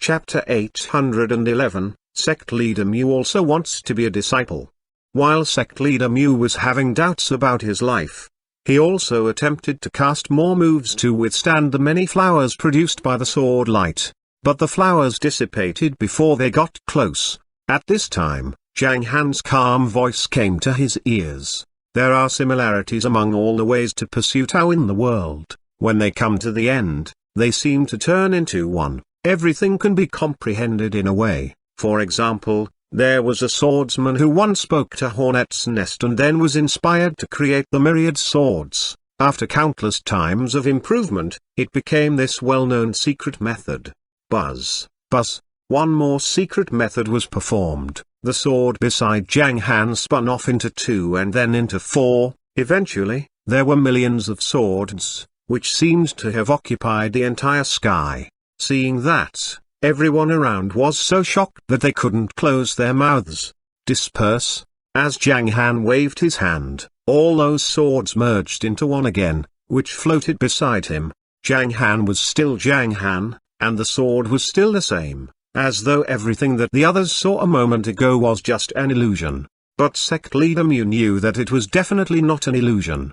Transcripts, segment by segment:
Chapter 811, Sect Leader Mu also wants to be a disciple. While Sect Leader Mu was having doubts about his life, he also attempted to cast more moves to withstand the many flowers produced by the sword light, but the flowers dissipated before they got close. At this time, Zhang Han's calm voice came to his ears. There are similarities among all the ways to pursue Tao in the world. When they come to the end, they seem to turn into one. Everything can be comprehended in a way. For example, there was a swordsman who once spoke to Hornet's Nest and then was inspired to create the myriad swords. After countless times of improvement, it became this well-known secret method. Buzz, buzz. One more secret method was performed. The sword beside Zhang Han spun off into 2 and then into 4. Eventually, there were millions of swords, which seemed to have occupied the entire sky. Seeing that, everyone around was so shocked that they couldn't close their mouths. Disperse. As Zhang Han waved his hand, all those swords merged into one again, which floated beside him. Zhang Han was still Zhang Han, and the sword was still the same, as though everything that the others saw a moment ago was just an illusion. But Sect Leader Mu knew that it was definitely not an illusion,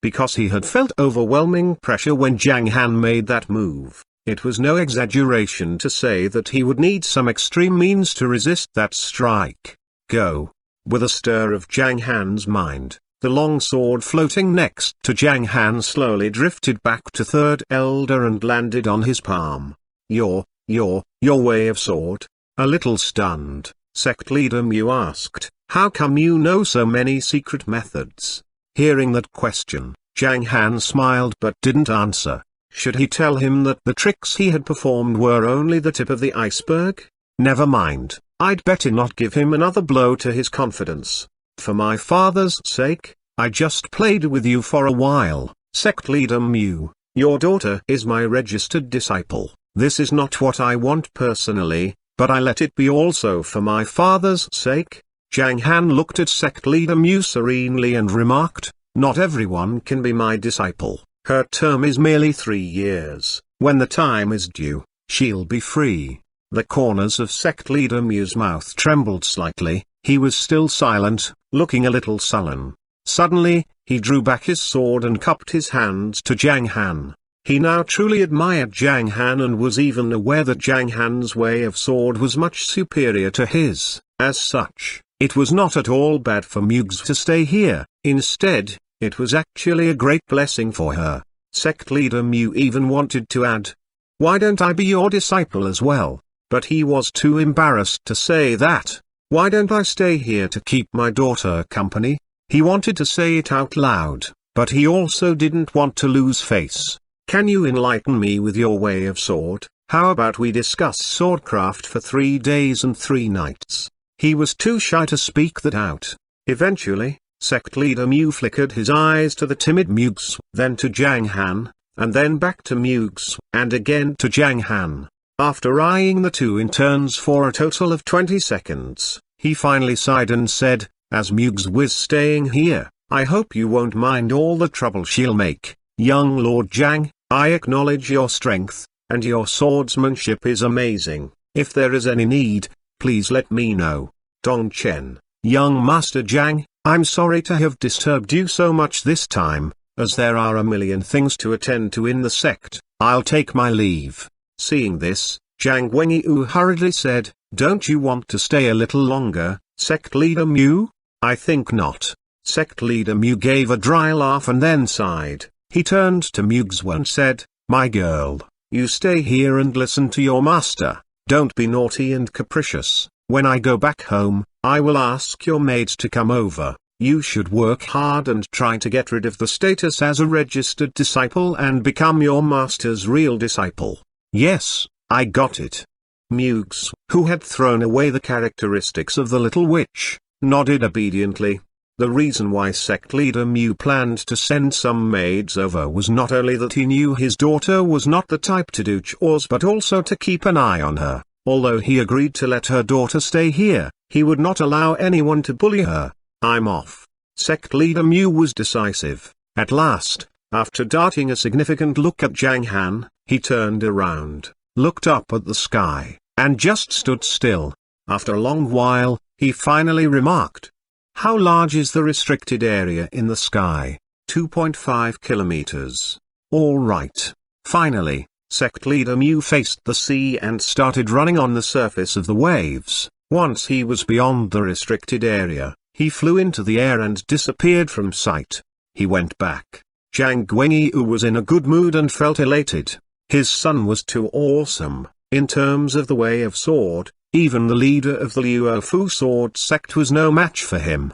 because he had felt overwhelming pressure when Zhang Han made that move. It was no exaggeration to say that he would need some extreme means to resist that strike. Go. With a stir of Zhang Han's mind, the long sword floating next to Zhang Han slowly drifted back to Third Elder and landed on his palm. Your way of sword? A little stunned, Sect Leader Mu asked, how come you know so many secret methods? Hearing that question, Zhang Han smiled but didn't answer. Should he tell him that the tricks he had performed were only the tip of the iceberg? Never mind, I'd better not give him another blow to his confidence. For my father's sake, I just played with you for a while. Sect Leader Mu, your daughter is my registered disciple. This is not what I want personally, but I let it be also for my father's sake. Zhang Han looked at Sect Leader Mu serenely and remarked, not everyone can be my disciple. Her term is merely 3 years. When the time is due, she'll be free. The corners of Sect Leader Mu's mouth trembled slightly. He was still silent, looking a little sullen. Suddenly, he drew back his sword and cupped his hands to Zhang Han. He now truly admired Zhang Han and was even aware that Zhang Han's way of sword was much superior to his. As such, it was not at all bad for Mugs to stay here. Instead, it was actually a great blessing for her. Sect Leader Mu even wanted to add, why don't I be your disciple as well? But he was too embarrassed to say that. Why don't I stay here to keep my daughter company? He wanted to say it out loud, but he also didn't want to lose face. Can you enlighten me with your way of sword? How about we discuss swordcraft for 3 days and 3 nights? He was too shy to speak that out. Eventually, Sect Leader Mu flickered his eyes to the timid Mugs, then to Zhang Han, and then back to Mugs, and again to Zhang Han. After eyeing the two in turns for a total of 20 seconds, he finally sighed and said, as Mugs was staying here, I hope you won't mind all the trouble she'll make. Young Lord Zhang, I acknowledge your strength, and your swordsmanship is amazing. If there is any need, please let me know. Dong Chen, young Master Zhang, I'm sorry to have disturbed you so much this time, as there are a million things to attend to in the sect. I'll take my leave. Seeing this, Zhang Wenyu hurriedly said, don't you want to stay a little longer, Sect Leader Mu? I think not. Sect Leader Mu gave a dry laugh and then sighed. He turned to Mugswa and said, my girl, you stay here and listen to your master. Don't be naughty and capricious. When I go back home, I will ask your maids to come over. You should work hard and try to get rid of the status as a registered disciple and become your master's real disciple. Yes, I got it. Mugs, who had thrown away the characteristics of the little witch, nodded obediently. The reason why Sect Leader Mu planned to send some maids over was not only that he knew his daughter was not the type to do chores but also to keep an eye on her. Although he agreed to let her daughter stay here, he would not allow anyone to bully her. I'm off. Sect Leader Mu was decisive. At last, after darting a significant look at Zhang Han, he turned around, looked up at the sky, and just stood still. After a long while, he finally remarked, "How large is the restricted area in the sky?" 2.5 kilometers. All right. Finally, sect leader Mu faced the sea and started running on the surface of the waves. Once he was beyond the restricted area, he flew into the air and disappeared from sight. He went back. Zhang Guangyu was in a good mood and felt elated. His son was too awesome. In terms of the way of sword, even the leader of the Luofu sword sect was no match for him.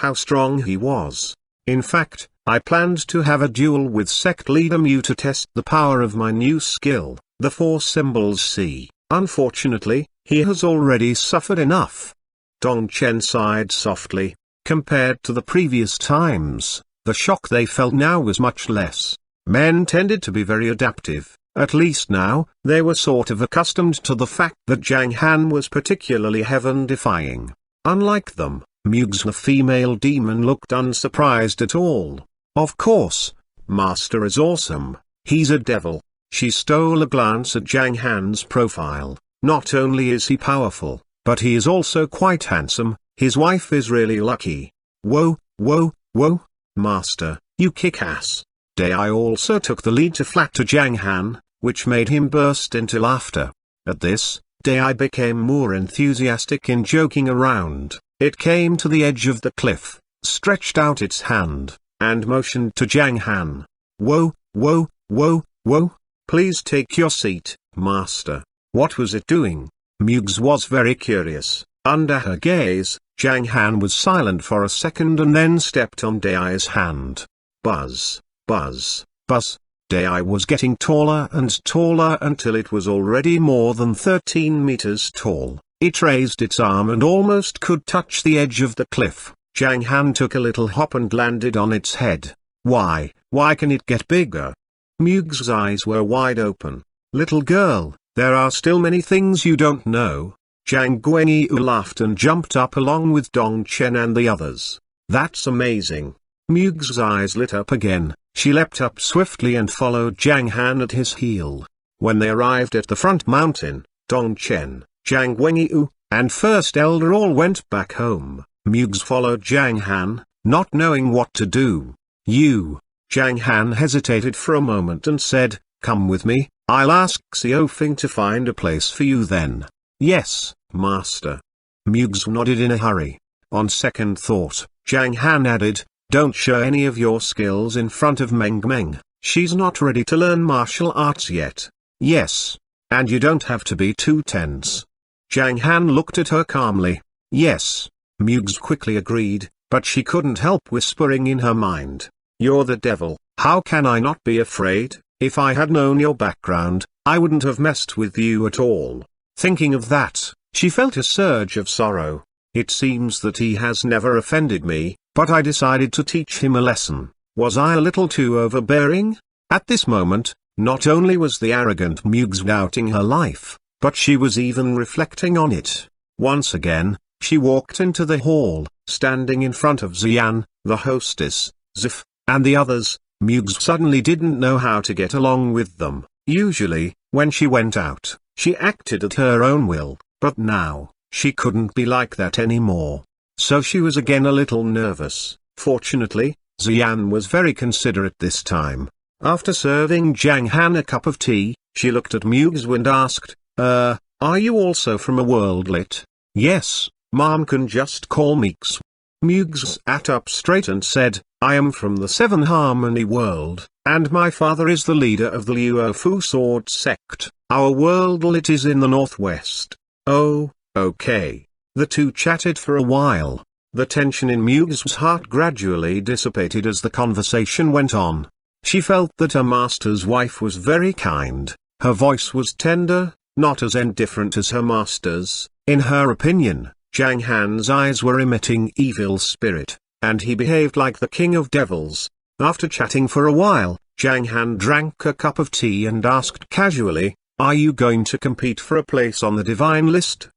How strong he was. In fact, I planned to have a duel with sect leader Mu to test the power of my new skill, the four symbols C. Unfortunately, he has already suffered enough. Dong Chen sighed softly. Compared to the previous times, the shock they felt now was much less. Men tended to be very adaptive. At least now, they were sort of accustomed to the fact that Zhang Han was particularly heaven-defying. Unlike them, Mugs the female demon looked unsurprised at all. Of course, Master is awesome, he's a devil. She stole a glance at Zhang Han's profile. Not only is he powerful, but he is also quite handsome. His wife is really lucky. Whoa, whoa, whoa, Master, you kick ass. Dai also took the lead to flatter Zhang Han, which made him burst into laughter. At this, Dai became more enthusiastic in joking around. It came to the edge of the cliff, stretched out its hand, and motioned to Zhang Han. Whoa, whoa, whoa, whoa, please take your seat, Master. What was it doing? Mugs was very curious. Under her gaze, Zhang Han was silent for a second and then stepped on Dai's hand. Buzz. Buzz, buzz. Dai was getting taller and taller until it was already more than 13 meters tall. It raised its arm and almost could touch the edge of the cliff. Zhang Han took a little hop and landed on its head. Why can it get bigger? Mug's eyes were wide open. Little girl, there are still many things you don't know. Zhang Guangyu laughed and jumped up along with Dong Chen and the others. That's amazing. Mug's eyes lit up again. She leapt up swiftly and followed Zhang Han at his heel. When they arrived at the front mountain, Dong Chen, Zhang Guangyu, and First Elder all went back home. Mugs followed Zhang Han, not knowing what to do. Zhang Han hesitated for a moment and said, "Come with me, I'll ask Xiaofeng to find a place for you then." "Yes, Master." Mugs nodded in a hurry. On second thought, Zhang Han added, "Don't show any of your skills in front of Meng Meng, she's not ready to learn martial arts yet." "Yes. And you don't have to be too tense." Zhang Han looked at her calmly. "Yes." Mugs quickly agreed, but she couldn't help whispering in her mind, "You're the devil, how can I not be afraid? If I had known your background, I wouldn't have messed with you at all." Thinking of that, she felt a surge of sorrow. It seems that he has never offended me, but I decided to teach him a lesson. Was I a little too overbearing? At this moment, not only was the arrogant Mugs doubting her life, but she was even reflecting on it. Once again, she walked into the hall, standing in front of Xian, the hostess, Zif, and the others. Mugs suddenly didn't know how to get along with them. Usually, when she went out, she acted at her own will, but now, she couldn't be like that anymore. So she was again a little nervous. Fortunately, Xian was very considerate this time. After serving Zhang Han a cup of tea, she looked at Mugs and asked, are you also from a world lit?" "Yes, Mom can just call me X." Mugs sat up straight and said, "I am from the Seven Harmony world, and my father is the leader of the Luofu sword sect. Our worldlet is in the northwest." "Oh, okay." The two chatted for a while. The tension in Mugs' heart gradually dissipated as the conversation went on. She felt that her master's wife was very kind. Her voice was tender, not as indifferent as her master's. In her opinion, Zhang Han's eyes were emitting evil spirit, and he behaved like the king of devils. After chatting for a while, Zhang Han drank a cup of tea and asked casually, "Are you going to compete for a place on the divine list?"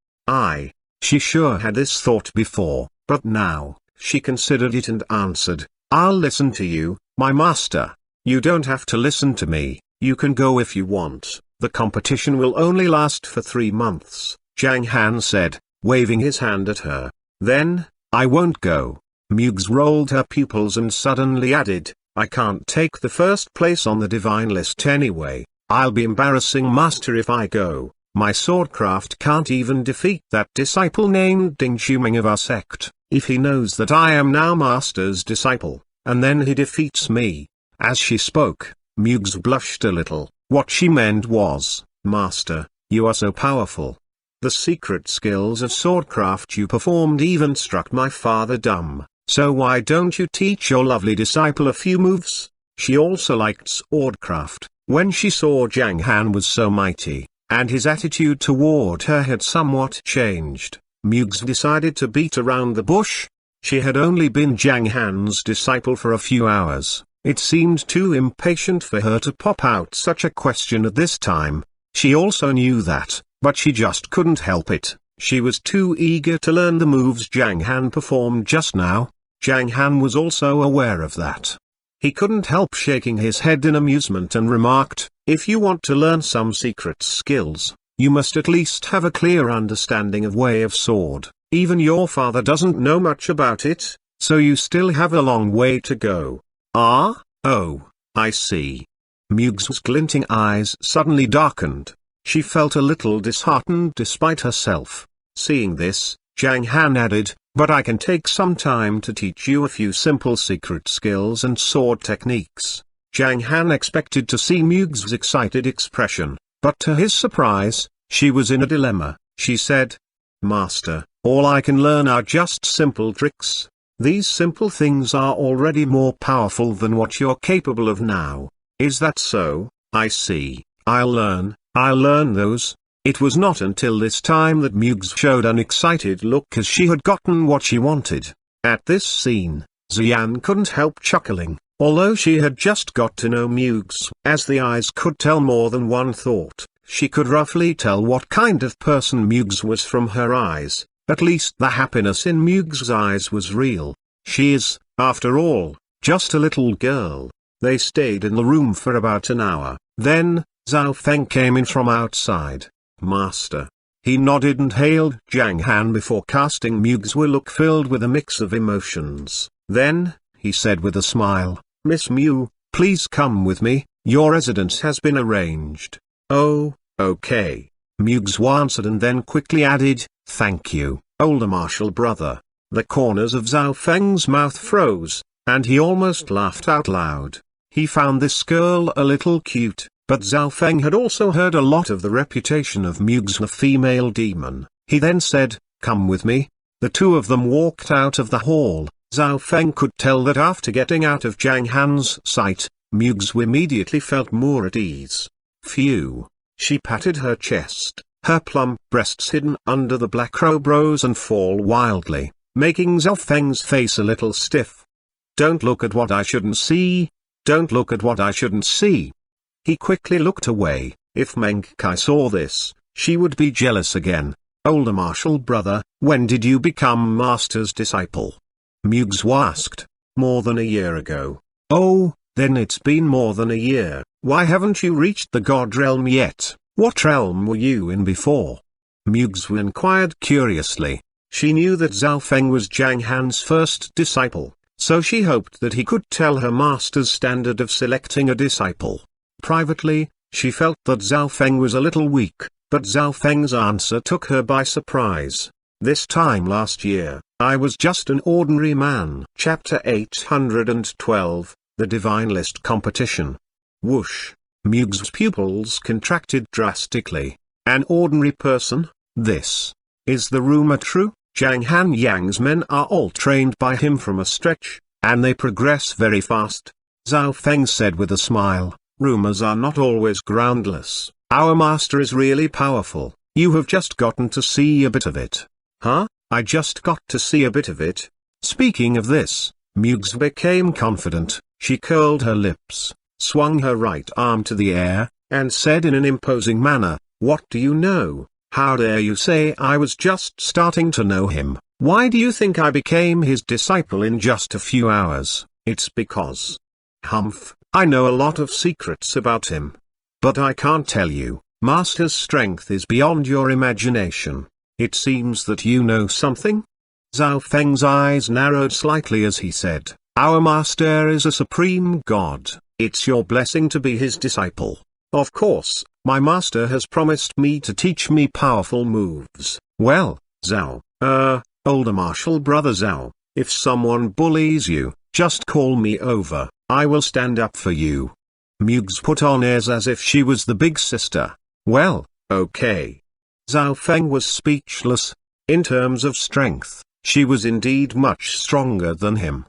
She sure had this thought before, but now, she considered it and answered, "I'll listen to you, my master." "You don't have to listen to me, you can go if you want." The competition will only last for 3 months, Zhang Han said, waving his hand at her. Then, I won't go. Mugs rolled her pupils and suddenly added, I can't take the first place on the divine list anyway. I'll be embarrassing master if I go. My swordcraft can't even defeat that disciple named Ding Shuming of our sect, if he knows that I am now master's disciple, and then he defeats me. As she spoke, Mugs blushed a little. What she meant was, Master, you are so powerful. The secret skills of swordcraft you performed even struck my father dumb, so why don't you teach your lovely disciple a few moves? She also liked swordcraft. When she saw Zhang Han was so mighty, and his attitude toward her had somewhat changed, Mugs decided to beat around the bush. She had only been Zhang Han's disciple for a few hours. It seemed too impatient for her to pop out such a question at this time. She also knew that, but she just couldn't help it. She was too eager to learn the moves Zhang Han performed just now. Zhang Han was also aware of that. He couldn't help shaking his head in amusement and remarked, if you want to learn some secret skills, you must at least have a clear understanding of way of sword. Even your father doesn't know much about it, so you still have a long way to go. Ah, oh, I see. Mugs's glinting eyes suddenly darkened. She felt a little disheartened despite herself. Seeing this, Zhang Han added, but I can take some time to teach you a few simple secret skills and sword techniques. Zhang Han expected to see Mugs's excited expression, but to his surprise, she was in a dilemma. She said, Master, all I can learn are just simple tricks. These simple things are already more powerful than what you're capable of now. Is that so? I see. I'll learn those. It was not until this time that Mugs showed an excited look as she had gotten what she wanted. At this scene, Xian couldn't help chuckling, although she had just got to know Mugs. As the eyes could tell more than one thought, she could roughly tell what kind of person Mugs was from her eyes. At least the happiness in Mugs's eyes was real. She is, after all, just a little girl. They stayed in the room for about an hour. Then, Zhao Feng came in from outside. Master. He nodded and hailed Zhang Han before casting Mugs' look filled with a mix of emotions. Then, he said with a smile, Miss Mu, please come with me, your residence has been arranged. Oh, okay. Mugs answered and then quickly added, thank you, older martial brother. The corners of Zhao Feng's mouth froze, and he almost laughed out loud. He found this girl a little cute, but Zhao Feng had also heard a lot of the reputation of Mugs the female demon. He then said, come with me. The two of them walked out of the hall. Zhao Feng could tell that after getting out of Zhang Han's sight, Mugs immediately felt more at ease. Phew. She patted her chest. Her plump breasts hidden under the black robe rose and fall wildly, making Zhao Feng's face a little stiff. Don't look at what I shouldn't see. Don't look at what I shouldn't see. He quickly looked away. If Meng Kai saw this, she would be jealous again. Older martial brother, when did you become master's disciple? Mugs asked. More than a year ago. Oh, then it's been more than a year. Why haven't you reached the God realm yet? What realm were you in before? Mugs inquired curiously. She knew that Zhao Feng was Zhang Han's first disciple, so she hoped that he could tell her master's standard of selecting a disciple. Privately, she felt that Zhao Feng was a little weak, but Zhao Feng's answer took her by surprise. This time last year, I was just an ordinary man. Chapter 812, The Divine List Competition. Whoosh. Mugs's pupils contracted drastically. An ordinary person? This. Is the rumor true? Zhang Han Yang's men are all trained by him from a stretch, and they progress very fast. Zhao Feng said with a smile, rumors are not always groundless. Our master is really powerful. You have just gotten to see a bit of it. Huh? I just got to see a bit of it. Speaking of this, Mugs became confident. She curled her lips, swung her right arm to the air, and said in an imposing manner, what do you know? How dare you say I was just starting to know him? Why do you think I became his disciple in just a few hours? It's because. Humph, I know a lot of secrets about him. But I can't tell you. Master's strength is beyond your imagination. It seems that you know something? Zhao Feng's eyes narrowed slightly as he said, "Our master is a supreme god. It's your blessing to be his disciple. Of course, my master has promised me to teach me powerful moves." "Well, Zhao, older martial brother Zhao, if someone bullies you, just call me over, I will stand up for you." Mugs put on airs as if she was the big sister. "Well, okay." Zhao Feng was speechless. In terms of strength, she was indeed much stronger than him.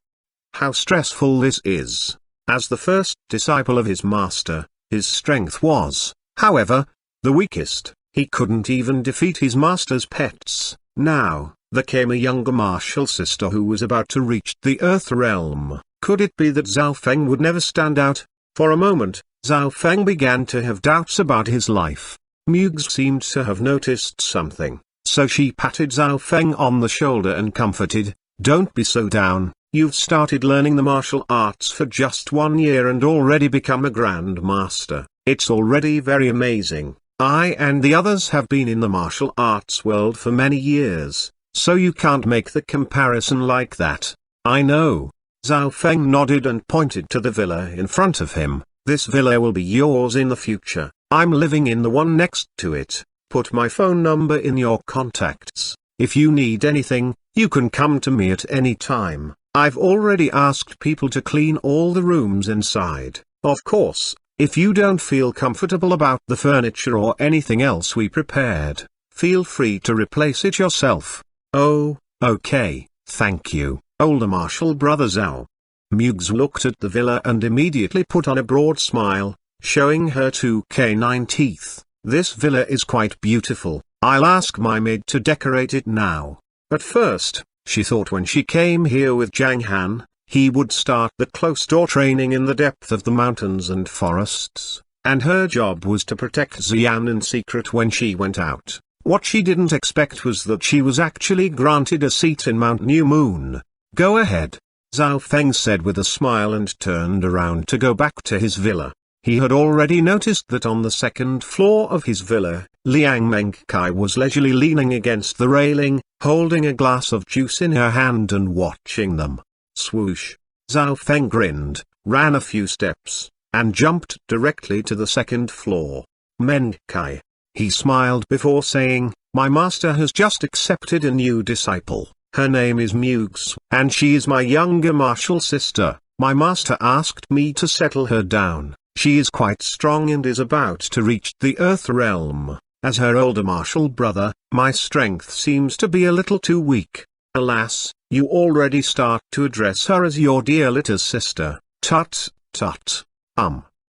How stressful this is. As the first disciple of his master, his strength was, however, the weakest. He couldn't even defeat his master's pets. Now, there came a younger martial sister who was about to reach the Earth realm. Could it be that Zhao Feng would never stand out? For a moment, Zhao Feng began to have doubts about his life. Mugs seemed to have noticed something, so she patted Zhao Feng on the shoulder and comforted, "Don't be so down, you've started learning the martial arts for just 1 year and already become a grand master. It's already very amazing. I and the others have been in the martial arts world for many years, so you can't make the comparison like that." "I know." Zhao Feng nodded and pointed to the villa in front of him. "This villa will be yours in the future. I'm living in the one next to it. Put my phone number in your contacts. If you need anything, you can come to me at any time. I've already asked people to clean all the rooms inside. Of course, if you don't feel comfortable about the furniture or anything else we prepared, feel free to replace it yourself." "Oh, okay, thank you, older martial brother Zhao." Mugs looked at the villa and immediately put on a broad smile, showing her 2 canine teeth. "This villa is quite beautiful. I'll ask my maid to decorate it now." At first, she thought when she came here with Zhang Han, he would start the close-door training in the depth of the mountains and forests, and her job was to protect Xian in secret when she went out. What she didn't expect was that she was actually granted a seat in Mount New Moon. "Go ahead," Zhao Feng said with a smile and turned around to go back to his villa. He had already noticed that on the second floor of his villa, Liang Mengkai was leisurely leaning against the railing, holding a glass of juice in her hand and watching them. Swoosh! Zhao Feng grinned, ran a few steps, and jumped directly to the second floor. "Mengkai." He smiled before saying, "My master has just accepted a new disciple. Her name is Mugs, and she is my younger martial sister. My master asked me to settle her down. She is quite strong and is about to reach the Earth realm. As her older martial brother, my strength seems to be a little too weak. Alas, you already start to address her as your dear little sister. Tut, tut.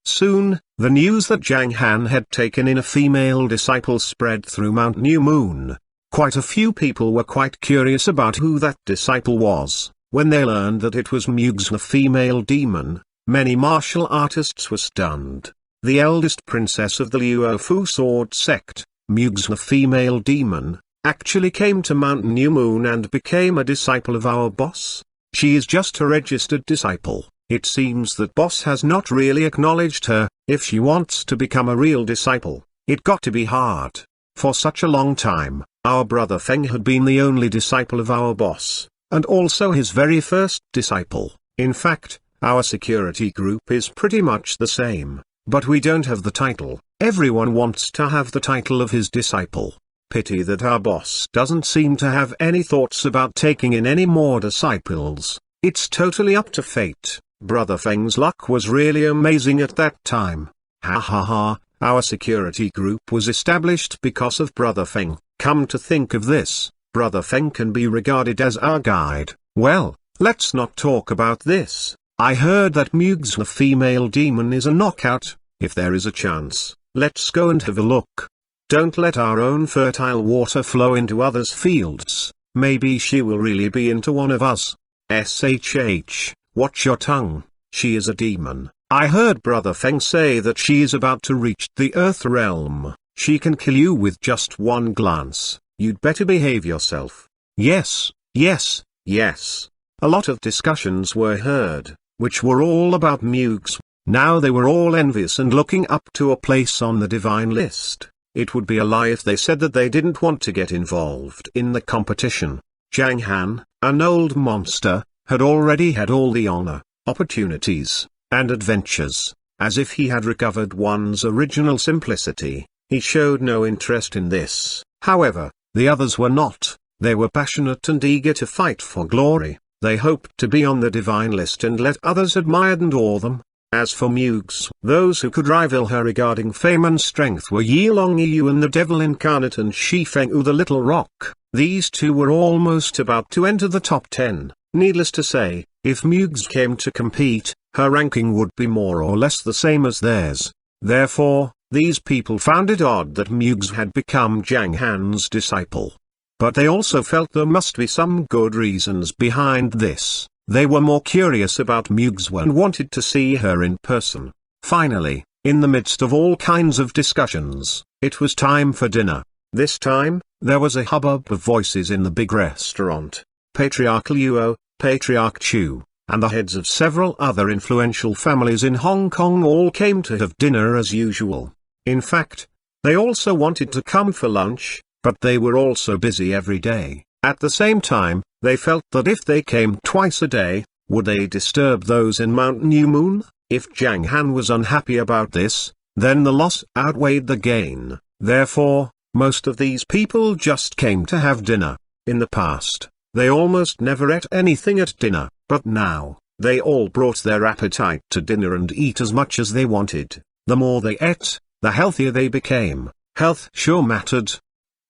Soon, the news that Zhang Han had taken in a female disciple spread through Mount New Moon. Quite a few people were quite curious about who that disciple was. When they learned that it was Mugs, the female demon, many martial artists were stunned. The eldest princess of the Luofu sword sect, Mugs, the female demon, actually came to Mount New Moon and became a disciple of our boss. She is just a registered disciple. It seems that boss has not really acknowledged her. If she wants to become a real disciple, it got to be hard. For such a long time, our brother Feng had been the only disciple of our boss, and also his very first disciple. In fact, our security group is pretty much the same, but we don't have the title. Everyone wants to have the title of his disciple. Pity that our boss doesn't seem to have any thoughts about taking in any more disciples. It's totally up to fate. Brother Feng's luck was really amazing at that time. Ha ha ha, our security group was established because of Brother Feng. Come to think of this, Brother Feng can be regarded as our guide. Well, let's not talk about this. I heard that Mugs, the female demon, is a knockout. If there is a chance, let's go and have a look. Don't let our own fertile water flow into others' fields. Maybe she will really be into one of us. SHH, watch your tongue. She is a demon. I heard Brother Feng say that she is about to reach the Earth realm. She can kill you with just one glance. You'd better behave yourself. Yes, yes, yes. A lot of discussions were heard, which were all about Mugs. Now they were all envious and looking up to a place on the divine list. It would be a lie if they said that they didn't want to get involved in the competition. Zhang Han, an old monster, had already had all the honor, opportunities, and adventures. As if he had recovered one's original simplicity, he showed no interest in this. However, the others were not. They were passionate and eager to fight for glory. They hoped to be on the divine list and let others admire and awe them. As for Mugs, those who could rival her regarding fame and strength were Yilong Yu and the Devil Incarnate and Shifeng the Little Rock. These two were almost about to enter the top 10. Needless to say, if Mugs came to compete, her ranking would be more or less the same as theirs. Therefore, these people found it odd that Mugs had become Zhang Han's disciple. But they also felt there must be some good reasons behind this. They were more curious about Mugs and wanted to see her in person. Finally, in the midst of all kinds of discussions, it was time for dinner. This time, there was a hubbub of voices in the big restaurant. Patriarch Luo, Patriarch Chu, and the heads of several other influential families in Hong Kong all came to have dinner as usual. In fact, they also wanted to come for lunch, but they were also busy every day. At the same time, they felt that if they came twice a day, would they disturb those in Mount New Moon? If Zhang Han was unhappy about this, then the loss outweighed the gain. Therefore, most of these people just came to have dinner. In the past, they almost never ate anything at dinner, but now, they all brought their appetite to dinner and eat as much as they wanted. The more they ate, the healthier they became. Health sure mattered.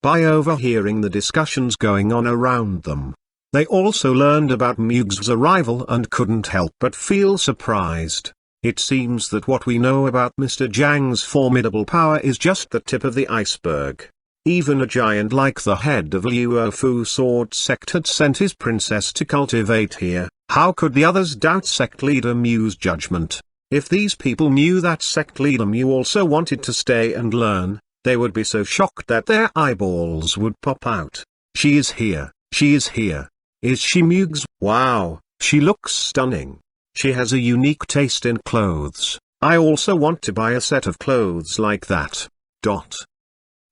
By overhearing the discussions going on around them, they also learned about Mugs' arrival and couldn't help but feel surprised. It seems that what we know about Mr. Zhang's formidable power is just the tip of the iceberg. Even a giant like the head of Luo Fu Sword Sect had sent his princess to cultivate here. How could the others doubt sect leader Mu's judgment? If these people knew that sect leader Mu also wanted to stay and learn, they would be so shocked that their eyeballs would pop out. She is here, she is here. Is she Mugs? Wow, she looks stunning. She has a unique taste in clothes. I also want to buy a set of clothes like that.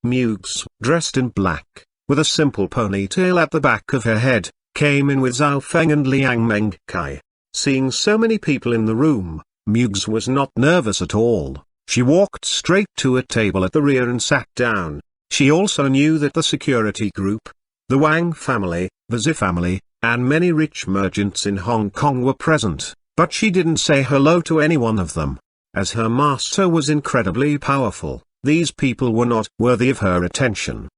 Mugs, dressed in black, with a simple ponytail at the back of her head, came in with Zhao Feng and Liang Mengkai. Seeing so many people in the room, Mugs was not nervous at all. She walked straight to a table at the rear and sat down. She also knew that the security group, the Wang family, the Zi family, and many rich merchants in Hong Kong were present, but she didn't say hello to any one of them. As her master was incredibly powerful, these people were not worthy of her attention.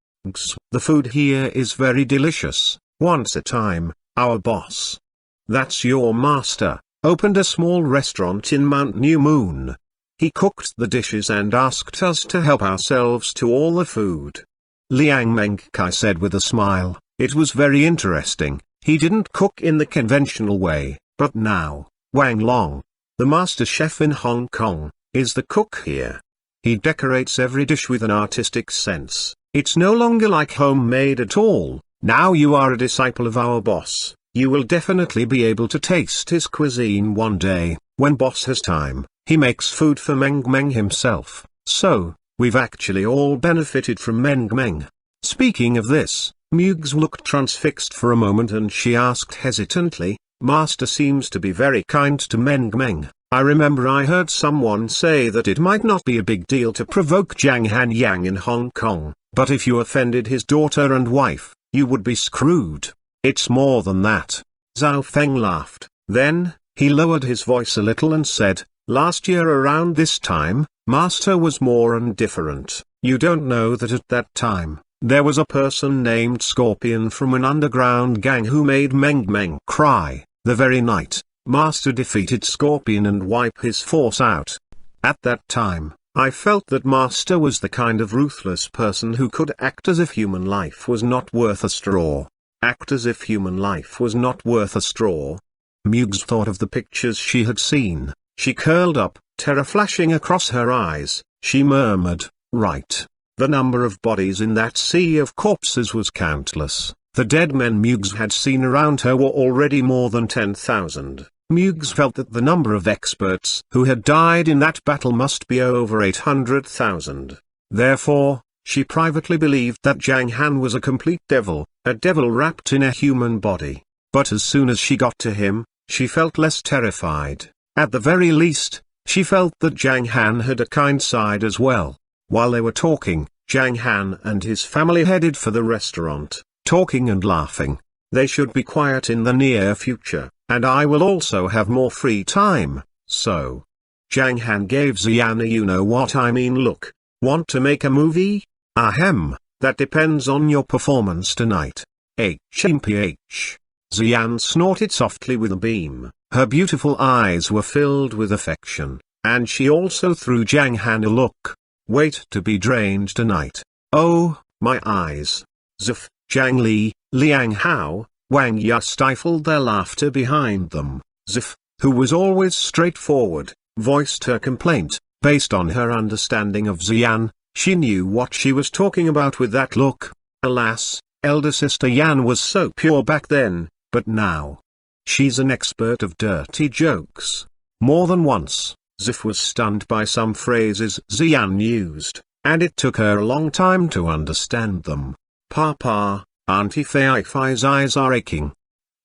The food here is very delicious. Once a time, our boss. That's your master, opened a small restaurant in Mount New Moon. He cooked the dishes and asked us to help ourselves to all the food. Liang Mengkai said with a smile. It was very interesting. He didn't cook in the conventional way, but now, Wang Long, the master chef in Hong Kong, is the cook here. He decorates every dish with an artistic sense. It's no longer like homemade at all. Now you are a disciple of our boss. You will definitely be able to taste his cuisine one day. When boss has time, he makes food for Meng Meng himself. So, we've actually all benefited from Meng Meng. Speaking of this, Mugs looked transfixed for a moment and she asked hesitantly, Master seems to be very kind to Meng Meng. I remember I heard someone say that it might not be a big deal to provoke Zhang Han Yang in Hong Kong, but if you offended his daughter and wife, you would be screwed. It's more than that. Zhao Feng laughed. Then, he lowered his voice a little and said, last year around this time, Master was more indifferent. You don't know that at that time, there was a person named Scorpion from an underground gang who made Meng Meng cry. The very night, Master defeated Scorpion and wiped his force out. At that time, I felt that Master was the kind of ruthless person who could act as if human life was not worth a straw. Act as if human life was not worth a straw. Mugs thought of the pictures she had seen. She curled up, terror flashing across her eyes. She murmured, right. The number of bodies in that sea of corpses was countless. The dead men Mugs had seen around her were already more than 10,000. Meigs felt that the number of experts who had died in that battle must be over 800,000. Therefore, she privately believed that Zhang Han was a complete devil, a devil wrapped in a human body. But as soon as she got to him, she felt less terrified. At the very least, she felt that Zhang Han had a kind side as well. While they were talking, Zhang Han and his family headed for the restaurant, talking and laughing. They should be quiet in the near future, and I will also have more free time, so. Zhang Han gave Xian a you-know-what-I-mean look. Want to make a movie? Ahem, that depends on your performance tonight. HMPH. Xian snorted softly with a beam. Her beautiful eyes were filled with affection, and she also threw Zhang Han a look. Wait to be drained tonight. Oh, my eyes. Zif, Zhang Li, Liang Hao, Wang Ya stifled their laughter behind them. Zif, who was always straightforward, voiced her complaint. Based on her understanding of Xian, she knew what she was talking about with that look. Alas, elder sister Yan was so pure back then, but now. She's an expert of dirty jokes. More than once, Zif was stunned by some phrases Xian used, and it took her a long time to understand them. Papa, Auntie Fei Fei's eyes are aching.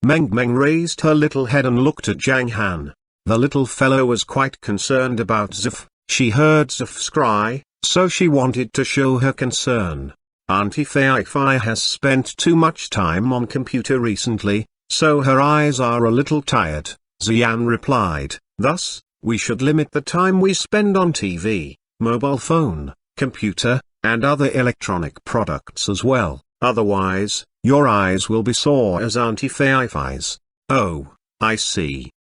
Meng Meng raised her little head and looked at Zhang Han. The little fellow was quite concerned about Zif. She heard Zif's cry, so she wanted to show her concern. Auntie Fei Fei has spent too much time on computer recently, so her eyes are a little tired, Xian replied. Thus, we should limit the time we spend on TV, mobile phone, computer, and other electronic products as well, otherwise, your eyes will be sore as Auntie Fei Fei's. Oh, I see.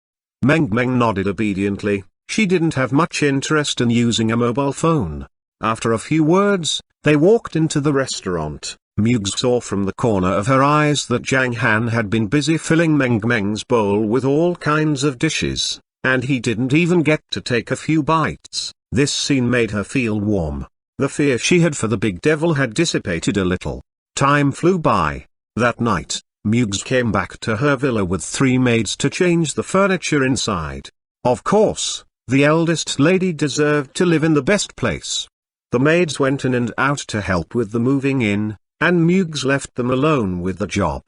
Meng Meng nodded obediently. She didn't have much interest in using a mobile phone. After a few words, they walked into the restaurant. Meigs saw from the corner of her eyes that Zhang Han had been busy filling Meng Meng's bowl with all kinds of dishes, and he didn't even get to take a few bites. This scene made her feel warm. The fear she had for the big devil had dissipated a little. Time flew by. That night, Meigs came back to her villa with 3 maids to change the furniture inside. Of course, the eldest lady deserved to live in the best place. The maids went in and out to help with the moving in, and Meigs left them alone with the job.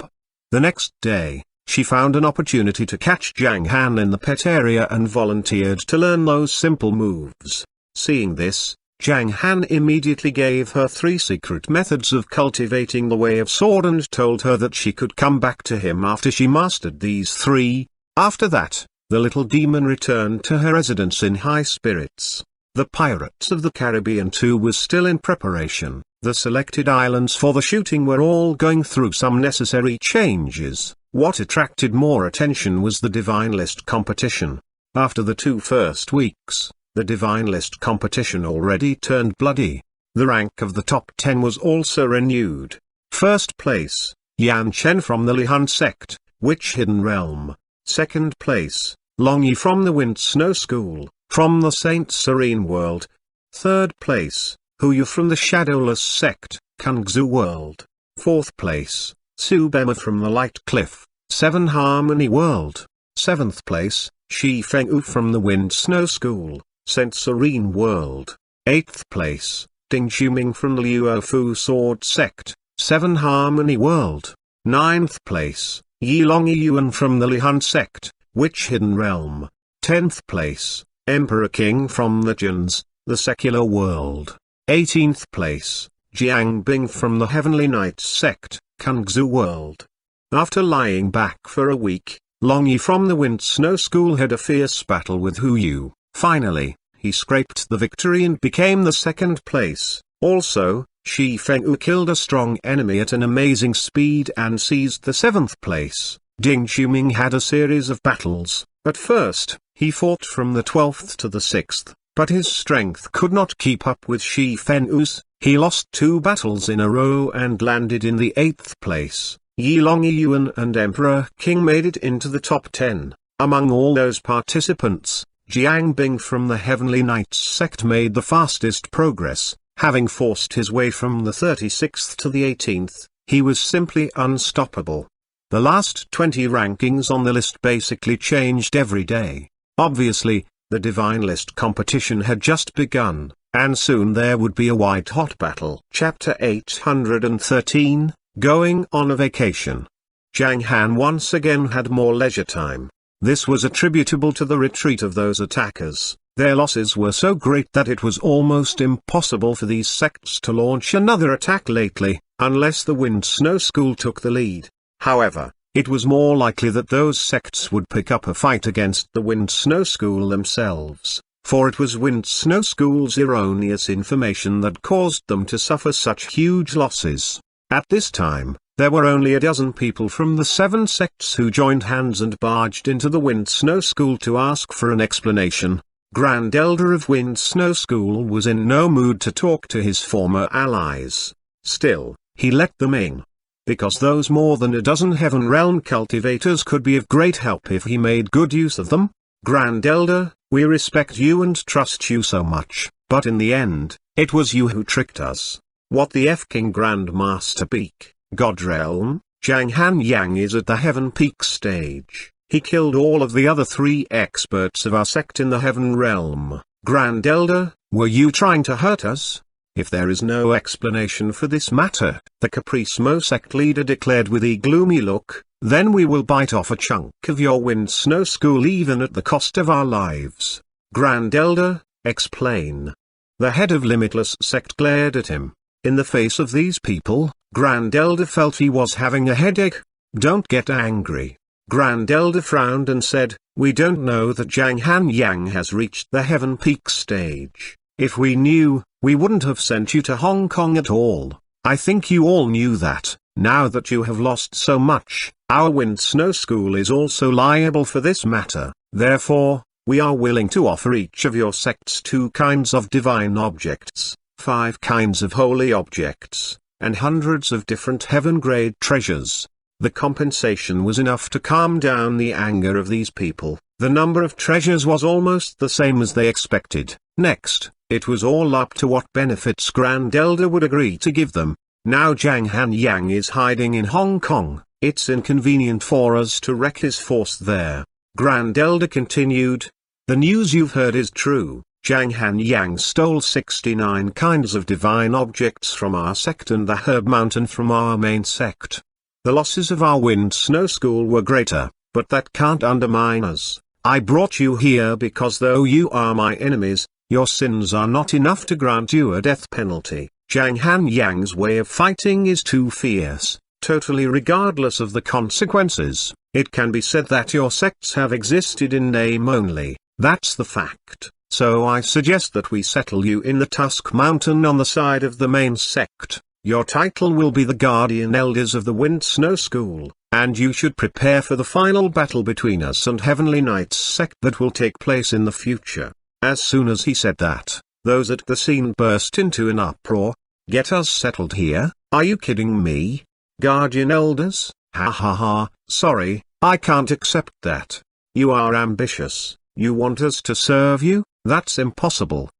The next day, she found an opportunity to catch Zhang Han in the pet area and volunteered to learn those simple moves. Seeing this, Zhang Han immediately gave her 3 secret methods of cultivating the way of sword and told her that she could come back to him after she mastered these 3. After that, the little demon returned to her residence in high spirits. The Pirates of the Caribbean 2 was still in preparation. The selected islands for the shooting were all going through some necessary changes. What attracted more attention was the Divine List competition. After the 2 first weeks, the Divine List competition already turned bloody. The rank of the top 10 was also renewed. First place, Yan Chen from the Lihan sect, Witch Hidden Realm. Second place, Long Yi from the Wind Snow School, from the Saint Serene World. Third place, Hu Yu from the Shadowless sect, Kungzu World. Fourth place, Su Bema from the Light Cliff, Seven Harmony World. Seventh place, Shi Fengyu from the Wind Snow School, Saint Serene World. Eighth place, Ding Xuming from the Luo Fu Sword Sect, Seven Harmony World. Ninth place, Yi Long Yuan from the Lihan Sect, Witch Hidden Realm. 10th place, Emperor King from the Jins, the Secular World. 18th place, Jiang Bing from the Heavenly Knights Sect, Kungzu World. After lying back for a week, Long Yi from the Wind Snow School had a fierce battle with Hu Yu. Finally, he scraped the victory and became the 2nd place. Also, Shi Fengyu killed a strong enemy at an amazing speed and seized the 7th place. Ding Xuming had a series of battles. At first, he fought from the 12th to the 6th, but his strength could not keep up with Shi Fengyu's. He lost 2 battles in a row and landed in the 8th place. Yi Long Yuan and Emperor King made it into the top 10. Among all those participants, Jiang Bing from the Heavenly Knights sect made the fastest progress. Having forced his way from the 36th to the 18th, he was simply unstoppable. The last 20 rankings on the list basically changed every day. Obviously, the Divine List competition had just begun, and soon there would be a white-hot battle. Chapter 813, Going on a Vacation. Zhang Han once again had more leisure time. This was attributable to the retreat of those attackers. Their losses were so great that it was almost impossible for these sects to launch another attack lately, unless the Wind-Snow School took the lead. However, it was more likely that those sects would pick up a fight against the Wind-Snow School themselves, for it was Wind-Snow School's erroneous information that caused them to suffer such huge losses. At this time, there were only a dozen people from the 7 sects who joined hands and barged into the Wind-Snow School to ask for an explanation. Grand Elder of Wind-Snow School was in no mood to talk to his former allies. Still, he let them in, because those more than a dozen Heaven Realm cultivators could be of great help if he made good use of them. Grand Elder, we respect you and trust you so much, but in the end, it was you who tricked us. What the F-King Grand Master Peak, God Realm, Zhang Han Yang is at the Heaven Peak stage. He killed all of the other 3 experts of our sect in the Heaven Realm. Grand Elder, were you trying to hurt us? If there is no explanation for this matter, the Capricemo sect leader declared with a gloomy look, then we will bite off a chunk of your Wind-Snow School even at the cost of our lives. Grand Elder, explain. The head of Limitless sect glared at him. In the face of these people, Grand Elder felt he was having a headache. Don't get angry. Grand Elder frowned and said, we don't know that Zhang Han Yang has reached the Heaven Peak stage. If we knew, we wouldn't have sent you to Hong Kong at all. I think you all knew that. Now that you have lost so much, our Wind-Snow School is also liable for this matter. Therefore, we are willing to offer each of your sects 2 kinds of divine objects, 5 kinds of holy objects, and hundreds of different heaven-grade treasures. The compensation was enough to calm down the anger of these people. The number of treasures was almost the same as they expected. Next, it was all up to what benefits Grand Elder would agree to give them. Now Zhang Han Yang is hiding in Hong Kong. It's inconvenient for us to wreck his force there. Grand Elder continued. The news you've heard is true. Zhang Han Yang stole 69 kinds of divine objects from our sect and the Herb Mountain from our main sect. The losses of our Wind-Snow School were greater, but that can't undermine us. I brought you here because though you are my enemies, your sins are not enough to grant you a death penalty. Zhang Han Yang's way of fighting is too fierce, totally regardless of the consequences. It can be said that your sects have existed in name only, that's the fact. So I suggest that we settle you in the Tusk Mountain on the side of the main sect. Your title will be the Guardian Elders of the Wind-Snow School, and you should prepare for the final battle between us and Heavenly Knight's sect that will take place in the future. As soon as he said that, those at the scene burst into an uproar. Get us settled here? Are you kidding me? Guardian Elders? Ha ha ha, sorry, I can't accept that. You are ambitious, you want us to serve you? That's impossible.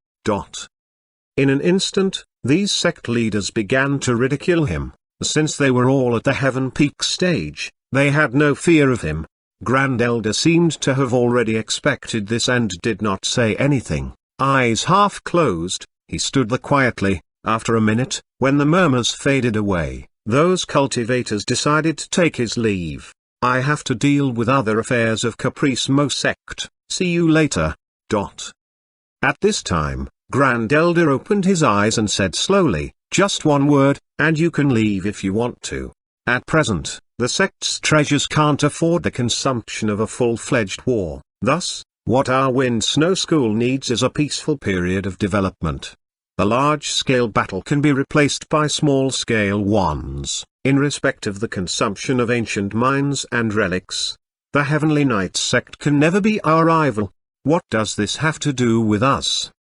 In an instant, these sect leaders began to ridicule him. Since they were all at the Heaven Peak stage, they had no fear of him. Grand Elder seemed to have already expected this and did not say anything. Eyes half closed, he stood there quietly. After a minute, when the murmurs faded away, those cultivators decided to take his leave. I have to deal with other affairs of Capricemo sect. See you later. At this time, Grand Elder opened his eyes and said slowly, just one word, and you can leave if you want to. At present, the sect's treasures can't afford the consumption of a full-fledged war. Thus, what our Wind-Snow School needs is a peaceful period of development. A large-scale battle can be replaced by small-scale ones, in respect of the consumption of ancient mines and relics. The Heavenly Knight sect can never be our rival. What does this have to do with us?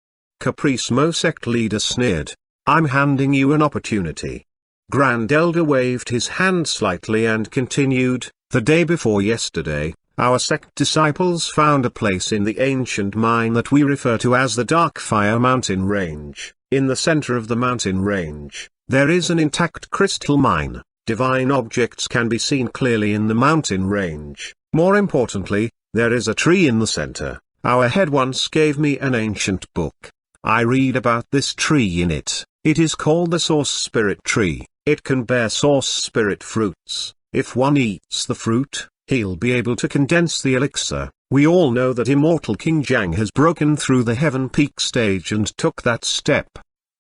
Capricemo sect leader sneered. I'm handing you an opportunity. Grand Elder waved his hand slightly and continued, the day before yesterday, our sect disciples found a place in the ancient mine that we refer to as the Darkfire Mountain Range. In the center of the mountain range, there is an intact crystal mine. Divine objects can be seen clearly in the mountain range. More importantly, there is a tree in the center. Our head once gave me an ancient book. I read about this tree in it. It is called the Source Spirit Tree. It can bear Source Spirit fruits. If one eats the fruit, he'll be able to condense the elixir. We all know that immortal King Zhang has broken through the heaven peak stage and took that step.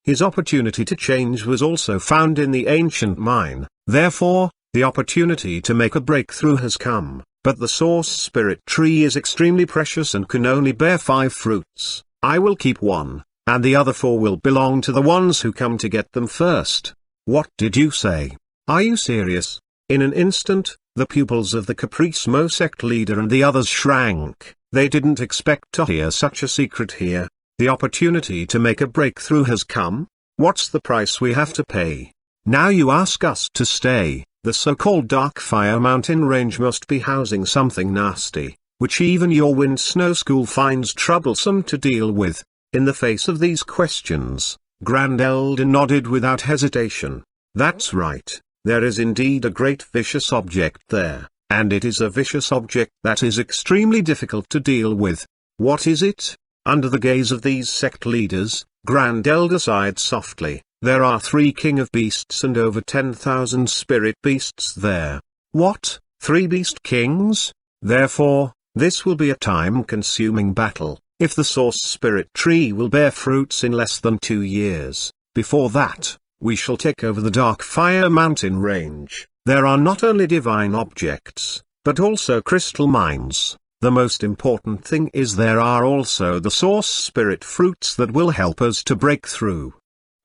His opportunity to change was also found in the ancient mine. Therefore, the opportunity to make a breakthrough has come, but the Source Spirit Tree is extremely precious and can only bear 5 fruits. I will keep 1, and the other 4 will belong to the ones who come to get them first. What did you say? Are you serious? In an instant, the pupils of the Capricemo sect leader and the others shrank. They didn't expect to hear such a secret here. The opportunity to make a breakthrough has come? What's the price we have to pay? Now you ask us to stay. The so-called Dark Fire Mountain Range must be housing something nasty, which even your Wind Snow School finds troublesome to deal with. In the face of these questions, Grand Elder nodded without hesitation. That's right, there is indeed a great vicious object there, and it is a vicious object that is extremely difficult to deal with. What is it? Under the gaze of these sect leaders, Grand Elder sighed softly. There are 3 King of Beasts and over 10,000 spirit beasts there. What? 3 beast kings? Therefore, this will be a time-consuming battle. If the Source Spirit Tree will bear fruits in less than 2 years, before that, we shall take over the Dark Fire Mountain Range. There are not only divine objects, but also crystal mines. The most important thing is there are also the Source Spirit fruits that will help us to break through.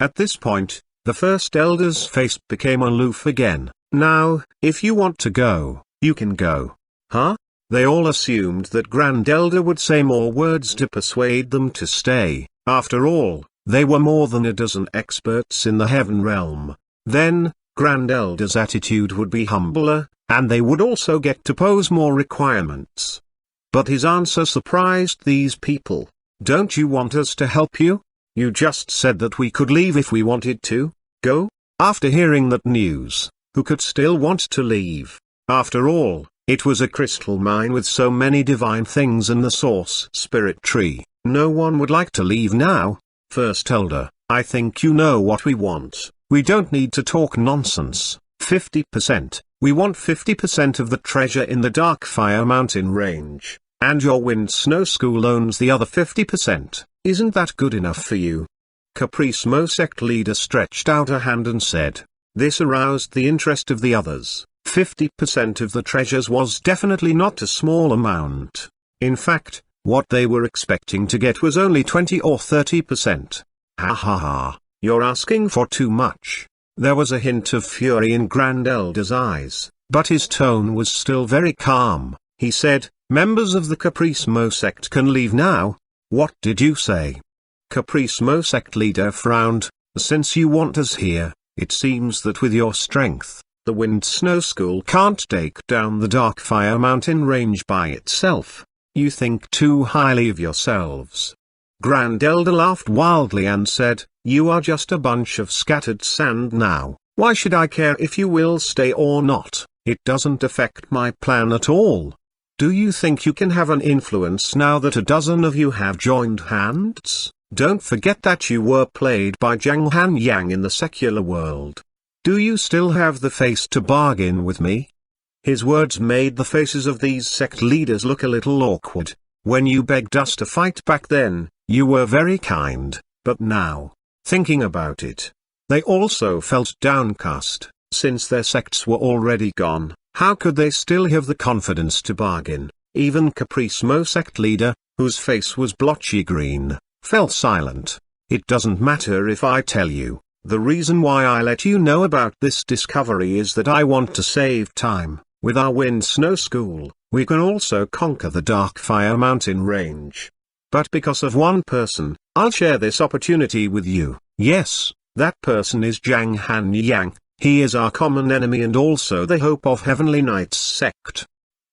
At this point, the first elder's face became aloof again. Now, if you want to go, you can go. Huh? They all assumed that Grand Elder would say more words to persuade them to stay. After all, they were more than a dozen experts in the heaven realm. Then, Grand Elder's attitude would be humbler, and they would also get to pose more requirements. But his answer surprised these people. Don't you want us to help you? You just said that we could leave if we wanted to. Go? After hearing that news, who could still want to leave? After all, it was a crystal mine with so many divine things in the Source Spirit Tree. No one would like to leave now. First Elder, I think you know what we want. We don't need to talk nonsense. 50%. We want 50% of the treasure in the Dark Fire Mountain Range, and your Wind Snow School owns the other 50%. Isn't that good enough for you? Capricemo sect leader stretched out a hand and said. This aroused the interest of the others. 50% of the treasures was definitely not a small amount. In fact, what they were expecting to get was only 20 or 30%. Ha ha ha, you're asking for too much. There was a hint of fury in Grand Elder's eyes, but his tone was still very calm. He said, members of the Capricemo sect can leave now. What did you say? Capricemo sect leader frowned. Since you want us here, it seems that with your strength, the Wind Snow School can't take down the Dark Fire Mountain Range by itself. You think too highly of yourselves. Grand Elder laughed wildly and said, you are just a bunch of scattered sand now. Why should I care if you will stay or not? It doesn't affect my plan at all. Do you think you can have an influence now that a dozen of you have joined hands? Don't forget that you were played by Zhang Han in the secular world. Do you still have the face to bargain with me? His words made the faces of these sect leaders look a little awkward. When you begged us to fight back then, you were very kind, but now, thinking about it, they also felt downcast. Since their sects were already gone, how could they still have the confidence to bargain? Even Capricemo sect leader, whose face was blotchy green, fell silent. It doesn't matter if I tell you. The reason why I let you know about this discovery is that I want to save time. With our Wind Snow School, we can also conquer the Dark Fire Mountain Range. But because of one person, I'll share this opportunity with you. Yes, that person is Zhang Han. He is our common enemy and also the hope of Heavenly Knights sect.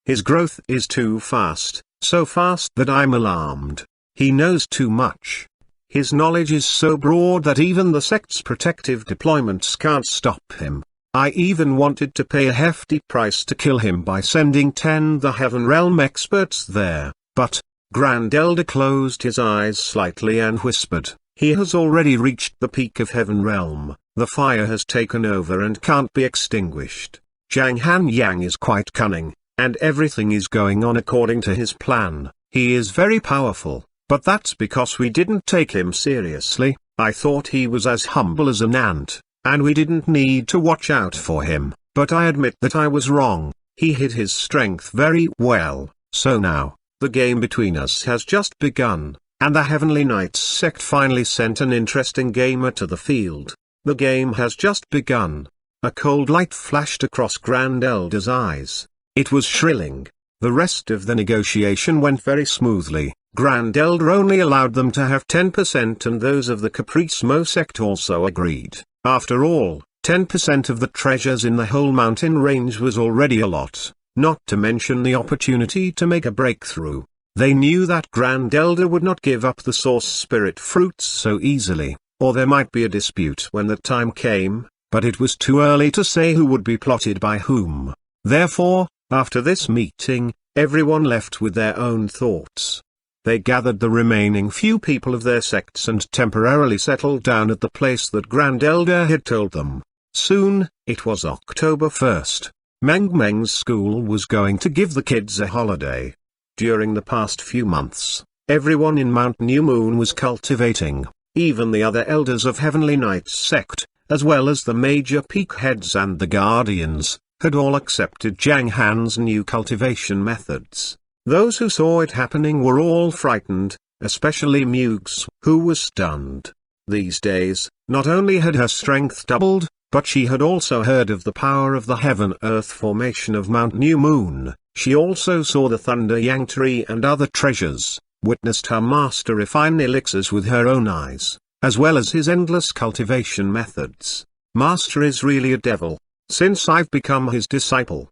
His growth is too fast, so fast that I'm alarmed. He knows too much. His knowledge is so broad that even the sect's protective deployments can't stop him. I even wanted to pay a hefty price to kill him by sending 10 the Heaven Realm experts there, but Grand Elder closed his eyes slightly and whispered, "He has already reached the peak of Heaven Realm, the fire has taken over and can't be extinguished. Zhang Han Yang is quite cunning, and everything is going on according to his plan. He is very powerful, but that's because we didn't take him seriously. I thought he was as humble as an ant, and we didn't need to watch out for him, but I admit that I was wrong. He hid his strength very well, so now, the game between us has just begun, and the Heavenly Knights sect finally sent an interesting gamer to the field. The game has just begun." A cold light flashed across Grand Elder's eyes. It was shrilling. The rest of the negotiation went very smoothly. Grand Elder only allowed them to have 10% and those of the Capricemo sect also agreed. After all, 10% of the treasures in the whole mountain range was already a lot, not to mention the opportunity to make a breakthrough. They knew that Grand Elder would not give up the source spirit fruits so easily, or there might be a dispute when the time came, but it was too early to say who would be plotted by whom. Therefore, after this meeting, everyone left with their own thoughts. They gathered the remaining few people of their sects and temporarily settled down at the place that Grand Elder had told them. Soon, it was October 1st. Meng's school was going to give the kids a holiday. During the past few months, everyone in Mount New Moon was cultivating, even the other elders of Heavenly Knights sect, as well as the major peak heads and the guardians, had all accepted Zhang Han's new cultivation methods. Those who saw it happening were all frightened, especially Mugs, who was stunned. These days, not only had her strength doubled, but she had also heard of the power of the Heaven-Earth formation of Mount New Moon. She also saw the Thunder Yang tree and other treasures, witnessed her master refine elixirs with her own eyes, as well as his endless cultivation methods. Master is really a devil. Since I've become his disciple,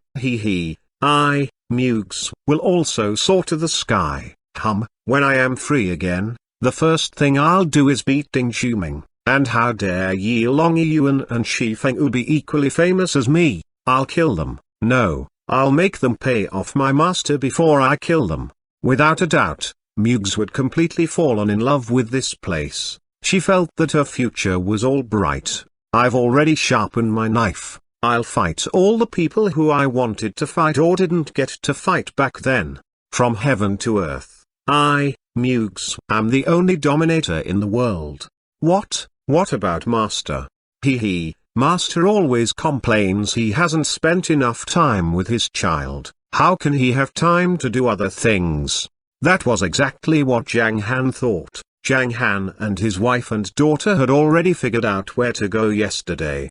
I, Mugs, will also soar to the sky. When I am free again, the first thing I'll do is beat Ding Zhuming, and how dare Yi Long Yuan and Shi Fengwu be equally famous as me. I'll kill them. No, I'll make them pay off my master before I kill them. Without a doubt, Mugs would completely fallen in love with this place. She felt that her future was all bright. I've already sharpened my knife. I'll fight all the people who I wanted to fight or didn't get to fight back then. From heaven to earth, I, Mugs, am the only dominator in the world. What about Master? Master always complains he hasn't spent enough time with his child. How can he have time to do other things? That was exactly what Zhang Han thought. Zhang Han and his wife and daughter had already figured out where to go yesterday.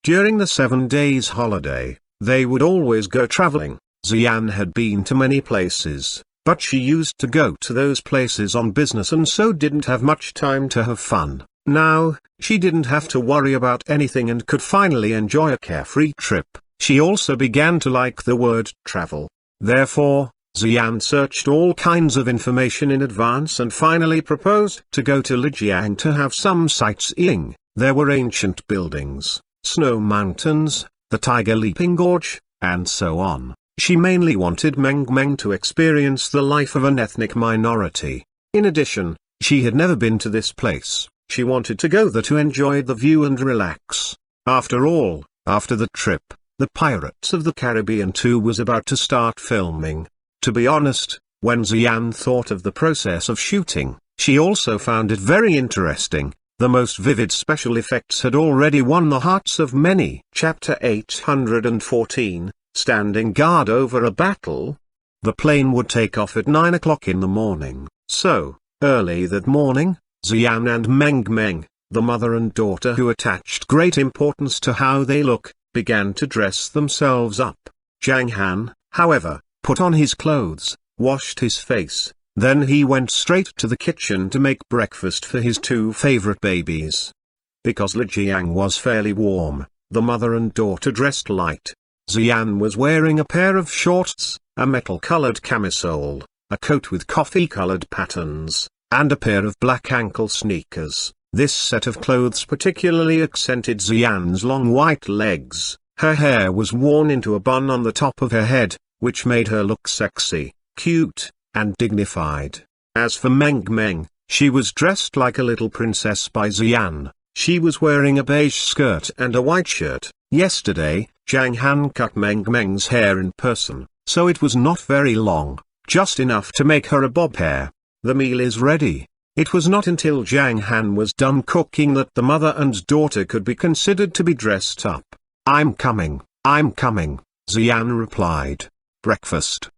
During the 7 days holiday, they would always go traveling. Xian had been to many places, but she used to go to those places on business and so didn't have much time to have fun. Now, she didn't have to worry about anything and could finally enjoy a carefree trip. She also began to like the word travel. Therefore, Xian searched all kinds of information in advance and finally proposed to go to Lijiang to have some sightseeing. There were ancient buildings, snow mountains, the Tiger Leaping Gorge, and so on. She mainly wanted Meng to experience the life of an ethnic minority. In addition, she had never been to this place. She wanted to go there to enjoy the view and relax. After all, after the trip, the Pirates of the Caribbean 2 was about to start filming. To be honest, when Xian thought of the process of shooting, she also found it very interesting. The most vivid special effects had already won the hearts of many. Chapter 814, Standing Guard Over a Battle. The plane would take off at 9 o'clock in the morning, so, early that morning, Xian and Meng, the mother and daughter who attached great importance to how they look, began to dress themselves up. Zhang Han, however, put on his clothes, washed his face, then he went straight to the kitchen to make breakfast for his 2 favorite babies. Because Lijiang was fairly warm, the mother and daughter dressed light. Xian was wearing a pair of shorts, a metal-colored camisole, a coat with coffee-colored patterns, and a pair of black ankle sneakers. This set of clothes particularly accented Xian's long white legs. Her hair was worn into a bun on the top of her head, which made her look sexy, cute, and dignified. As for Meng Meng, she was dressed like a little princess by Xian. She was wearing a beige skirt and a white shirt. Yesterday, Zhang Han cut Meng Meng's hair in person, so it was not very long, just enough to make her a bob hair. The meal is ready. It was not until Zhang Han was done cooking that the mother and daughter could be considered to be dressed up. I'm coming, Xian replied. Breakfast.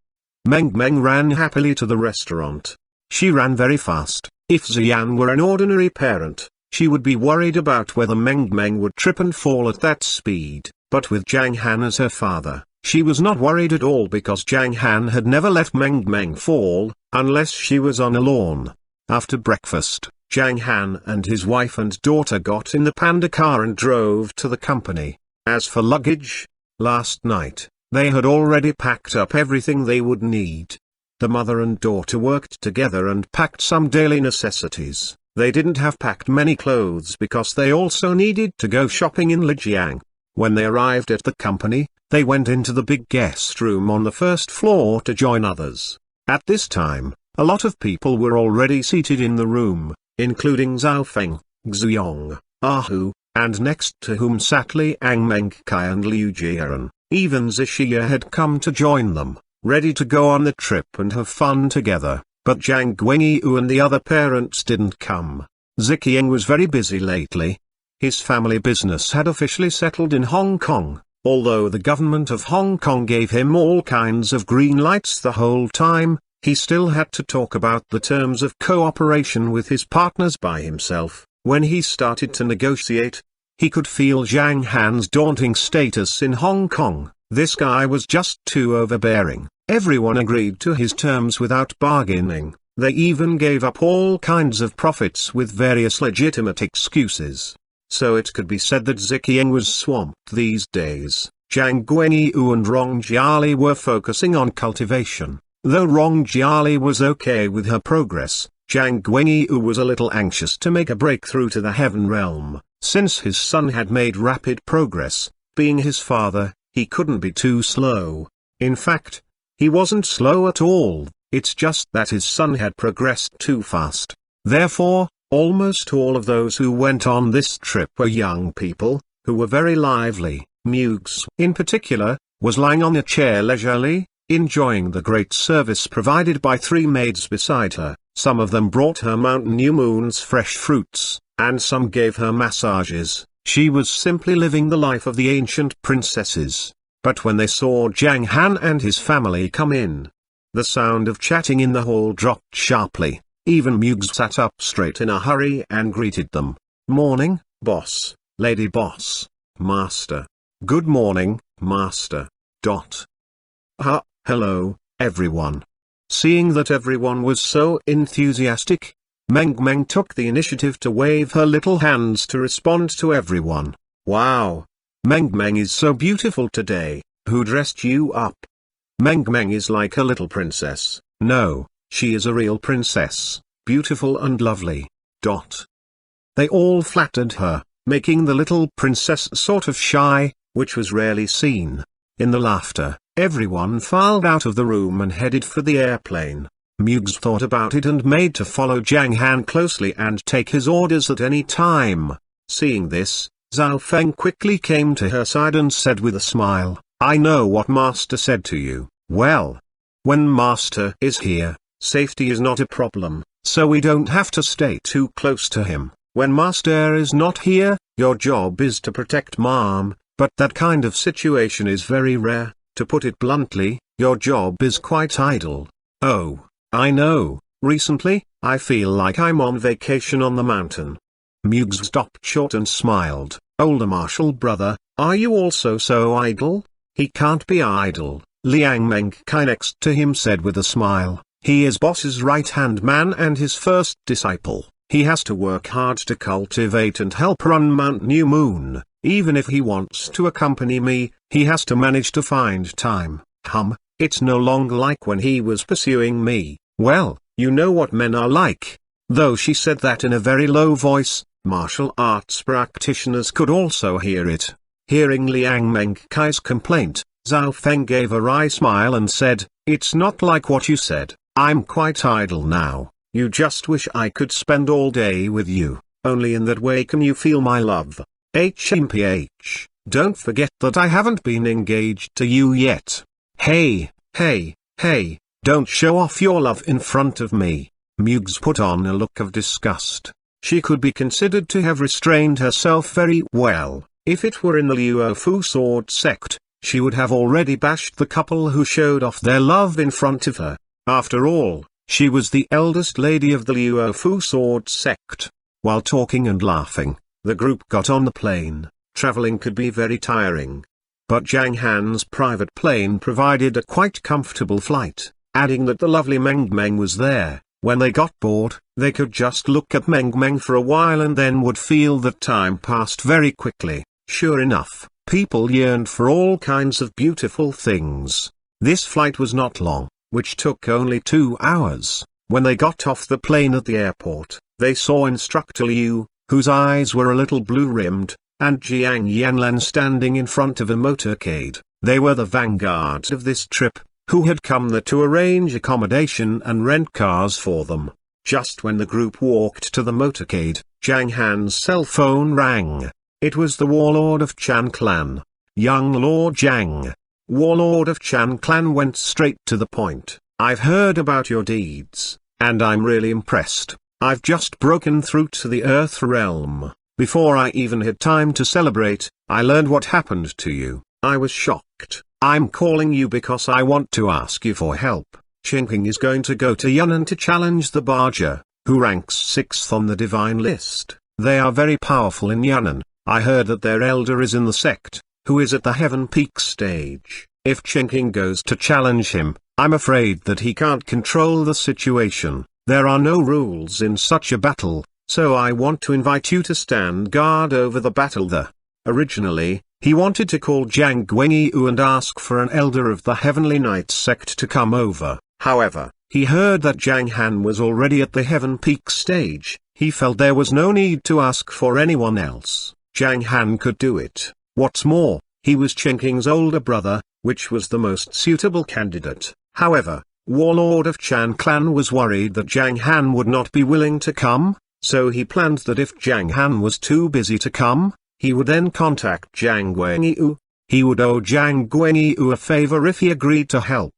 Meng Meng ran happily to the restaurant. She ran very fast. If Xian were an ordinary parent, she would be worried about whether Meng Meng would trip and fall at that speed, but with Zhang Han as her father, she was not worried at all because Zhang Han had never let Meng Meng fall, unless she was on a lawn. After breakfast, Zhang Han and his wife and daughter got in the panda car and drove to the company. As for luggage, last night, they had already packed up everything they would need. The mother and daughter worked together and packed some daily necessities. They didn't have packed many clothes because they also needed to go shopping in Lijiang. When they arrived at the company, they went into the big guest room on the first floor to join others. At this time, a lot of people were already seated in the room, including Zhao Feng, Xuyong, Ahu, and next to whom sat Liang Mengkai and Liu Jian. Even Zixia had come to join them, ready to go on the trip and have fun together, but Zhang Guangyu and the other parents didn't come. Ziqiang was very busy lately. His family business had officially settled in Hong Kong, although the government of Hong Kong gave him all kinds of green lights the whole time. He still had to talk about the terms of cooperation with his partners by himself. When he started to negotiate, he could feel Zhang Han's daunting status in Hong Kong. This guy was just too overbearing. Everyone agreed to his terms without bargaining. They even gave up all kinds of profits with various legitimate excuses. So it could be said that Ziqiang was swamped these days. Zhang Guangyu and Rong Jiali were focusing on cultivation. Though Rong Jiali was okay with her progress, Zhang Guangyu was a little anxious to make a breakthrough to the heaven realm. Since his son had made rapid progress, being his father, he couldn't be too slow. In fact, he wasn't slow at all, it's just that his son had progressed too fast. Therefore, almost all of those who went on this trip were young people, who were very lively. Muggs, in particular, was lying on a chair leisurely, enjoying the great service provided by 3 maids beside her. Some of them brought her Mountain New Moon's fresh fruits, and some gave her massages. She was simply living the life of the ancient princesses. But when they saw Zhang Han and his family come in, the sound of chatting in the hall dropped sharply. Even Muggs sat up straight in a hurry and greeted them. Morning, boss, lady boss, master. Good morning, master. Hello, everyone. Seeing that everyone was so enthusiastic, Meng Meng took the initiative to wave her little hands to respond to everyone. Wow! Meng Meng is so beautiful today. Who dressed you up? Meng Meng is like a little princess. No, she is a real princess, beautiful and lovely. They all flattered her, making the little princess sort of shy, which was rarely seen. In the laughter, everyone filed out of the room and headed for the airplane. Muggs thought about it and made to follow Zhang Han closely and take his orders at any time. Seeing this, Zhao Feng quickly came to her side and said with a smile, I know what master said to you. Well, when master is here, safety is not a problem, so we don't have to stay too close to him. When master is not here, your job is to protect mom, but that kind of situation is very rare. To put it bluntly, your job is quite idle. Oh, I know, recently, I feel like I'm on vacation on the mountain. Muggs stopped short and smiled. Older martial brother, are you also so idle? He can't be idle, Liang Mengkai next to him said with a smile. He is boss's right-hand man and his first disciple. He has to work hard to cultivate and help run Mount New Moon. Even if he wants to accompany me, he has to manage to find time. It's no longer like when he was pursuing me. Well, you know what men are like. Though she said that in a very low voice, martial arts practitioners could also hear it. Hearing Liang Mengkai's complaint, Zhao Feng gave a wry smile and said, "It's not like what you said. I'm quite idle now. You just wish I could spend all day with you. Only in that way can you feel my love. HMPH, don't forget that I haven't been engaged to you yet. Hey, hey, hey, don't show off your love in front of me." Mugs put on a look of disgust. She could be considered to have restrained herself very well. If it were in the Luofu sword sect, she would have already bashed the couple who showed off their love in front of her. After all, she was the eldest lady of the Luofu sword sect. While talking and laughing, the group got on the plane. Traveling could be very tiring. But Zhang Han's private plane provided a quite comfortable flight, adding that the lovely Meng Meng was there. When they got bored, they could just look at Meng Meng for a while and then would feel that time passed very quickly. Sure enough, people yearned for all kinds of beautiful things. This flight was not long, which took only 2 hours. When they got off the plane at the airport, they saw Instructor Liu, whose eyes were a little blue-rimmed, and Jiang Yanlan standing in front of a motorcade. They were the vanguards of this trip, who had come there to arrange accommodation and rent cars for them. Just when the group walked to the motorcade, Zhang Han's cell phone rang. It was the warlord of Chan Clan. "Young Lord Zhang." Warlord of Chan Clan went straight to the point. "I've heard about your deeds, and I'm really impressed. I've just broken through to the Earth realm. Before I even had time to celebrate, I learned what happened to you. I was shocked. I'm calling you because I want to ask you for help. Qingping is going to go to Yunnan to challenge the Barger, who ranks 6th on the divine list. They are very powerful in Yunnan. I heard that their elder is in the sect, who is at the Heaven Peak stage. If Qingping goes to challenge him, I'm afraid that he can't control the situation. There are no rules in such a battle, so I want to invite you to stand guard over the battle there." Originally, he wanted to call Zhang Guangyu and ask for an elder of the Heavenly Knight sect to come over. However, he heard that Zhang Han was already at the Heaven Peak stage. He felt there was no need to ask for anyone else. Zhang Han could do it. What's more, he was Qingping's older brother, which was the most suitable candidate. However, Warlord of Chan Clan was worried that Zhang Han would not be willing to come, so he planned that if Zhang Han was too busy to come, he would then contact Zhang Guangyu. He would owe Zhang Guangyu a favor if he agreed to help.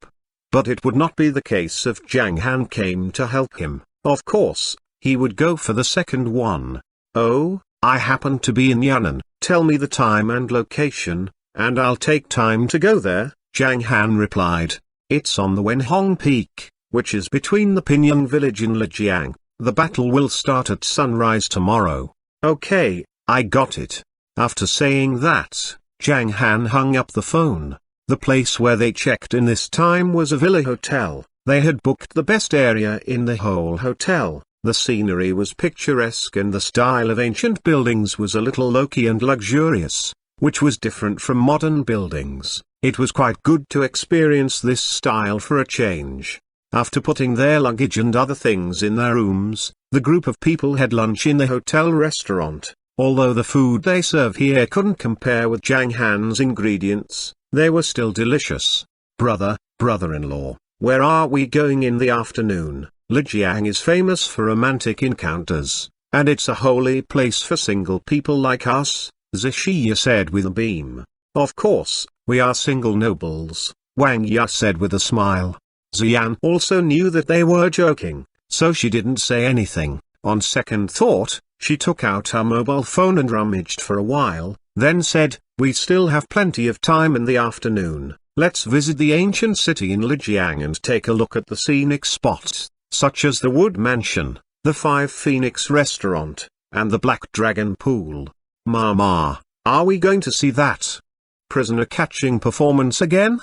But it would not be the case if Zhang Han came to help him. Of course, he would go for the second one. "Oh, I happen to be in Yunnan. Tell me the time and location, and I'll take time to go there," Zhang Han replied. "It's on the Wenhong Peak, which is between the Pinyang village and Lijiang. The battle will start at sunrise tomorrow." "Okay, I got it." After saying that, Zhang Han hung up the phone. The place where they checked in this time was a villa hotel. They had booked the best area in the whole hotel. The scenery was picturesque and the style of ancient buildings was a little low-key and luxurious, which was different from modern buildings. It was quite good to experience this style for a change. After putting their luggage and other things in their rooms, the group of people had lunch in the hotel restaurant. Although the food they serve here couldn't compare with Zhang Han's ingredients, they were still delicious. Brother-in-law, where are we going in the afternoon? Lijiang is famous for romantic encounters, and it's a holy place for single people like us, Zishiya said with a beam. Of course, we are single nobles, Wang Ya said with a smile. Ziyan also knew that they were joking, so she didn't say anything. On second thought, she took out her mobile phone and rummaged for a while, then said, "We still have plenty of time in the afternoon. Let's visit the ancient city in Lijiang and take a look at the scenic spots, such as the Wood Mansion, the Five Phoenix Restaurant, and the Black Dragon Pool." "Mama, are we going to see that prisoner catching performance again?"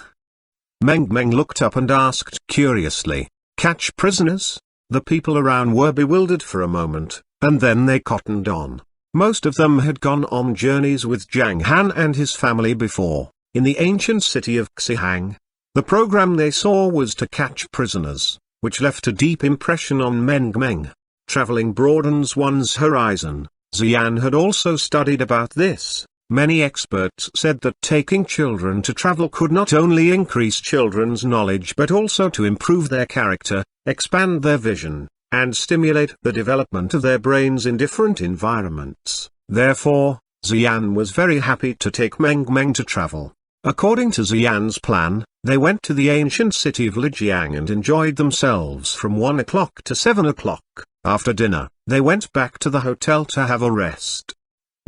Meng Meng looked up and asked curiously. "Catch prisoners?" The people around were bewildered for a moment, and then they cottoned on. Most of them had gone on journeys with Zhang Han and his family before, in the ancient city of Xihang. The program they saw was to catch prisoners, which left a deep impression on Meng Meng. Traveling broadens one's horizon. Ziyan had also studied about this. Many experts said that taking children to travel could not only increase children's knowledge but also to improve their character, expand their vision, and stimulate the development of their brains in different environments. Therefore, Xian was very happy to take Meng to travel. According to Xian's plan, they went to the ancient city of Lijiang and enjoyed themselves from 1 o'clock to 7 o'clock. After dinner, they went back to the hotel to have a rest.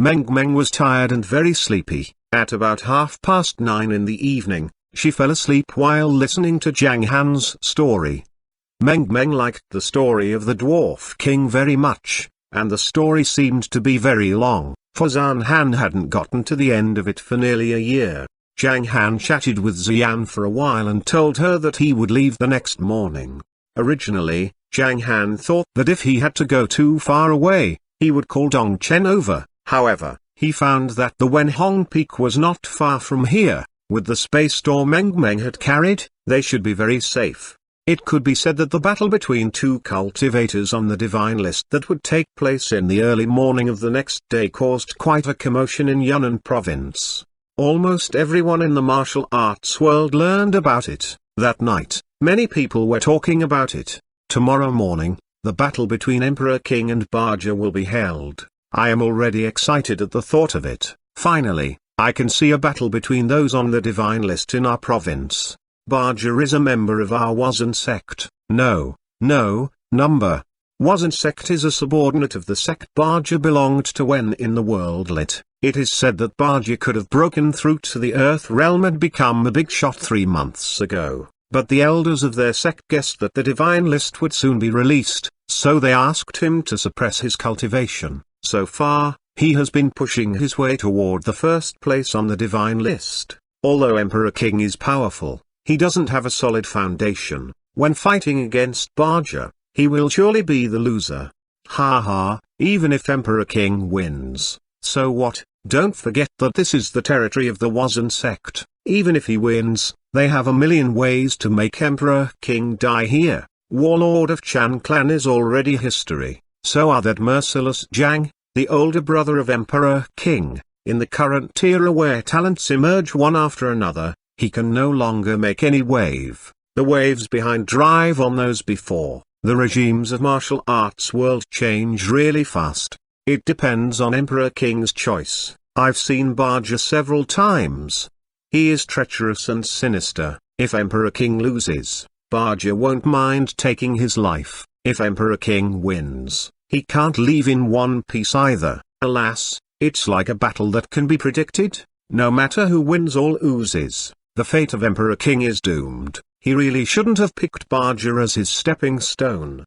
Meng was tired and very sleepy. At about 9:30 in the evening, she fell asleep while listening to Zhang Han's story. Meng liked the story of the Dwarf King very much, and the story seemed to be very long, for Zhang Han hadn't gotten to the end of it for nearly a year. Zhang Han chatted with Xian for a while and told her that he would leave the next morning. Originally, Zhang Han thought that if he had to go too far away, he would call Dongchen over. However, he found that the Wenhong Peak was not far from here. With the space store Meng had carried, they should be very safe. It could be said that the battle between two cultivators on the divine list that would take place in the early morning of the next day caused quite a commotion in Yunnan province. Almost everyone in the martial arts world learned about it. That night, many people were talking about it. Tomorrow morning, the battle between Emperor King and Baja will be held. I am already excited at the thought of it. Finally, I can see a battle between those on the divine list in our province. Baja is a member of our Wuzhen sect. No, number. Wuzhen sect is a subordinate of the sect Baja belonged to when in the world lit. It is said that Baja could have broken through to the Earth realm and become a big shot 3 months ago, but the elders of their sect guessed that the divine list would soon be released, so they asked him to suppress his cultivation. So far, he has been pushing his way toward the first place on the divine list. Although Emperor King is powerful, he doesn't have a solid foundation. When fighting against Baja, he will surely be the loser. Even if Emperor King wins, so what? Don't forget that this is the territory of the Wuzhen sect. Even if he wins, they have a million ways to make Emperor King die here. Warlord of Chan clan is already history. So are that merciless Zhang, the older brother of Emperor King. In the current era where talents emerge one after another, he can no longer make any wave. The waves behind drive on those before. The regimes of martial arts world change really fast. It depends on Emperor King's choice. I've seen Baja several times. He is treacherous and sinister. If Emperor King loses, Baja won't mind taking his life. If Emperor King wins, he can't leave in one piece either. Alas, it's like a battle that can be predicted. No matter who wins or loses, the fate of Emperor King is doomed. He really shouldn't have picked Baja as his stepping stone.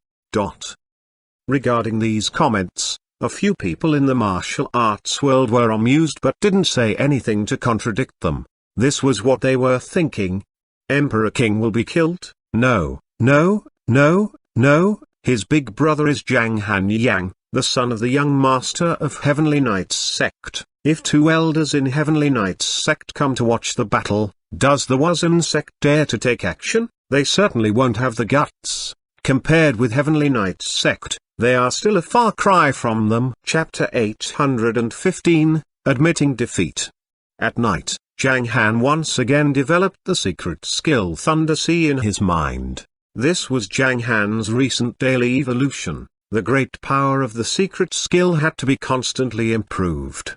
Regarding these comments, a few people in the martial arts world were amused but didn't say anything to contradict them. This was what they were thinking. Emperor King will be killed? No. His big brother is Zhang Han, the son of the young master of Heavenly Knights sect. If two elders in Heavenly Knights sect come to watch the battle, does the Wuzhen sect dare to take action? They certainly won't have the guts. Compared with Heavenly Knights sect, they are still a far cry from them. Chapter 815, Admitting Defeat. At night, Zhang Han once again developed the secret skill Thunder Sea in his mind. This was Zhang Han's recent daily evolution. The great power of the secret skill had to be constantly improved.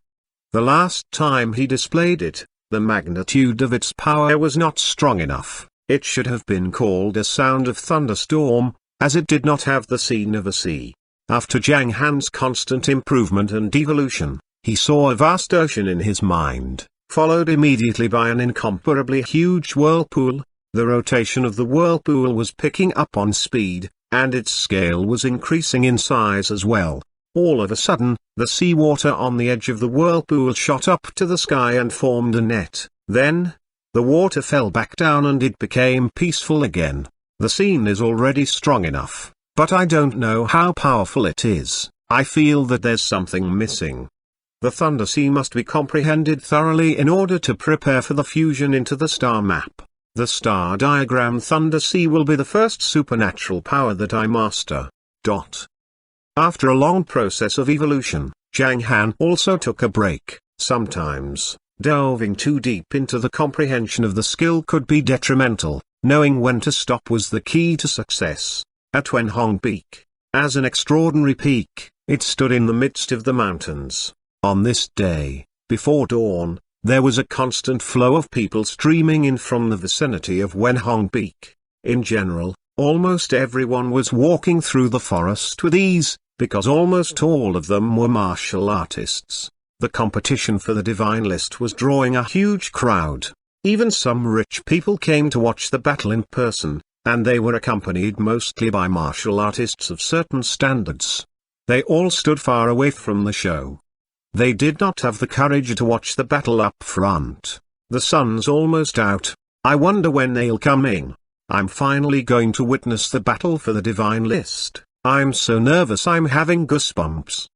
The last time he displayed it, the magnitude of its power was not strong enough. It should have been called a sound of thunderstorm, as it did not have the scene of a sea. After Zhang Han's constant improvement and evolution, he saw a vast ocean in his mind, followed immediately by an incomparably huge whirlpool. The rotation of the whirlpool was picking up on speed, and its scale was increasing in size as well. All of a sudden, the seawater on the edge of the whirlpool shot up to the sky and formed a net. Then, the water fell back down and it became peaceful again. The scene is already strong enough, but I don't know how powerful it is. I feel that there's something missing. The Thunder Sea must be comprehended thoroughly in order to prepare for the fusion into the star map. The star diagram Thunder Sea will be the first supernatural power that I master. After a long process of evolution, Zhang Han also took a break. Sometimes, delving too deep into the comprehension of the skill could be detrimental. Knowing when to stop was the key to success. At Wenhong Peak, as an extraordinary peak, it stood in the midst of the mountains. On this day, before dawn, there was a constant flow of people streaming in from the vicinity of Wenhong Peak. In general, almost everyone was walking through the forest with ease, because almost all of them were martial artists. The competition for the divine list was drawing a huge crowd. Even some rich people came to watch the battle in person, and they were accompanied mostly by martial artists of certain standards. They all stood far away from the show. They did not have the courage to watch the battle up front. The sun's almost out. I wonder when they'll come in. I'm finally going to witness the battle for the divine list. I'm so nervous I'm having goosebumps.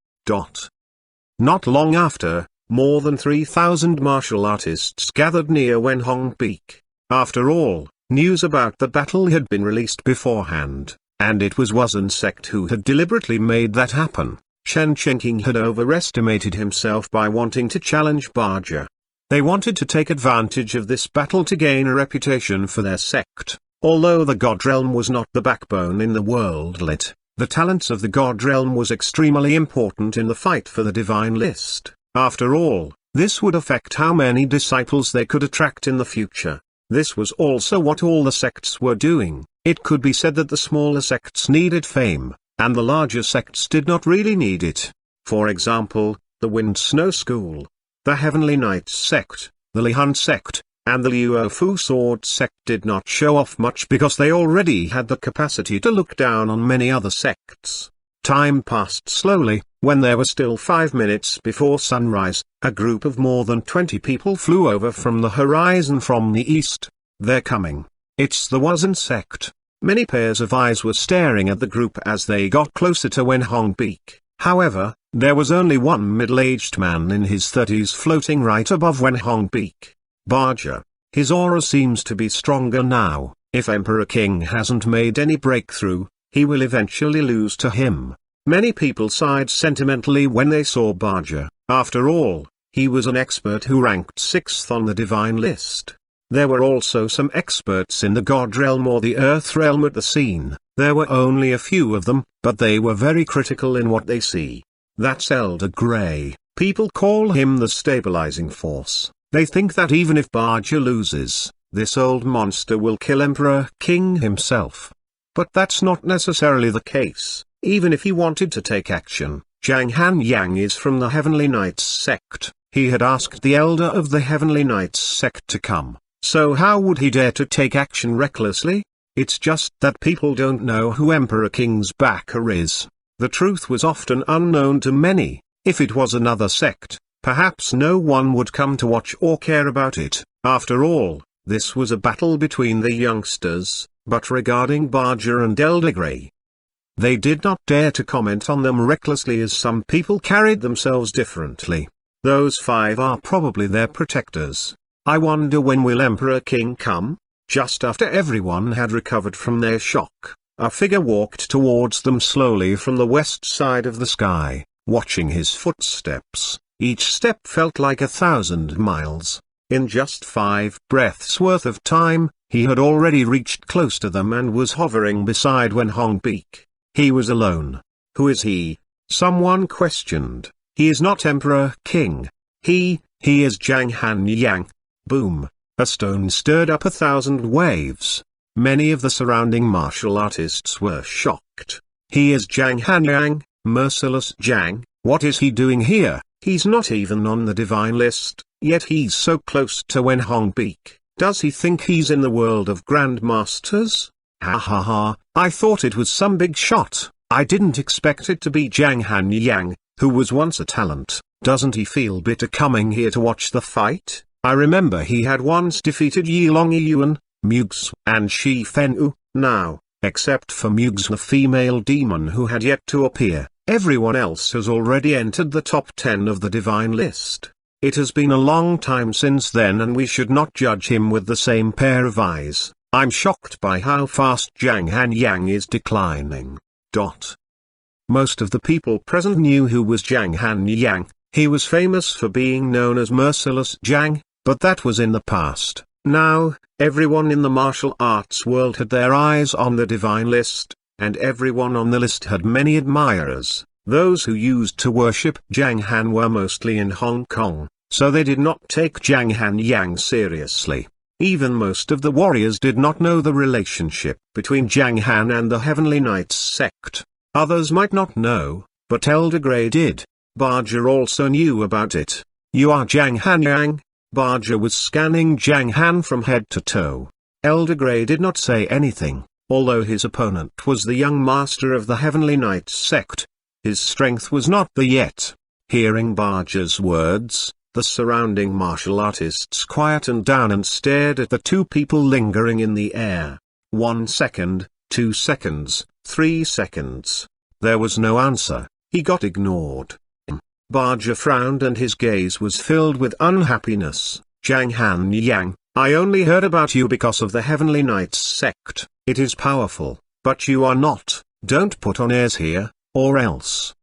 Not long after, more than 3,000 martial artists gathered near Wenhong Peak. After all, news about the battle had been released beforehand, and it was Wuzhen sect who had deliberately made that happen. Shen Chenking had overestimated himself by wanting to challenge Baja. They wanted to take advantage of this battle to gain a reputation for their sect. Although the God Realm was not the backbone in the worldlet, the talents of the God Realm was extremely important in the fight for the divine list. After all, this would affect how many disciples they could attract in the future. This was also what all the sects were doing. It could be said that the smaller sects needed fame, and the larger sects did not really need it. For example, the Wind Snow School, the Heavenly Knights sect, the Lihan sect, and the Luofu Sword sect did not show off much because they already had the capacity to look down on many other sects. Time passed slowly. When there were still 5 minutes before sunrise, a group of more than 20 people flew over from the horizon from the east. They're coming. It's the Wuzhen sect. Many pairs of eyes were staring at the group as they got closer to Wenhong Peak. However, there was only one middle-aged man in his 30s floating right above Wenhong Peak. Baja. His aura seems to be stronger now. If Emperor King hasn't made any breakthrough, he will eventually lose to him. Many people sighed sentimentally when they saw Baja. After all, he was an expert who ranked 6th on the divine list. There were also some experts in the God Realm or the Earth Realm at the scene. There were only a few of them, but they were very critical in what they see. That's Elder Grey. People call him the stabilizing force. They think that even if Baja loses, this old monster will kill Emperor King himself. But that's not necessarily the case. Even if he wanted to take action, Zhang Han is from the Heavenly Knights sect. He had asked the elder of the Heavenly Knights sect to come. So how would he dare to take action recklessly? It's just that people don't know who Emperor King's backer is. The truth was often unknown to many. If it was another sect, perhaps no one would come to watch or care about it. After all, this was a battle between the youngsters, but regarding Baja and Elder Grey, they did not dare to comment on them recklessly as some people carried themselves differently. Those 5 are probably their protectors. I wonder when will Emperor King come? Just after everyone had recovered from their shock, a figure walked towards them slowly from the west side of the sky, watching his footsteps. Each step felt like 1,000 miles. In just 5 breaths worth of time, he had already reached close to them and was hovering beside Wenhong Peak. He was alone. Who is he? Someone questioned. He is not Emperor King. He is Zhang Han. Boom. A stone stirred up 1,000 waves. Many of the surrounding martial artists were shocked. He is Zhang Han, merciless Zhang. What is he doing here? He's not even on the divine list, yet he's so close to Wenhong Peak. Does he think he's in the world of grandmasters? Ha ha ha, I thought it was some big shot. I didn't expect it to be Zhang Han, who was once a talent. Doesn't he feel bitter coming here to watch the fight? I remember he had once defeated Yilong Yuan, Mugs, and Shi Fenwu. Now, except for Mugs, the female demon who had yet to appear, everyone else has already entered the top 10 of the divine list. It has been a long time since then and we should not judge him with the same pair of eyes. I'm shocked by how fast Zhang Han is declining. Most of the people present knew who was Zhang Han. He was famous for being known as Merciless Zhang, but that was in the past. Now, everyone in the martial arts world had their eyes on the divine list, and everyone on the list had many admirers. Those who used to worship Zhang Han were mostly in Hong Kong, so they did not take Zhang Han Yang seriously. Even most of the warriors did not know the relationship between Zhang Han and the Heavenly Knights sect. Others might not know, but Elder Grey did. Baja also knew about it. "You are Zhang Han Yang?" Baja was scanning Zhang Han from head to toe. Elder Grey did not say anything, although his opponent was the young master of the Heavenly Knights sect. His strength was not there yet. Hearing Baja's words, the surrounding martial artists quietened down and stared at the two people lingering in the air. 1 second, 2 seconds, 3 seconds. There was no answer. He got ignored. Baja frowned and his gaze was filled with unhappiness. "Zhang Han Yang, I only heard about you because of the Heavenly Knights sect. It is powerful, but you are not. Don't put on airs here, or else."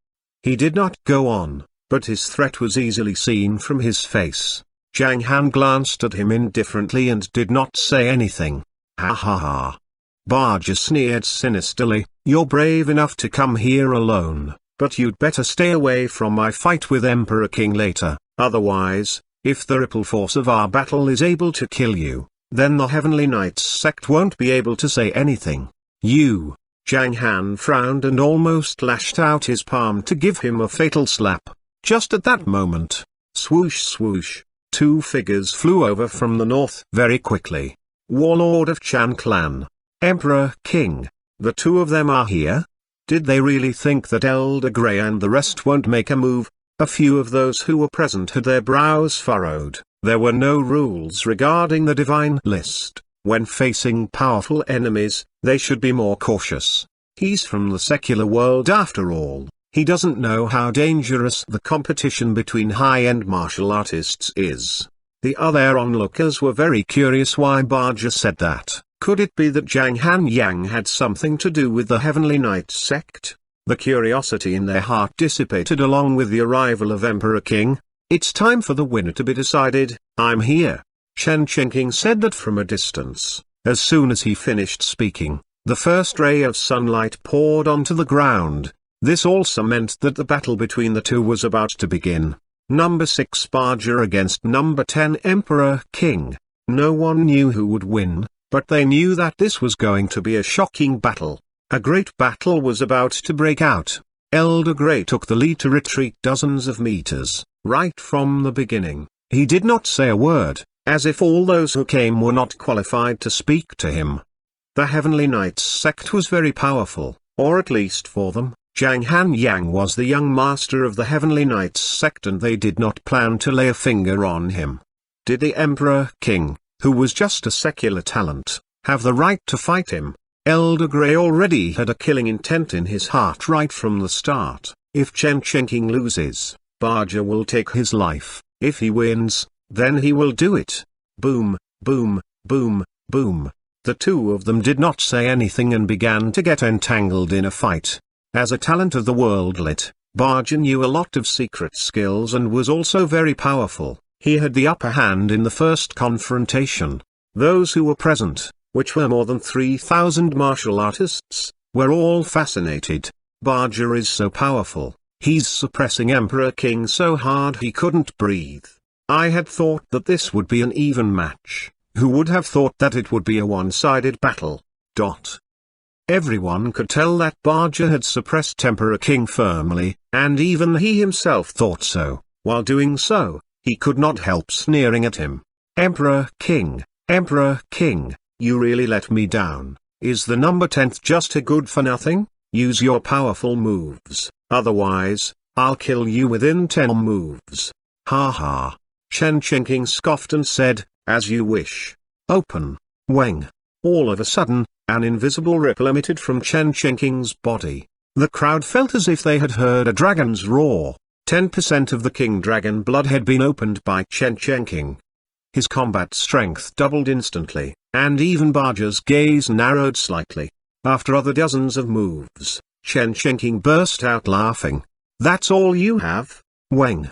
He did not go on, but his threat was easily seen from his face. Zhang Han glanced at him indifferently and did not say anything. "Ha ha ha." Baja sneered sinisterly, "You're brave enough to come here alone, but you'd better stay away from my fight with Emperor King later, otherwise, if the ripple force of our battle is able to kill you, then the Heavenly Knights sect won't be able to say anything. You." Zhang Han frowned and almost lashed out his palm to give him a fatal slap. Just at that moment, swoosh swoosh, two figures flew over from the north very quickly. Warlord of Chan Clan. Emperor King. The two of them are here? Did they really think that Elder Grey and the rest won't make a move? A few of those who were present had their brows furrowed. There were no rules regarding the divine list. When facing powerful enemies, they should be more cautious. He's from the secular world after all. He doesn't know how dangerous the competition between high-end martial artists is. The other onlookers were very curious why Baja said that. Could it be that Zhang Han Yang had something to do with the Heavenly Knight sect? The curiosity in their heart dissipated along with the arrival of Emperor King. "It's time for the winner to be decided. I'm here." Shen Qingqing said that from a distance. As soon as he finished speaking, the first ray of sunlight poured onto the ground. This also meant that the battle between the two was about to begin. Number 6 Baja against number 10 Emperor King. No one knew who would win, but they knew that this was going to be a shocking battle. A great battle was about to break out. Elder Grey took the lead to retreat dozens of meters, right from the beginning. He did not say a word, as if all those who came were not qualified to speak to him. The Heavenly Knights sect was very powerful, or at least for them. Zhang Han Yang was the young master of the Heavenly Knights sect and they did not plan to lay a finger on him. Did the Emperor King, who was just a secular talent, have the right to fight him? Elder Grey already had a killing intent in his heart right from the start. If Shen Qingqing loses, Baja will take his life. If he wins, then he will do it. Boom, boom, boom, boom. The two of them did not say anything and began to get entangled in a fight. As a talent of the worldlet, Baja knew a lot of secret skills and was also very powerful. He had the upper hand in the first confrontation. Those who were present, which were more than 3,000 martial artists, were all fascinated. Baja is so powerful, he's suppressing Emperor King so hard he couldn't breathe. I had thought that this would be an even match. Who would have thought that it would be a one-sided battle? Everyone could tell that Baja had suppressed Emperor King firmly, and even he himself thought so. While doing so, he could not help sneering at him. Emperor King, you really let me down. Is the number 10th just a good for nothing? Use your powerful moves, otherwise, I'll kill you within 10 moves. Ha ha. Shen Qingqing scoffed and said, as you wish. Open. Wang. All of a sudden, an invisible ripple emitted from Shen Qingqing's body. The crowd felt as if they had heard a dragon's roar. 10% of the king dragon blood had been opened by Shen Qingqing. His combat strength doubled instantly, and even Baja's gaze narrowed slightly. After other dozens of moves, Shen Qingqing burst out laughing. That's all you have? Wang.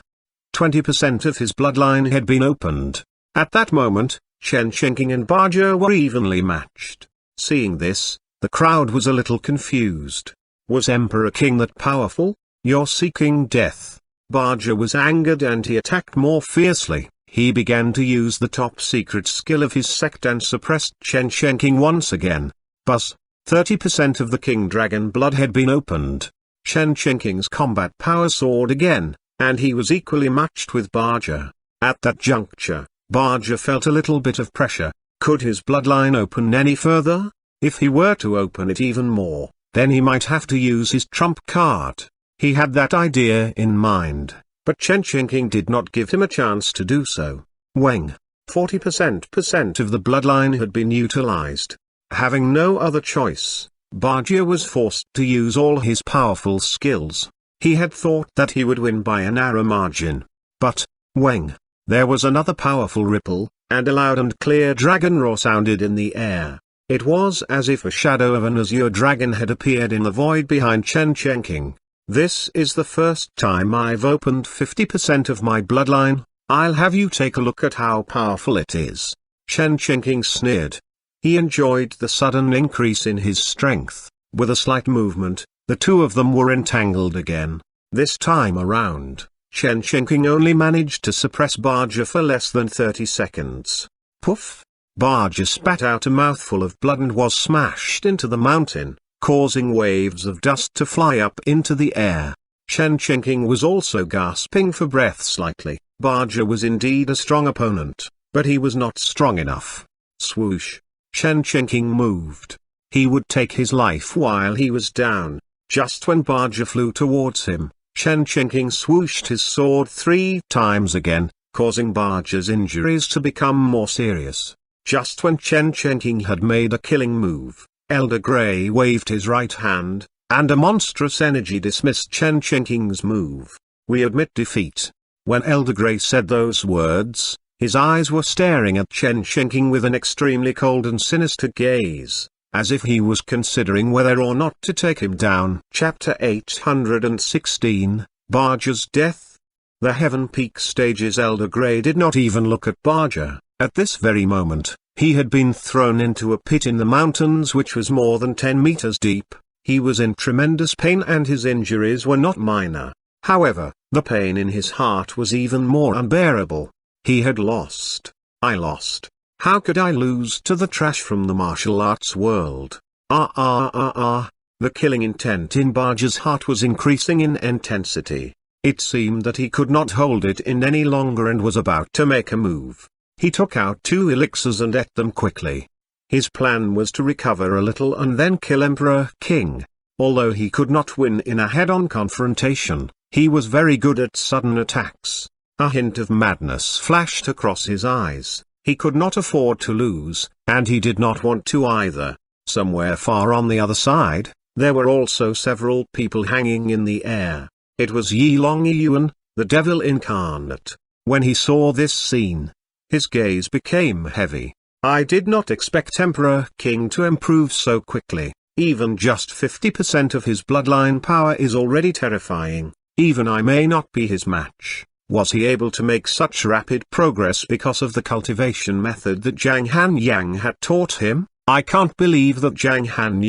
20% of his bloodline had been opened. At that moment, Chen Qingqing and Bajie were evenly matched. Seeing this, the crowd was a little confused. Was Emperor King that powerful? You're seeking death. Bajie was angered and he attacked more fiercely. He began to use the top secret skill of his sect and suppressed Chen Qingqing once again. Buzz. 30% of the King Dragon blood had been opened. Chen Qingqing's combat power soared again, and he was equally matched with Bajie. At that juncture, Bajie felt a little bit of pressure. Could his bloodline open any further? If he were to open it even more, then he might have to use his trump card. He had that idea in mind, but Chen Qingqing did not give him a chance to do so. Wang. 40% of the bloodline had been utilized. Having no other choice, Bajie was forced to use all his powerful skills. He had thought that he would win by a narrow margin. But, Wang. There was another powerful ripple, and a loud and clear dragon roar sounded in the air. It was as if a shadow of an azure dragon had appeared in the void behind Chen Qingqing. This is the first time I've opened 50% of my bloodline. I'll have you take a look at how powerful it is. Chen Qingqing sneered. He enjoyed the sudden increase in his strength. With a slight movement, the two of them were entangled again. This time around, Chen Qingqing only managed to suppress Bajie for less than 30 seconds. Poof! Bajie spat out a mouthful of blood and was smashed into the mountain, causing waves of dust to fly up into the air. Chen Qingqing was also gasping for breath slightly. Bajie was indeed a strong opponent, but he was not strong enough. Swoosh! Chen Qingqing moved. He would take his life while he was down. Just when Bajie flew towards him, Chen Qingqing swooshed his sword 3 times again, causing Bajie's injuries to become more serious. Just when Chen Qingqing had made a killing move, Elder Grey waved his right hand, and a monstrous energy dismissed Chen Qingqing's move. We admit defeat. When Elder Grey said those words, his eyes were staring at Chen Qingqing with an extremely cold and sinister gaze, as if he was considering whether or not to take him down. Chapter 816, Bajie's Death. The Heaven Peak Stage's Elder Grey did not even look at Bajie. At this very moment, he had been thrown into a pit in the mountains which was more than 10 meters deep. He was in tremendous pain and his injuries were not minor. However, the pain in his heart was even more unbearable. He had lost. I lost. How could I lose to the trash from the martial arts world? The killing intent in Bajie's heart was increasing in intensity. It seemed that he could not hold it in any longer and was about to make a move. He took out 2 elixirs and ate them quickly. His plan was to recover a little and then kill Emperor King. Although he could not win in a head-on confrontation, he was very good at sudden attacks. A hint of madness flashed across his eyes. He could not afford to lose, and he did not want to either. Somewhere far on the other side, there were also several people hanging in the air. It was Yi Long Yuan, the devil incarnate. When he saw this scene, his gaze became heavy. I did not expect Emperor King to improve so quickly. Even just 50% of his bloodline power is already terrifying. Even I may not be his match. Was he able to make such rapid progress because of the cultivation method that Zhang Han had taught him? I can't believe that Zhang Han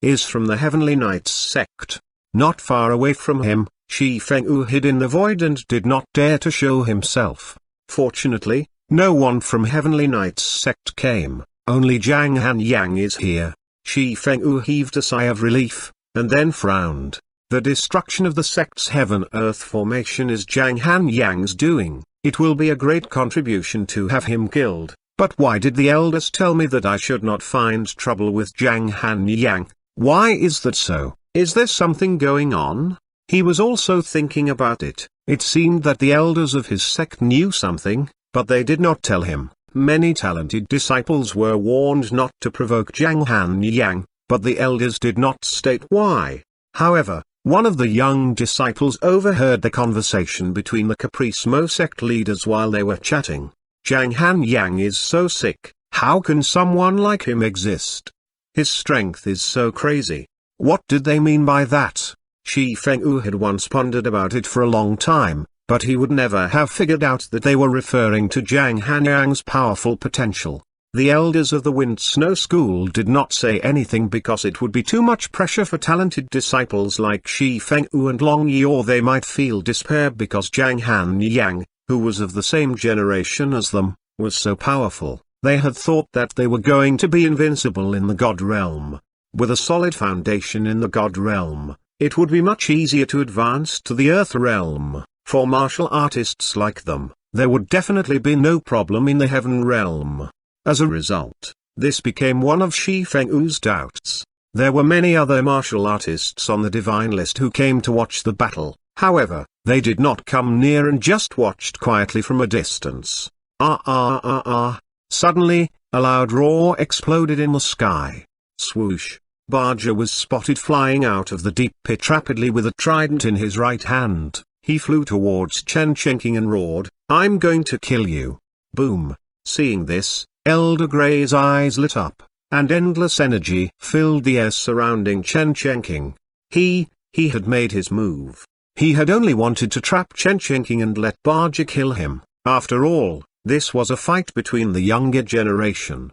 is from the Heavenly Knights sect. Not far away from him, Shi Fengwu hid in the void and did not dare to show himself. Fortunately, no one from Heavenly Knights sect came. Only Zhang Han is here. Shi Fengwu heaved a sigh of relief, and then frowned. The destruction of the sect's heaven-earth formation is Zhang Han's doing. It will be a great contribution to have him killed. But why did the elders tell me that I should not find trouble with Zhang Han? Why is that so? Is there something going on? He was also thinking about it. It seemed that the elders of his sect knew something, but they did not tell him. Many talented disciples were warned not to provoke Zhang Han, but the elders did not state why. However, one of the young disciples overheard the conversation between the Caprice Mo sect leaders while they were chatting. Zhang Han is so sick, how can someone like him exist? His strength is so crazy. What did they mean by that? Shi Fengwu had once pondered about it for a long time, but he would never have figured out that they were referring to Zhang Hanyang's powerful potential. The elders of the Wind Snow School did not say anything because it would be too much pressure for talented disciples like Shi Fengyu and Long Yi, or they might feel despair because Zhang Han, who was of the same generation as them, was so powerful. They had thought that they were going to be invincible in the God Realm. With a solid foundation in the God Realm, it would be much easier to advance to the Earth Realm. For martial artists like them, there would definitely be no problem in the Heaven Realm. As a result, this became one of Shi Fengyu's doubts. There were many other martial artists on the divine list who came to watch the battle, however, they did not come near and just watched quietly from a distance. Suddenly, a loud roar exploded in the sky. Swoosh! Bajia was spotted flying out of the deep pit rapidly with a trident in his right hand. He flew towards Chen Chenking and roared, "I'm going to kill you!" Boom! Seeing this, Elder Grey's eyes lit up, and endless energy filled the air surrounding Chen Chenking. He had made his move. He had only wanted to trap Chen Chenking and let Bajia kill him. After all, this was a fight between the younger generation.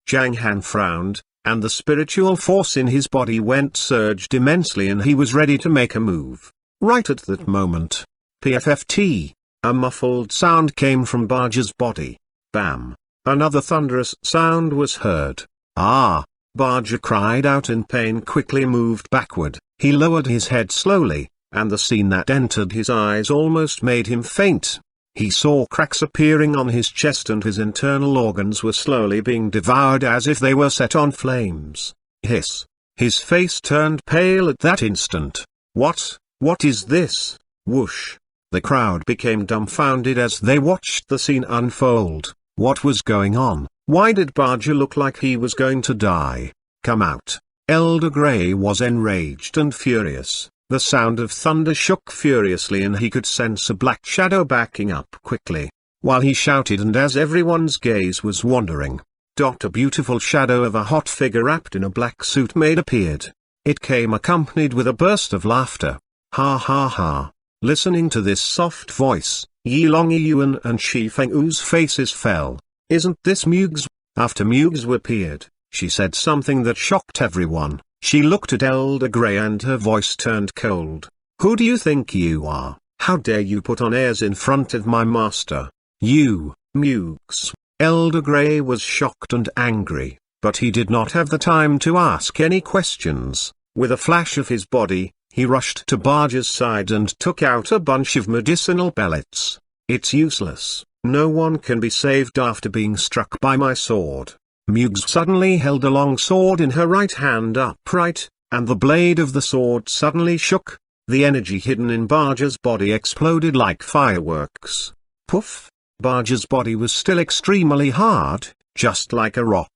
Zhang Han frowned, and the spiritual force in his body surged immensely, and he was ready to make a move. Right at that moment, PFFT, a muffled sound came from Bajia's body. Bam! Another thunderous sound was heard. Ah! Bajia cried out in pain, quickly moved backward. He lowered his head slowly, and the scene that entered his eyes almost made him faint. He saw cracks appearing on his chest, and his internal organs were slowly being devoured as if they were set on flames. Hiss! His face turned pale at that instant. What is this? Whoosh! The crowd became dumbfounded as they watched the scene unfold. What was going on? Why did Bajia look like he was going to die? Come out! Elder Grey was enraged and furious. The sound of thunder shook furiously, and he could sense a black shadow backing up quickly. While he shouted, and as everyone's gaze was wandering, a beautiful shadow of a hot figure wrapped in a black suit appeared. It came accompanied with a burst of laughter. Ha ha ha! Listening to this soft voice, Yi Longyuan and Shi Fengyu's faces fell. Isn't this Mugs? After Mugs appeared, she said something that shocked everyone. She looked at Elder Grey and her voice turned cold. Who do you think you are? How dare you put on airs in front of my master? You, Mugs. Elder Grey was shocked and angry, but he did not have the time to ask any questions. With a flash of his body, he rushed to Bajia's side and took out a bunch of medicinal pellets. It's useless. No one can be saved after being struck by my sword. Mugs suddenly held a long sword in her right hand upright, and the blade of the sword suddenly shook. The energy hidden in Bajia's body exploded like fireworks. Poof! Bajia's body was still extremely hard, just like a rock.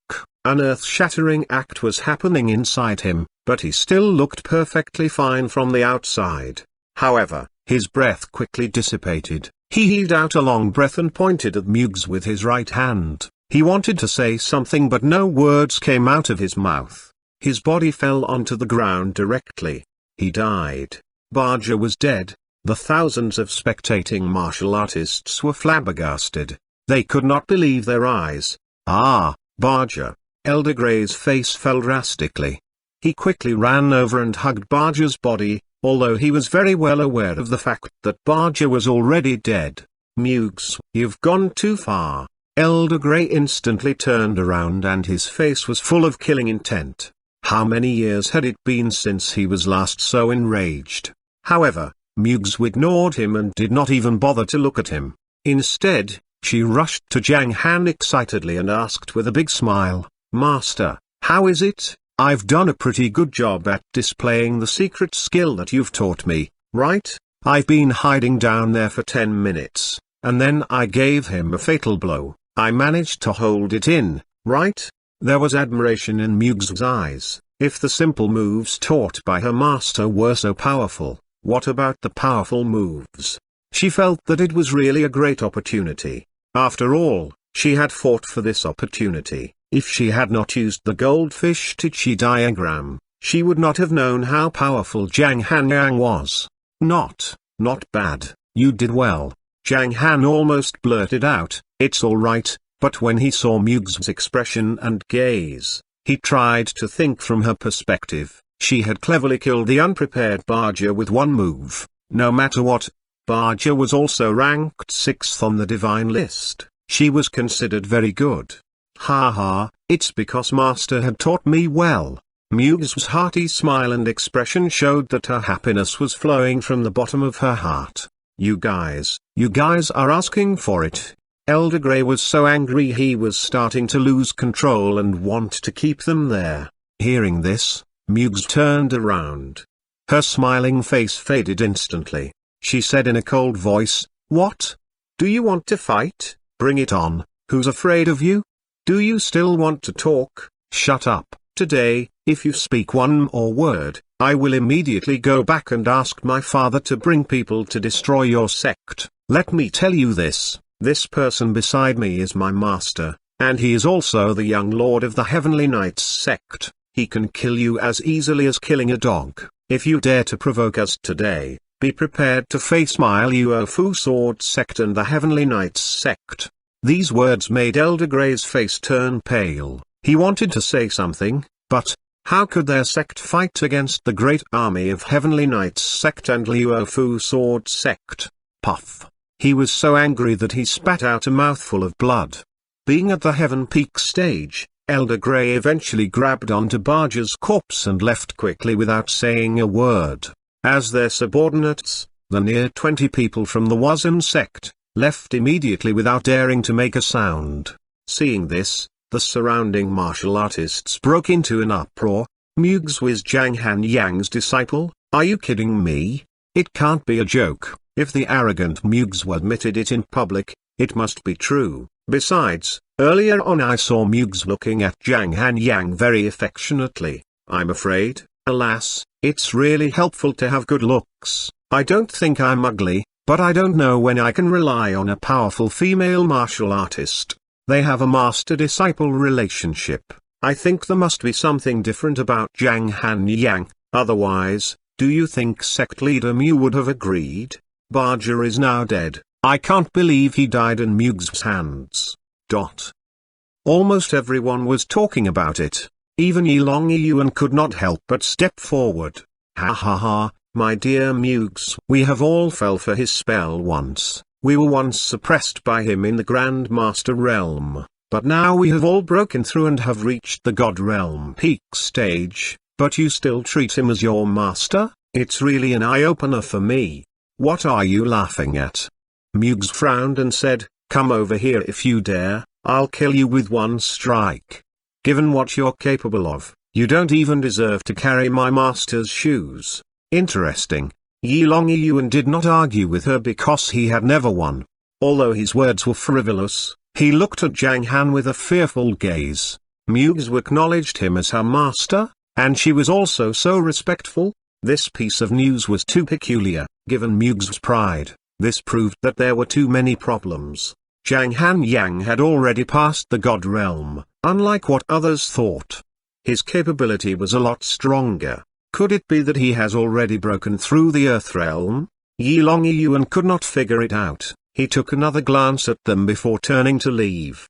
An earth-shattering act was happening inside him, but he still looked perfectly fine from the outside. However, his breath quickly dissipated. He heaved out a long breath and pointed at Mugs with his right hand. He wanted to say something, but no words came out of his mouth. His body fell onto the ground directly. He died. Bajia was dead. The thousands of spectating martial artists were flabbergasted. They could not believe their eyes. Ah, Bajia! Elder Grey's face fell drastically. He quickly ran over and hugged Bajia's body, although he was very well aware of the fact that Bajia was already dead. Mugs, you've gone too far. Elder Grey instantly turned around and his face was full of killing intent. How many years had it been since he was last so enraged? However, Mugs ignored him and did not even bother to look at him. Instead, she rushed to Zhang Han excitedly and asked with a big smile, Master, how is it? I've done a pretty good job at displaying the secret skill that you've taught me, right? I've been hiding down there for 10 minutes, and then I gave him a fatal blow. I managed to hold it in, right? There was admiration in Mugs' eyes. If the simple moves taught by her master were so powerful, what about the powerful moves? She felt that it was really a great opportunity. After all, she had fought for this opportunity. If she had not used the goldfish Tichy diagram, she would not have known how powerful Zhang Hanyang was. Not bad. You did well. Zhang Han almost blurted out, "It's all right," but when he saw Mugh's expression and gaze, he tried to think from her perspective. She had cleverly killed the unprepared Bajia with one move. No matter what, Bajia was also ranked 6th on the divine list. She was considered very good. Ha ha, it's because Master had taught me well. Mugh's hearty smile and expression showed that her happiness was flowing from the bottom of her heart. You guys are asking for it." Elder Grey was so angry he was starting to lose control and want to keep them there. Hearing this, Mugh's turned around. Her smiling face faded instantly. She said in a cold voice, "What? Do you want to fight? Bring it on. Who's afraid of you? Do you still want to talk? Shut up. Today, if you speak one more word, I will immediately go back and ask my father to bring people to destroy your sect. Let me tell you this person beside me is my master, and he is also the young lord of the Heavenly Knights sect. He can kill you as easily as killing a dog. If you dare to provoke us today, be prepared to face my Luofu sword sect and the Heavenly Knights sect." These words made Elder Grey's face turn pale. He wanted to say something, but how could their sect fight against the great army of Heavenly Knights sect and Luofu sword sect? Puff. He was so angry that he spat out a mouthful of blood. Being at the Heaven Peak stage, Elder Grey eventually grabbed onto Bajia's corpse and left quickly without saying a word. As their subordinates, the near 20 people from the Wazan sect, left immediately without daring to make a sound. Seeing this, the surrounding martial artists broke into an uproar. Mugh's was Zhang Han Yang's disciple? Are you kidding me? It can't be a joke. If the arrogant Mugh's admitted it in public, it must be true. Besides, earlier on I saw Mugh's looking at Zhang Han Yang very affectionately. I'm afraid, alas, it's really helpful to have good looks. I don't think I'm ugly, but I don't know when I can rely on a powerful female martial artist. They have a master-disciple relationship. I think there must be something different about Zhang Han Yang, otherwise, do you think sect leader Mu would have agreed? Bajia is now dead. I can't believe he died in Mugh's hands. Almost everyone was talking about it. Even Yilong Yuan could not help but step forward. Ha ha ha, my dear Mugh's. We have all fell for his spell once. We were once suppressed by him in the Grand Master realm, but now we have all broken through and have reached the God realm peak stage, but you still treat him as your master? It's really an eye-opener for me. What are you laughing at? Mugh's frowned and said, "Come over here if you dare, I'll kill you with one strike. Given what you're capable of, you don't even deserve to carry my master's shoes." Interesting. Yilong Yuan did not argue with her because he had never won. Although his words were frivolous, he looked at Zhang Han with a fearful gaze. Mugh's acknowledged him as her master, and she was also so respectful. This piece of news was too peculiar. Given Mugh's pride, this proved that there were too many problems. Zhang Han Yang had already passed the God realm, unlike what others thought. His capability was a lot stronger. Could it be that he has already broken through the Earth realm? Yilong Yuan could not figure it out. He took another glance at them before turning to leave.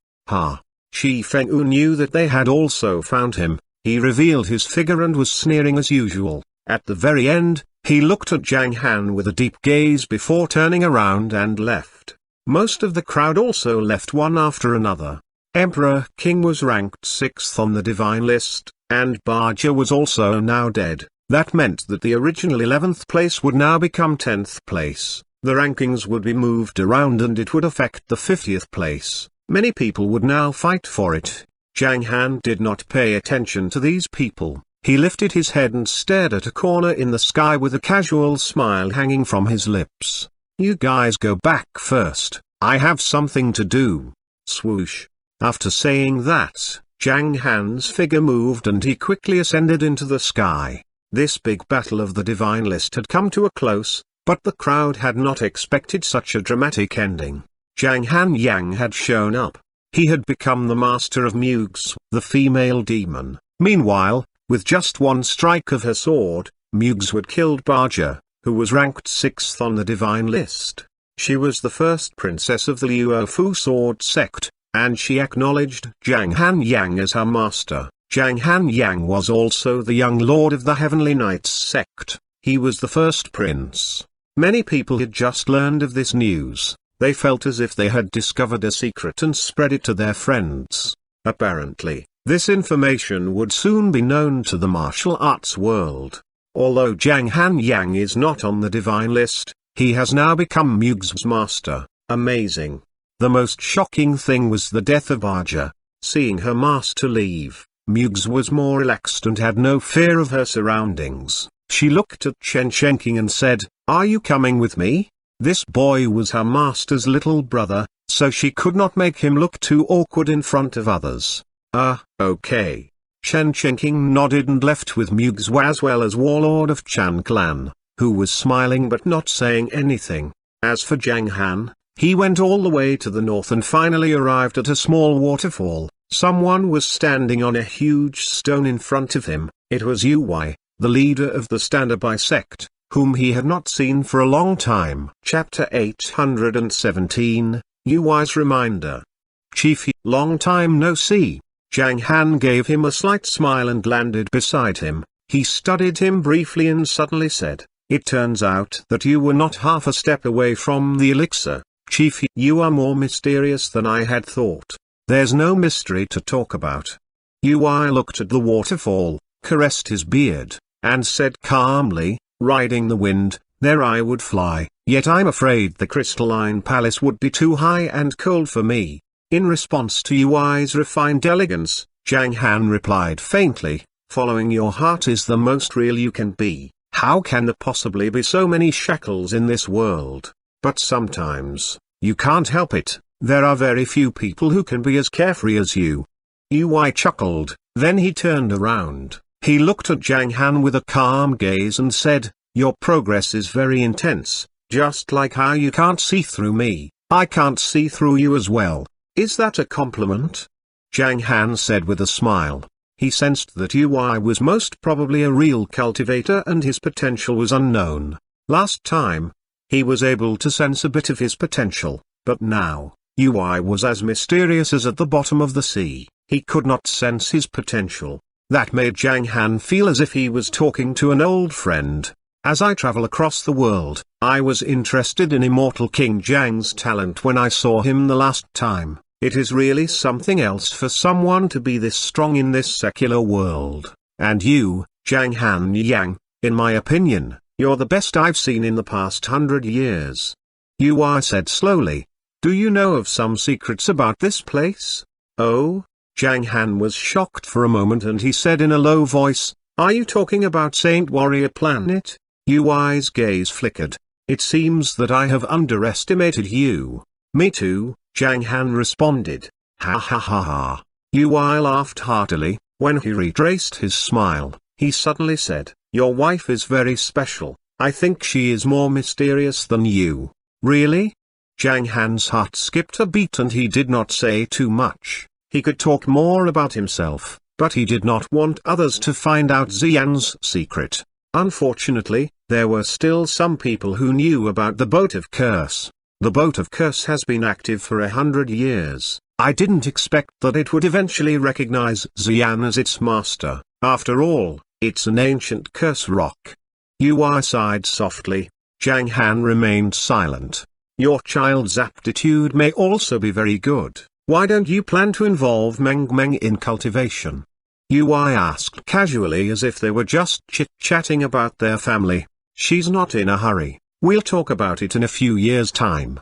Shi Fengwu knew that they had also found him. He revealed his figure and was sneering as usual. At the very end, he looked at Zhang Han with a deep gaze before turning around and left. Most of the crowd also left one after another. Emperor King was ranked 6th on the divine list, and Bajia was also now dead. That meant that the original 11th place would now become 10th place. The rankings would be moved around and it would affect the 50th place. Many people would now fight for it. Zhang Han did not pay attention to these people. He lifted his head and stared at a corner in the sky with a casual smile hanging from his lips. You guys go back first, I have something to do. Swoosh. After saying that, Zhang Han's figure moved and he quickly ascended into the sky. This big battle of the divine list had come to a close, but the crowd had not expected such a dramatic ending. Zhang Han Yang had shown up. He had become the master of Mugh's, the female demon. Meanwhile, with just one strike of her sword, Mugh's had killed Bajia, who was ranked 6th on the divine list. She was the first princess of the Luofu sword sect, and she acknowledged Zhang Han Yang as her master. Zhang Han Yang was also the young lord of the Heavenly Knights sect. He was the first prince. Many people had just learned of this news. They felt as if they had discovered a secret and spread it to their friends. Apparently, this information would soon be known to the martial arts world. Although Zhang Han Yang is not on the divine list, he has now become Mugh's master. Amazing. The most shocking thing was the death of Aja. Seeing her master leave, Mugh's was more relaxed and had no fear of her surroundings. She looked at Chen Shenking and said, "Are you coming with me?" This boy was her master's little brother, so she could not make him look too awkward in front of others. Okay. Chen Shenking nodded and left with Mugh's as well as warlord of Chan clan, who was smiling but not saying anything. As for Zhang Han, he went all the way to the north and finally arrived at a small waterfall. Someone was standing on a huge stone in front of him. It was Ui, the leader of the Standby sect, whom he had not seen for a long time. Chapter 817, Ui's Reminder. Chief, long time no see. Zhang Han gave him a slight smile and landed beside him. He studied him briefly and suddenly said, "It turns out that you were not half a step away from the elixir. Chief, you are more mysterious than I had thought." "There's no mystery to talk about." Ui looked at the waterfall, caressed his beard, and said calmly, "Riding the wind, there I would fly, yet I'm afraid the crystalline palace would be too high and cold for me." In response to Ui's refined elegance, Zhang Han replied faintly, "Following your heart is the most real you can be. How can there possibly be so many shackles in this world? But sometimes, you can't help it, there are very few people who can be as carefree as you." Ui chuckled, then he turned around. He looked at Zhang Han with a calm gaze and said, "Your progress is very intense, just like how you can't see through me, I can't see through you as well. Is that a compliment?" Zhang Han said with a smile. He sensed that Ui was most probably a real cultivator and his potential was unknown. Last time, he was able to sense a bit of his potential, but now, Ui was as mysterious as at the bottom of the sea. He could not sense his potential. That made Zhang Han feel as if he was talking to an old friend. "As I travel across the world, I was interested in Immortal King Zhang's talent when I saw him the last time. It is really something else for someone to be this strong in this secular world. And you, Zhang Han Yang, in my opinion, you're the best I've seen in the past 100 years." Ui said slowly, "Do you know of some secrets about this place?" "Oh?" Zhang Han was shocked for a moment and he said in a low voice, "Are you talking about Saint Warrior Planet?" Ui's gaze flickered. "It seems that I have underestimated you." "Me too," Zhang Han responded. "Ha ha ha ha." Ui laughed heartily. When he retraced his smile, he suddenly said, "Your wife is very special. I think she is more mysterious than you." "Really?" Zhang Han's heart skipped a beat and he did not say too much. He could talk more about himself, but he did not want others to find out Xian's secret. Unfortunately, there were still some people who knew about the Boat of Curse. The Boat of Curse has been active for 100 years. I didn't expect that it would eventually recognize Xian as its master. After all, it's an ancient curse rock. Ui sighed softly. Zhang Han remained silent. "Your child's aptitude may also be very good. Why don't you plan to involve Meng Meng in cultivation?" Ui asked casually as if they were just chit-chatting about their family. "She's not in a hurry. We'll talk about it in a few years' time."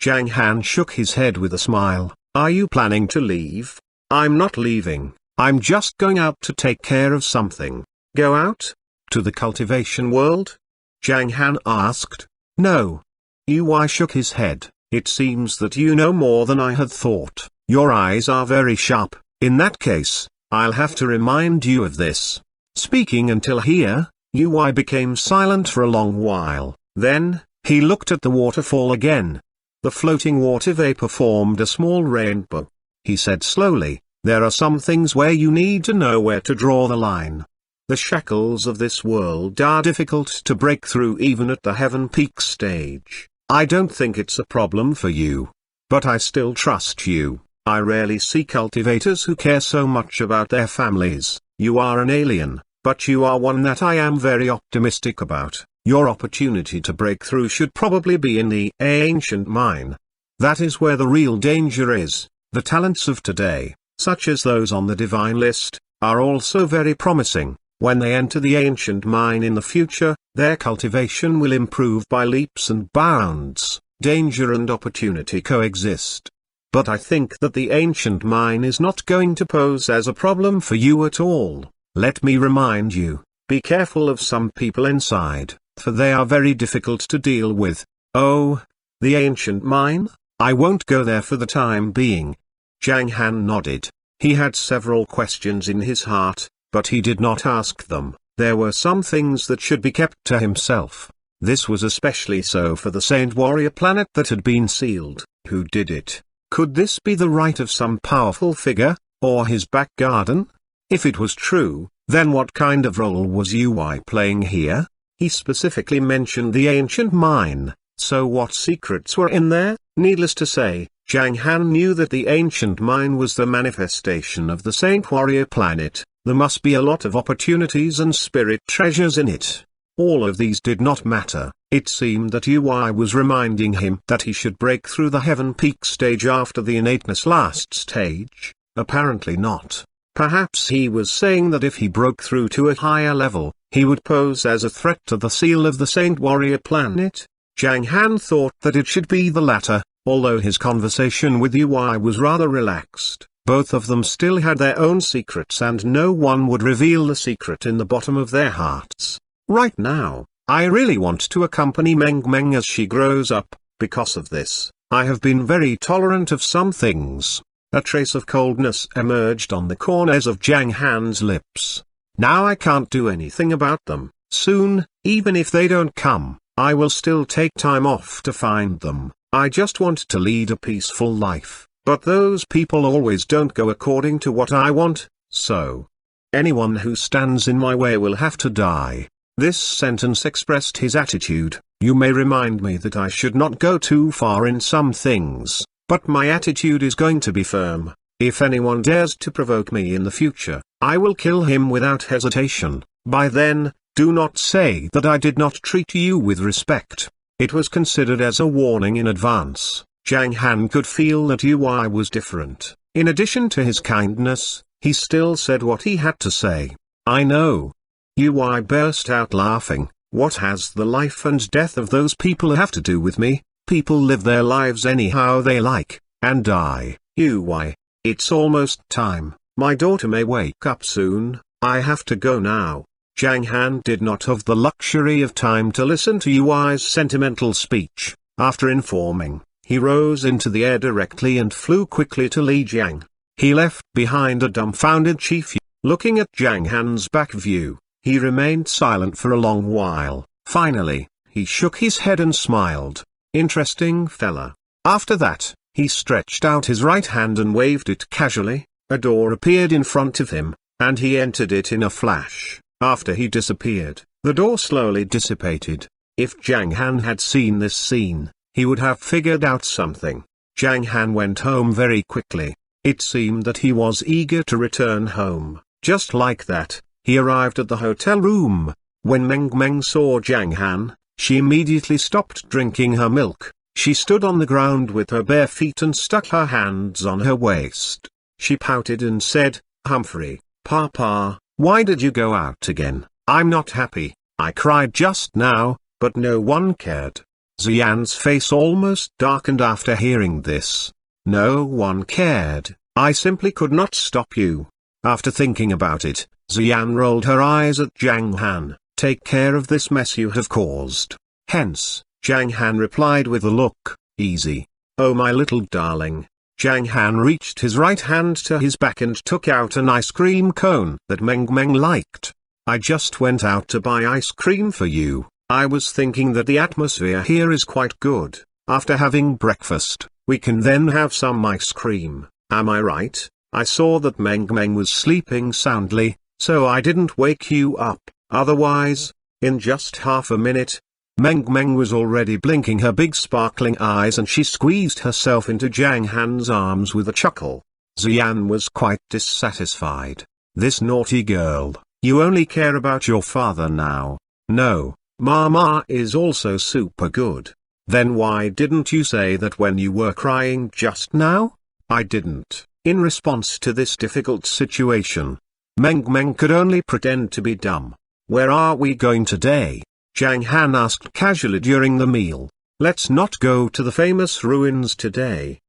Zhang Han shook his head with a smile. "Are you planning to leave?" "I'm not leaving, I'm just going out to take care of something." "Go out? To the cultivation world?" Zhang Han asked. "No." Ui shook his head. "It seems that you know more than I had thought. Your eyes are very sharp. In that case, I'll have to remind you of this." Speaking until here, Ui became silent for a long while. Then, he looked at the waterfall again. The floating water vapor formed a small rainbow. He said slowly, "There are some things where you need to know where to draw the line. The shackles of this world are difficult to break through even at the Heaven Peak stage. I don't think it's a problem for you. But I still trust you. I rarely see cultivators who care so much about their families. You are an alien, but you are one that I am very optimistic about. Your opportunity to break through should probably be in the ancient mine. That is where the real danger is. The talents of today, such as those on the divine list, are also very promising. When they enter the ancient mine in the future, their cultivation will improve by leaps and bounds. Danger and opportunity coexist. But I think that the ancient mine is not going to pose as a problem for you at all. Let me remind you, be careful of some people inside, for they are very difficult to deal with. Oh, the ancient mine? I won't go there for the time being. Zhang Han nodded. He had several questions in his heart, but he did not ask them. There were some things that should be kept to himself. This was especially so for the Saint Warrior planet that had been sealed. Who did it? Could this be the right of some powerful figure, or his back garden? If it was true, then what kind of role was UI playing here? He specifically mentioned the ancient mine, so what secrets were in there? Needless to say, Zhang Han knew that the ancient mine was the manifestation of the Saint Warrior planet. There must be a lot of opportunities and spirit treasures in it. All of these did not matter. It seemed that UI was reminding him that he should break through the heaven peak stage after the innateness last stage. Apparently not. Perhaps he was saying that if he broke through to a higher level, he would pose as a threat to the seal of the Saint Warrior planet. Zhang Han thought that it should be the latter, although his conversation with UI was rather relaxed. Both of them still had their own secrets and no one would reveal the secret in the bottom of their hearts. Right now, I really want to accompany Meng as she grows up. Because of this, I have been very tolerant of some things. A trace of coldness emerged on the corners of Zhang Han's lips. Now I can't do anything about them. Soon, even if they don't come, I will still take time off to find them. I just want to lead a peaceful life, but those people always don't go according to what I want, so anyone who stands in my way will have to die. This sentence expressed his attitude. You may remind me that I should not go too far in some things, but my attitude is going to be firm. If anyone dares to provoke me in the future, I will kill him without hesitation. By then, do not say that I did not treat you with respect. It was considered as a warning in advance. Zhang Han could feel that UI was different. In addition to his kindness, he still said what he had to say. I know. UI burst out laughing. What has the life and death of those people have to do with me? People live their lives anyhow they like, and die. UI, it's almost time. My daughter may wake up soon. I have to go now. Zhang Han did not have the luxury of time to listen to UI's sentimental speech. After informing, he rose into the air directly and flew quickly to Lijiang. He left behind a dumbfounded chief. Looking at Zhang Han's back view, he remained silent for a long while. Finally, he shook his head and smiled. Interesting fella. After that, he stretched out his right hand and waved it casually. A door appeared in front of him, and he entered it in a flash. After he disappeared, the door slowly dissipated. If Zhang Han had seen this scene, he would have figured out something. Zhang Han went home very quickly. It seemed that he was eager to return home. Just like that, he arrived at the hotel room. When Meng saw Zhang Han, she immediately stopped drinking her milk. She stood on the ground with her bare feet and stuck her hands on her waist. She pouted and said, Humphrey, Papa, why did you go out again? I'm not happy. I cried just now, but no one cared. Xian's face almost darkened after hearing this. No one cared. I simply could not stop you. After thinking about it, Xian rolled her eyes at Zhang Han. Take care of this mess you have caused. Hence, Zhang Han replied with a look, easy. Oh my little darling. Zhang Han reached his right hand to his back and took out an ice cream cone that Meng liked. I just went out to buy ice cream for you. I was thinking that the atmosphere here is quite good. After having breakfast, we can then have some ice cream. Am I right? I saw that Meng was sleeping soundly, so I didn't wake you up. Otherwise, in just half a minute, Meng Meng was already blinking her big sparkling eyes, and she squeezed herself into Zhang Han's arms with a chuckle. Xian was quite dissatisfied. This naughty girl, you only care about your father now. No, Mama is also super good. Then why didn't you say that when you were crying just now? I didn't. In response to this difficult situation, Meng Meng could only pretend to be dumb. Where are we going today? Zhang Han asked casually during the meal. Let's not go to the famous ruins today.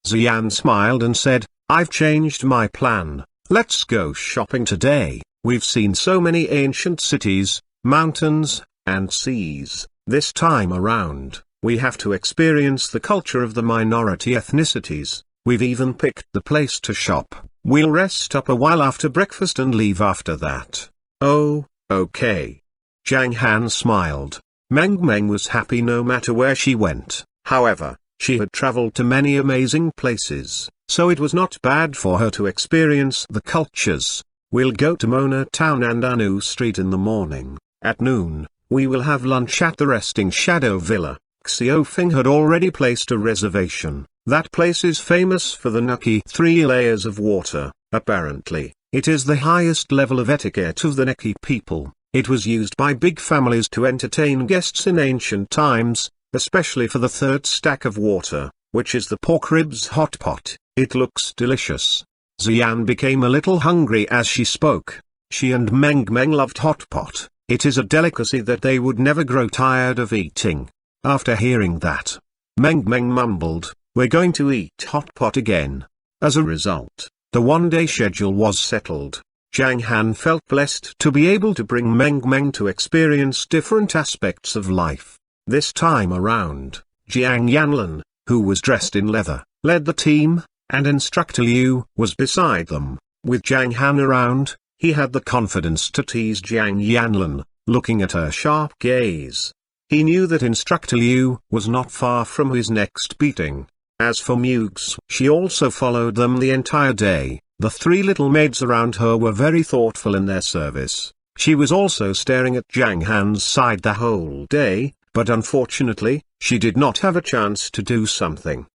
Xian smiled and said, I've changed my plan. Let's go shopping today. We've seen so many ancient cities, mountains, and seas. This time around, we have to experience the culture of the minority ethnicities. We've even picked the place to shop. We'll rest up a while after breakfast and leave after that. Oh, okay. Zhang Han smiled. Meng Meng was happy no matter where she went. However, she had traveled to many amazing places, so it was not bad for her to experience the cultures. We'll go to Mona Town and Anu Street in the morning. At noon, we will have lunch at the Resting Shadow Villa. Xiaofeng had already placed a reservation. That place is famous for the Nuki 3 layers of water. Apparently, it is the highest level of etiquette of the Neki people. It was used by big families to entertain guests in ancient times, especially for the third stack of water, which is the pork ribs hot pot. It looks delicious. Xian became a little hungry as she spoke. She and Meng Meng loved hot pot. It is a delicacy that they would never grow tired of eating. After hearing that, Meng Meng mumbled, we're going to eat hot pot again. As a result, the one-day schedule was settled. Zhang Han felt blessed to be able to bring Meng Meng to experience different aspects of life. This time around, Jiang Yanlan, who was dressed in leather, led the team, and Instructor Liu was beside them. With Zhang Han around, he had the confidence to tease Jiang Yanlan, looking at her sharp gaze. He knew that Instructor Liu was not far from his next beating. As for Mugs, she also followed them the entire day. The 3 little maids around her were very thoughtful in their service. She was also staring at Zhang Han's side the whole day, but unfortunately, she did not have a chance to do something.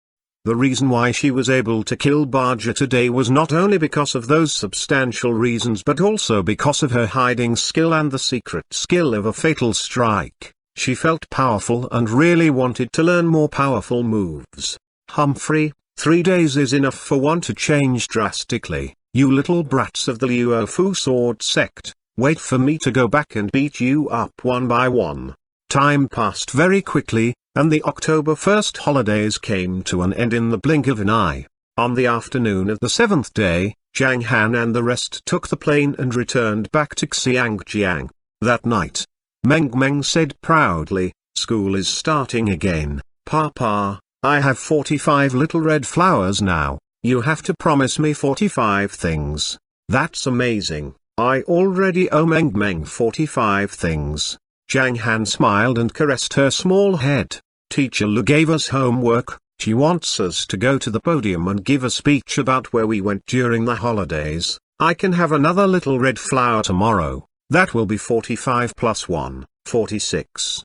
The reason why she was able to kill Baja today was not only because of those substantial reasons but also because of her hiding skill and the secret skill of a fatal strike. She felt powerful and really wanted to learn more powerful moves. Humphrey, 3 days is enough for one to change drastically. You little brats of the Luofu sword sect, wait for me to go back and beat you up one by one. Time passed very quickly, and the October 1st holidays came to an end in the blink of an eye. On the afternoon of the 7th day, Zhang Han and the rest took the plane and returned back to Xiangjiang. That night, Meng Meng said proudly, school is starting again. Papa, I have 45 little red flowers now. You have to promise me 45 things. That's amazing. I already owe Meng Meng 45 things. Zhang Han smiled and caressed her small head. Teacher Lu gave us homework. She wants us to go to the podium and give a speech about where we went during the holidays. I can have another little red flower tomorrow. That will be 45 plus 1, 46.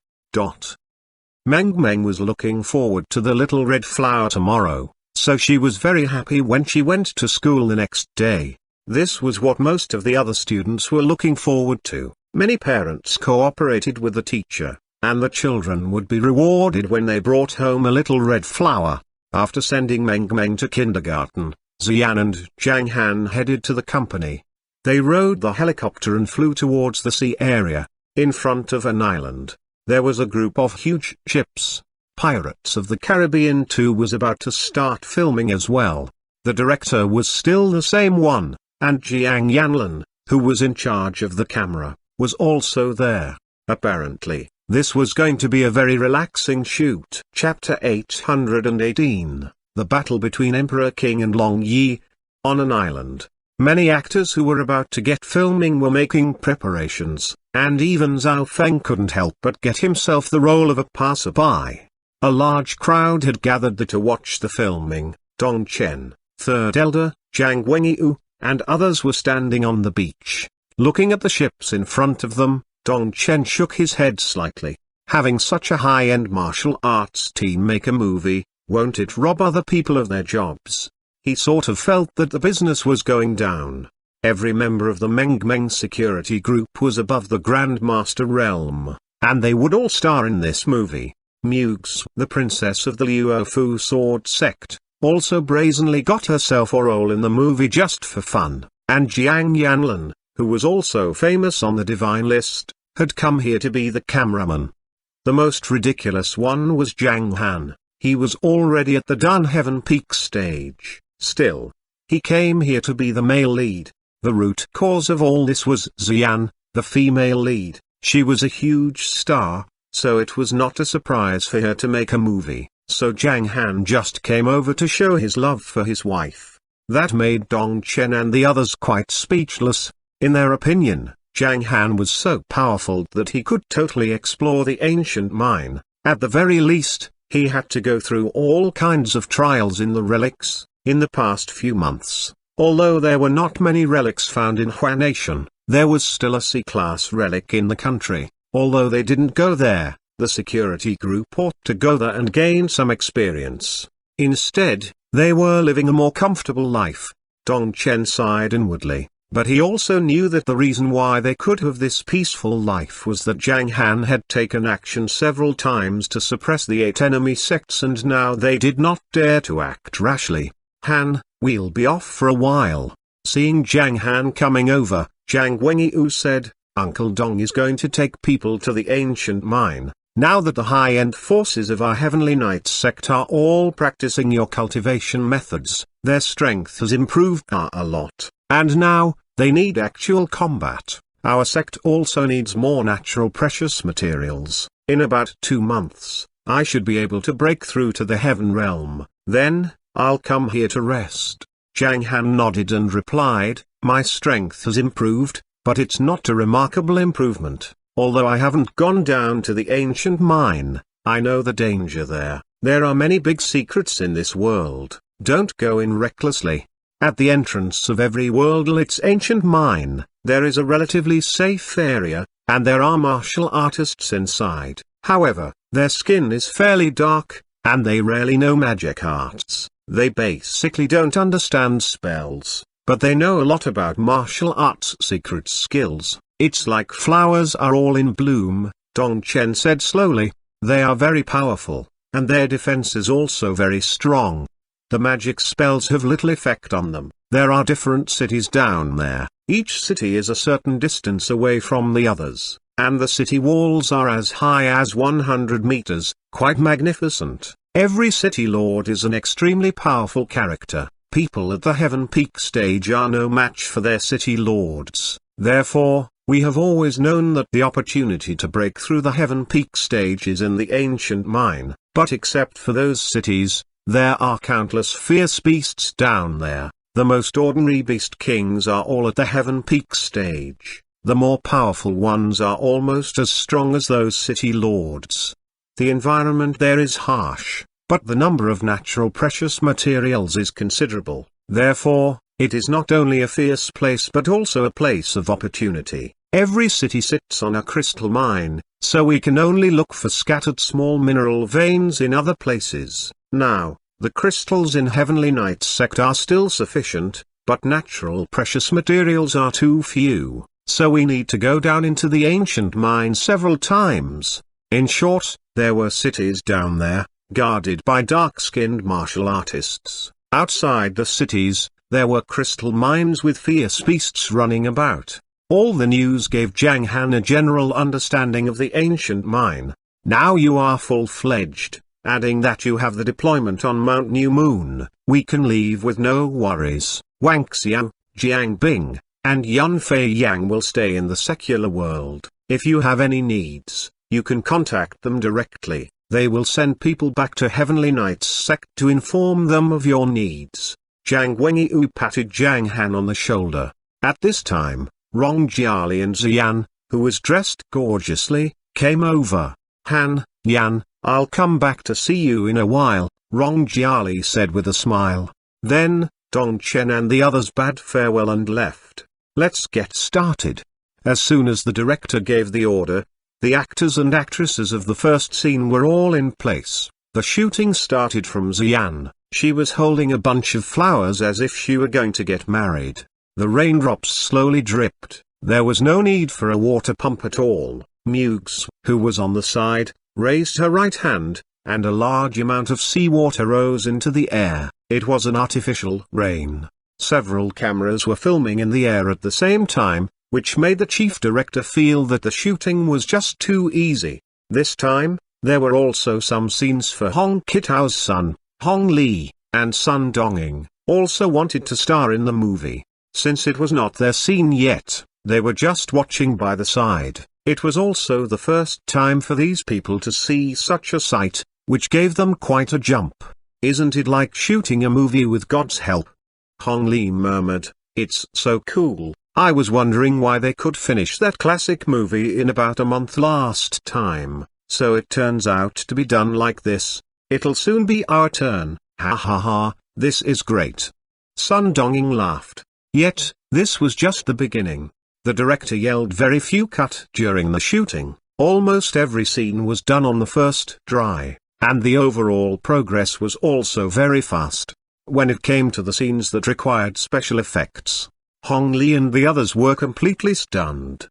Meng Meng was looking forward to the little red flower tomorrow, so she was very happy when she went to school the next day. This was what most of the other students were looking forward to. Many parents cooperated with the teacher, and the children would be rewarded when they brought home a little red flower. After sending Meng Meng to kindergarten, Xian and Zhang Han headed to the company. They rode the helicopter and flew towards the sea area. In front of an island, there was a group of huge ships. Pirates of the Caribbean 2 was about to start filming as well. The director was still the same one, and Jiang Yanlan, who was in charge of the camera, was also there. Apparently, this was going to be a very relaxing shoot. Chapter 818, The Battle Between Emperor King and Long Yi. On an island, many actors who were about to get filming were making preparations, and even Zhao Feng couldn't help but get himself the role of a passerby. A large crowd had gathered there to watch the filming. Dong Chen, Third Elder, Zhang Wenyu, and others were standing on the beach. Looking at the ships in front of them, Dong Chen shook his head slightly. having such a high-end martial arts team make a movie, won't it rob other people of their jobs? He sort of felt that the business was going down. Every member of the Meng security group was above the Grandmaster realm, and they would all star in this movie. Mugs, the princess of the Luofu sword sect, also brazenly got herself a role in the movie just for fun, and Jiang Yanlan, who was also famous on the divine list, had come here to be the cameraman. The most ridiculous one was Zhang Han. He was already at the Dun Heaven Peak stage. Still, he came here to be the male lead. The root cause of all this was Xian, the female lead. She was a huge star, so it was not a surprise for her to make a movie. So Zhang Han just came over to show his love for his wife. That made Dong Chen and the others quite speechless. In their opinion, Zhang Han was so powerful that he could totally explore the ancient mine. At the very least, he had to go through all kinds of trials in the relics. In the past few months, although there were not many relics found in Hua Nation, there was still a C-class relic in the country. Although they didn't go there, the security group ought to go there and gain some experience. Instead, they were living a more comfortable life. Dong Chen sighed inwardly, but he also knew that the reason why they could have this peaceful life was that Zhang Han had taken action several times to suppress the 8 enemy sects, and now they did not dare to act rashly. Han, we'll be off for a while. Seeing Zhang Han coming over, Zhang Wengyu said, Uncle Dong is going to take people to the ancient mine. Now that the high-end forces of our Heavenly Knights sect are all practicing your cultivation methods, their strength has improved a lot, and now, they need actual combat. Our sect also needs more natural precious materials. In about 2 months, I should be able to break through to the Heaven realm. Then, I'll come here to rest. Zhang Han nodded and replied, my strength has improved, but it's not a remarkable improvement. Although I haven't gone down to the ancient mine, I know the danger there. There are many big secrets in this world. Don't go in recklessly. At the entrance of every world its ancient mine, there is a relatively safe area, and there are martial artists inside. However, their skin is fairly dark, and they rarely know magic arts. They basically don't understand spells, but they know a lot about martial arts secret skills. It's like flowers are all in bloom, Dong Chen said slowly. They are very powerful, and their defense is also very strong. The magic spells have little effect on them. There are different cities down there. Each city is a certain distance away from the others, and the city walls are as high as 100 meters, quite magnificent. Every city lord is an extremely powerful character. People at the Heaven Peak stage are no match for their city lords. Therefore, we have always known that the opportunity to break through the Heaven Peak stage is in the ancient mine. But except for those cities, there are countless fierce beasts down there. The most ordinary beast kings are all at the Heaven Peak stage. The more powerful ones are almost as strong as those city lords. The environment there is harsh, but the number of natural precious materials is considerable. Therefore, it is not only a fierce place but also a place of opportunity. Every city sits on a crystal mine, so we can only look for scattered small mineral veins in other places. Now, the crystals in Heavenly Knights sect are still sufficient, but natural precious materials are too few, so we need to go down into the ancient mine several times. In short, there were cities down there, guarded by dark-skinned martial artists. Outside the cities, there were crystal mines with fierce beasts running about. All the news gave Zhang Han a general understanding of the ancient mine. Now you are full-fledged, adding that you have the deployment on Mount New Moon, we can leave with no worries. Wang Xiao, Jiang Bing, and Yun Fei Yang will stay in the secular world. If you have any needs, you can contact them directly. They will send people back to Heavenly Knights sect to inform them of your needs. Zhang Wengyu patted Zhang Han on the shoulder. At this time, Rong Jiali and Xian, who was dressed gorgeously, came over. Han, Yan, I'll come back to see you in a while, Rong Jiali said with a smile. Then, Dong Chen and the others bade farewell and left. Let's get started. As soon as the director gave the order, The actors and actresses of the first scene were all in place. The shooting started from Xian. She was holding a bunch of flowers as if she were going to get married. The raindrops slowly dripped. There was no need for a water pump at all. Mugs, who was on the side, raised her right hand, and a large amount of seawater rose into the air. It was an artificial rain. Several cameras were filming in the air at the same time, which made the chief director feel that the shooting was just too easy. This time, there were also some scenes for Hong Kitao's son, Hong Li, and Sun Donging, also wanted to star in the movie. Since it was not their scene yet, they were just watching by the side. It was also the first time for these people to see such a sight, which gave them quite a jump. Isn't it like shooting a movie with God's help? Hong Li murmured, "It's so cool. I was wondering why they could finish that classic movie in about a month last time, so it turns out to be done like this. It'll soon be our turn, ha ha ha, this is great." Sun Donging laughed. Yet, this was just the beginning. The director yelled very few cut during the shooting. Almost every scene was done on the first try, and the overall progress was also very fast. When it came to the scenes that required special effects, Hong Li and the others were completely stunned.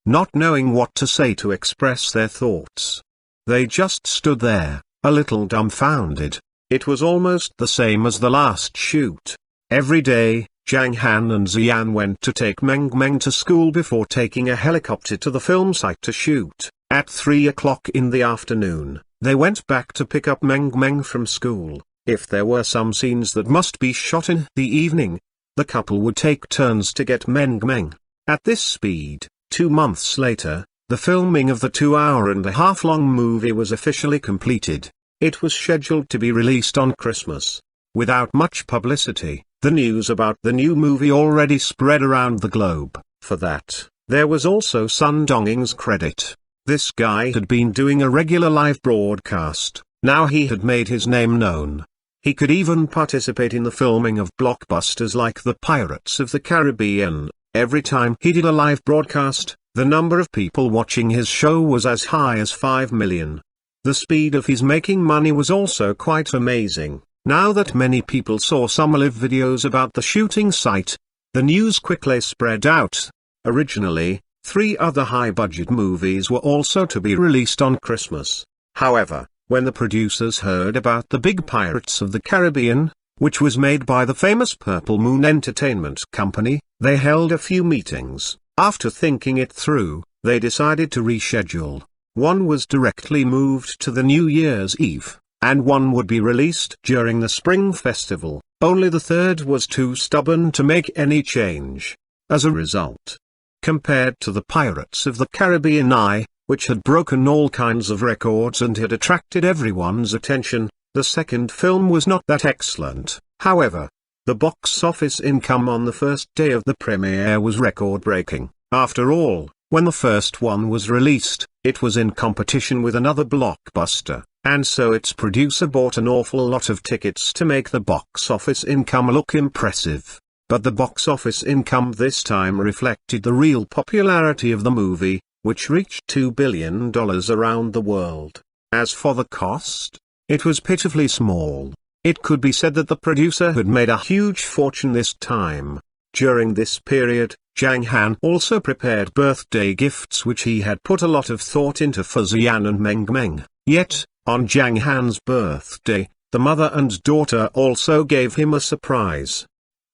Not knowing what to say to express their thoughts. They just stood there, a little dumbfounded. It was almost the same as the last shoot. Every day, Zhang Han and Xian went to take Meng Meng to school before taking a helicopter to the film site to shoot. At 3 o'clock in the afternoon, they went back to pick up Meng Meng from school. If there were some scenes that must be shot in the evening, the couple would take turns to get Meng Meng. At this speed, 2 months later, the filming of the 2-hour-and-a-half-long movie was officially completed. It was scheduled to be released on Christmas. Without much publicity, the news about the new movie already spread around the globe. For that, there was also Sun Donging's credit. This guy had been doing a regular live broadcast. Now he had made his name known. He could even participate in the filming of blockbusters like The Pirates of the Caribbean. Every time he did a live broadcast, the number of people watching his show was as high as 5 million. The speed of his making money was also quite amazing. Now that many people saw some live videos about the shooting site, the news quickly spread out. Originally, 3 other high-budget movies were also to be released on Christmas. However, when the producers heard about the big Pirates of the Caribbean, which was made by the famous Purple Moon Entertainment Company, they held a few meetings. After thinking it through, they decided to reschedule. One was directly moved to the New Year's Eve, and one would be released during the Spring Festival. Only the third was too stubborn to make any change. As a result, compared to the Pirates of the Caribbean, which had broken all kinds of records and had attracted everyone's attention, the second film was not that excellent. However, the box office income on the first day of the premiere was record-breaking. After all, when the first one was released, it was in competition with another blockbuster, and so its producer bought an awful lot of tickets to make the box office income look impressive. But the box office income this time reflected the real popularity of the movie, which reached $2 billion around the world. As for the cost, it was pitifully small. It could be said that the producer had made a huge fortune this time. During this period, Zhang Han also prepared birthday gifts which he had put a lot of thought into for Xian and Meng Meng. Yet, on Zhang Han's birthday, the mother and daughter also gave him a surprise.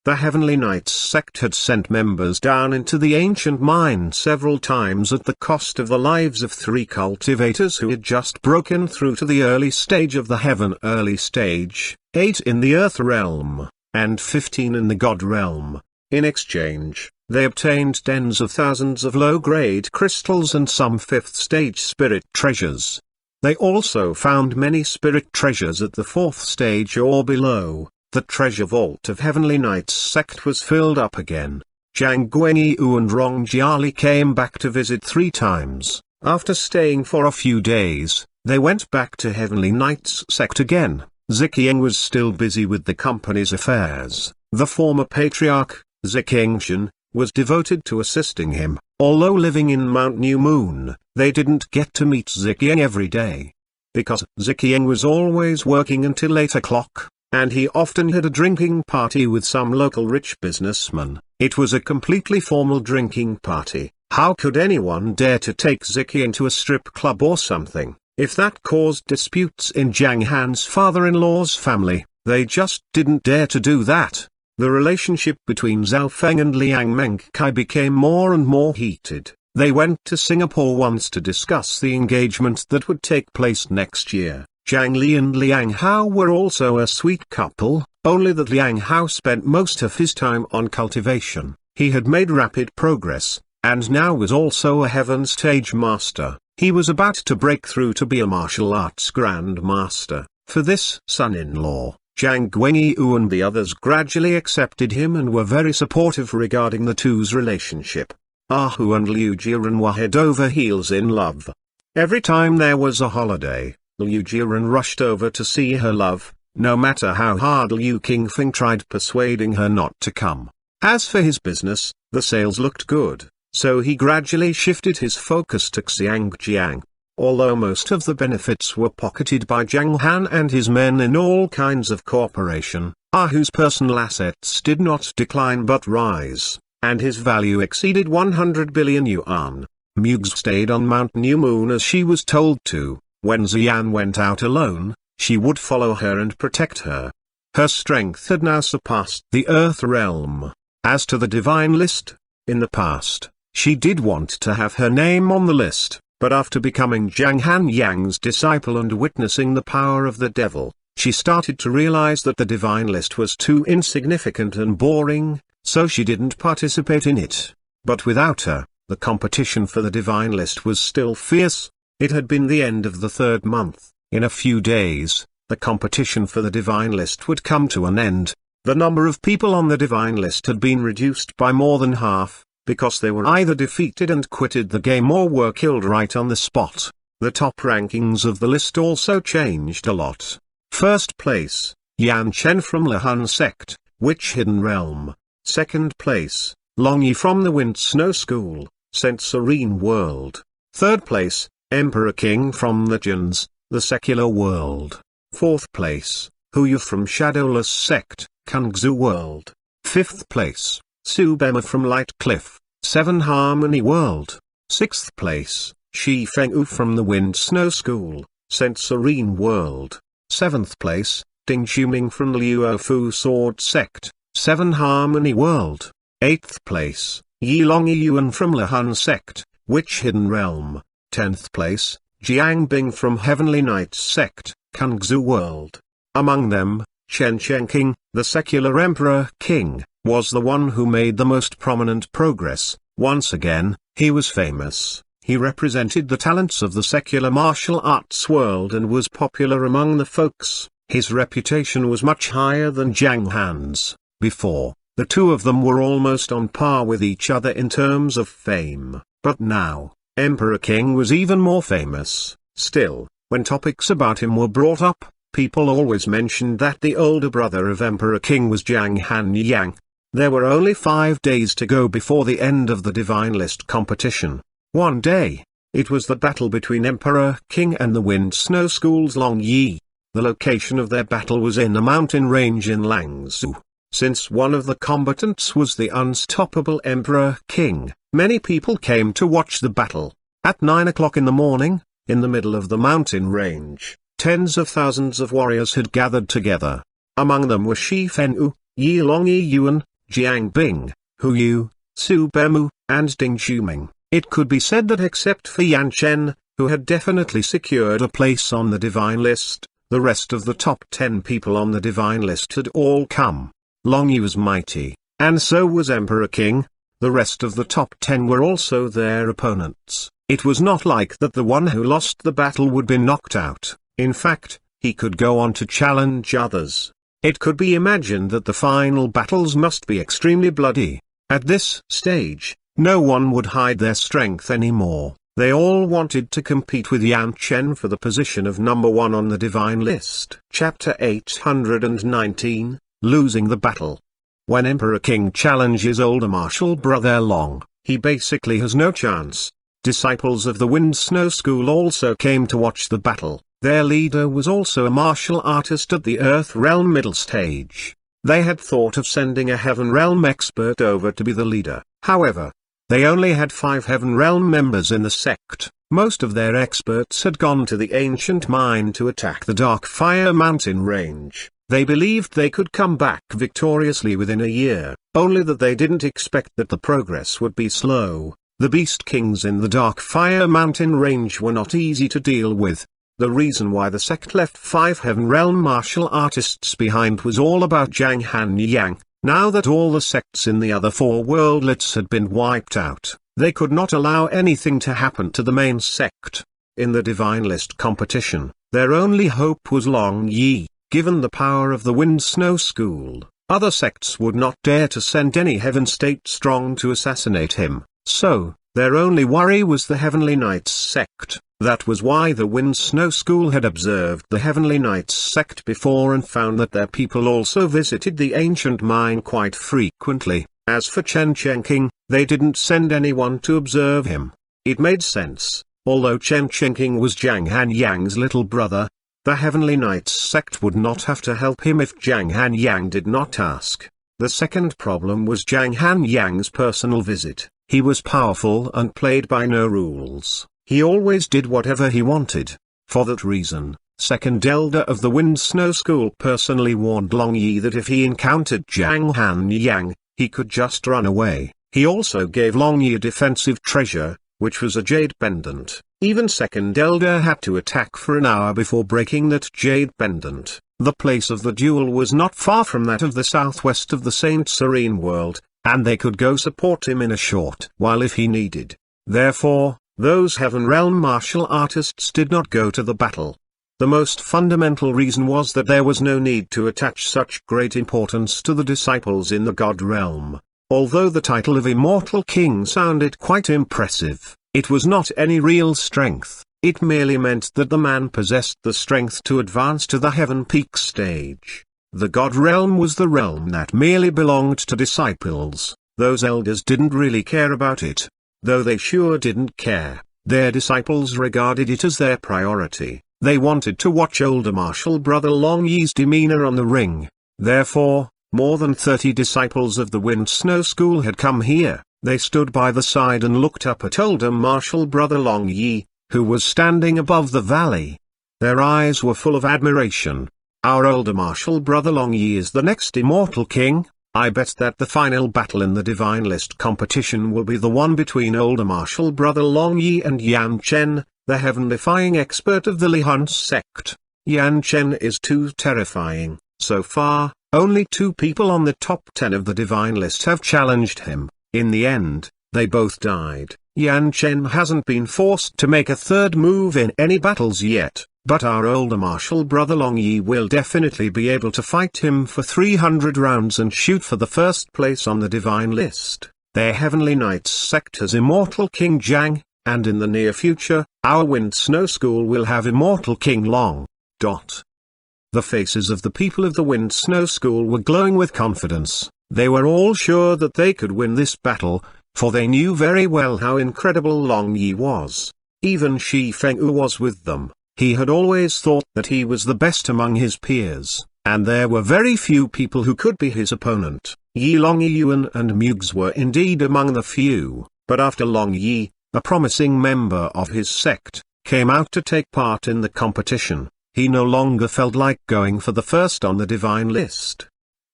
The Heavenly Knights sect had sent members down into the ancient mine several times at the cost of the lives of 3 cultivators who had just broken through to the early stage of the heaven early stage, 8 in the earth realm, and 15 in the god realm. In exchange, they obtained tens of thousands of low-grade crystals and some 5th stage spirit treasures. They also found many spirit treasures at the 4th stage or below. The treasure vault of Heavenly Knights sect was filled up again. Zhang Guangyu and Rong Jiali came back to visit 3 times. After staying for a few days, they went back to Heavenly Knights sect again. Ziqiang was still busy with the company's affairs. The former patriarch, Ziqiangshan, was devoted to assisting him. Although living in Mount New Moon, they didn't get to meet Ziqiang every day. Because Ziqiang was always working until 8 o'clock, and he often had a drinking party with some local rich businessman. It was a completely formal drinking party. How could anyone dare to take Ziqiang to a strip club or something? If that caused disputes in Zhang Han's father-in-law's family, they just didn't dare to do that. The relationship between Zhao Feng and Liang Mengkai became more and more heated. They went to Singapore once to discuss the engagement that would take place next year. Zhang Li and Liang Hao were also a sweet couple, only that Liang Hao spent most of his time on cultivation. He had made rapid progress, and now was also a heaven stage master. He was about to break through to be a martial arts grandmaster. For this son-in-law, Zhang Guangyu and the others gradually accepted him and were very supportive regarding the two's relationship. Hu and Liu Jiren were head over heels in love. Every time there was a holiday, Liu Jiren rushed over to see her love, no matter how hard Liu Qingfeng tried persuading her not to come. As for his business, the sales looked good, so he gradually shifted his focus to Xiangjiang. Although most of the benefits were pocketed by Zhang Han and his men in all kinds of cooperation, Hu's personal assets did not decline but rise, and his value exceeded 100 billion yuan. Mugs stayed on Mount New Moon as she was told to. When Xian went out alone, she would follow her and protect her. Her strength had now surpassed the Earth realm. As to the divine list, in the past, she did want to have her name on the list. But after becoming Zhang Han Yang's disciple and witnessing the power of the devil, she started to realize that the divine list was too insignificant and boring, so she didn't participate in it. But without her, the competition for the divine list was still fierce. It had been the end of the 3rd month. In a few days, the competition for the divine list would come to an end. The number of people on the divine list had been reduced by more than half, because they were either defeated and quitted the game or were killed right on the spot. The top rankings of the list also changed a lot. First place, Yan Chen from Le Han sect, Witch Hidden Realm. Second place, Long Yi from the Wind Snow School, Saint Serene World. Third place, Emperor King from the Jins, the Secular World. Fourth place, Hu Yu from Shadowless Sect, Kungzu World. Fifth place, Su Bema from Light Cliff, Seven Harmony World. Sixth place, Shi Fengyu from the Wind Snow School, Saint Serene World. Seventh place, Ding Xuming from Liu Fu Sword Sect, Seven Harmony World. Eighth place, Yi Long Yuan from Le Han Sect, Witch Hidden Realm. 10th place, Jiang Bing from Heavenly Knights Sect, Kungzu World. Among them, Chen Chengqing, the Secular Emperor King, was the one who made the most prominent progress. Once again, he was famous. He represented the talents of the secular martial arts world and was popular among the folks. His reputation was much higher than Zhang Han's. Before, the two of them were almost on par with each other in terms of fame, but now, Emperor King was even more famous. Still, when topics about him were brought up, people always mentioned that the older brother of Emperor King was Zhang Han Yang. There were only 5 days to go before the end of the Divine List competition. One day, it was the battle between Emperor King and the Wind Snow School's Long Yi. The location of their battle was in a mountain range in Langzhou. Since one of the combatants was the unstoppable Emperor King, many people came to watch the battle. At 9 o'clock in the morning, in the middle of the mountain range, tens of thousands of warriors had gathered together. Among them were Shi Fengyu, Yi Long Yuan, Jiang Bing, Hu Yu, Su Bemu, and Ding Xuming. It could be said that except for Yan Chen, who had definitely secured a place on the Divine List, the rest of the top 10 people on the Divine List had all come. Long Yi was mighty, and so was Emperor King. The rest of the top 10 were also their opponents. It was not like that the one who lost the battle would be knocked out. In fact, he could go on to challenge others. It could be imagined that the final battles must be extremely bloody. At this stage, no one would hide their strength anymore. They all wanted to compete with Yan Chen for the position of number 1 on the Divine List. Chapter 819, Losing the Battle. When Emperor King challenges older martial brother Long, he basically has no chance. Disciples of the Wind Snow School also came to watch the battle. Their leader was also a martial artist at the Earth Realm middle stage. They had thought of sending a Heaven Realm expert over to be the leader. However, they only had 5 Heaven Realm members in the sect. Most of their experts had gone to the ancient mine to attack the Dark Fire Mountain range. They believed they could come back victoriously within a year, only that they didn't expect that the progress would be slow. The Beast Kings in the Dark Fire Mountain range were not easy to deal with. The reason why the sect left 5 Heaven Realm martial artists behind was all about Zhang Han. Now that all the sects in the other 4 worldlets had been wiped out, they could not allow anything to happen to the main sect. In the Divine List competition, their only hope was Long Yi. Given the power of the Wind Snow School, other sects would not dare to send any Heaven State Strong to assassinate him, so, their only worry was the Heavenly Knights sect. That was why the Wind Snow School had observed the Heavenly Knights sect before and found that their people also visited the ancient mine quite frequently. As for Chen King, they didn't send anyone to observe him. It made sense, although Chen King was Zhang Hanyang's little brother. The Heavenly Knights sect would not have to help him if Zhang Han did not ask. The second problem was Zhang Han personal visit. He was powerful and played by no rules. He always did whatever he wanted. For that reason, second elder of the Wind Snow School personally warned Long Yi that if he encountered Zhang Han, he could just run away. He also gave Long Yi a defensive treasure, which was a jade pendant. Even second elder had to attack for an hour before breaking that jade pendant. The place of the duel was not far from that of the southwest of the Saint Serene World, and they could go support him in a short while if he needed. Therefore, those Heaven Realm martial artists did not go to the battle. The most fundamental reason was that there was no need to attach such great importance to the disciples in the God Realm. Although the title of Immortal King sounded quite impressive, it was not any real strength. It merely meant that the man possessed the strength to advance to the Heaven Peak stage. The God Realm was the realm that merely belonged to disciples. Those elders didn't really care about it. Though they sure didn't care, their disciples regarded it as their priority. They wanted to watch older martial brother Long Yi's demeanor on the ring. Therefore, more than 30 disciples of the Wind Snow School had come here. They stood by the side and looked up at older martial brother Long Yi, who was standing above the valley. Their eyes were full of admiration. Our older martial brother Long Yi is the next Immortal King. I bet that the final battle in the Divine List competition will be the one between older martial brother Long Yi and Yan Chen, the heaven-defying expert of the Li Hun sect. Yan Chen is too terrifying. So far, only 2 people on the top 10 of the Divine List have challenged him. In the end, they both died. Yan Chen hasn't been forced to make a third move in any battles yet, but our older martial brother Long Yi will definitely be able to fight him for 300 rounds and shoot for the first place on the Divine List. Their Heavenly Knights sect has Immortal King Zhang, and in the near future, our Wind Snow School will have Immortal King Long. The faces of the people of the Wind Snow School were glowing with confidence. They were all sure that they could win this battle, for they knew very well how incredible Long Yi was. Even Shi Fengyu was with them. He had always thought that he was the best among his peers, and there were very few people who could be his opponent. Yi Long Yuan and Mugs were indeed among the few, but after Long Yi, a promising member of his sect, came out to take part in the competition, he no longer felt like going for the first on the Divine List.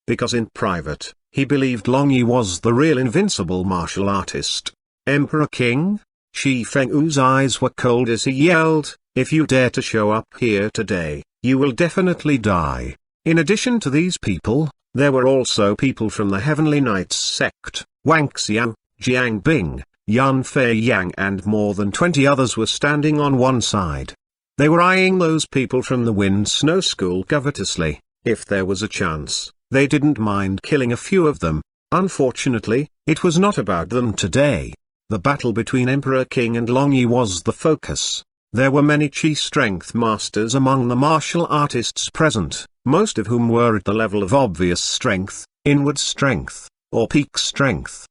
Because in private, he believed Long Yi was the real invincible martial artist. Emperor King? Shi Fengyu's eyes were cold as he yelled, "If you dare to show up here today, you will definitely die." In addition to these people, there were also people from the Heavenly Knights sect. Wang Xiang, Jiang Bing, Yan Fei Yang and more than 20 others were standing on one side. They were eyeing those people from the Wind Snow School covetously. If there was a chance, they didn't mind killing a few of them. Unfortunately, it was not about them today. The battle between Emperor King and Long Yi was the focus. There were many Chi strength masters among the martial artists present, most of whom were at the level of obvious strength. inward strength, or peak strength.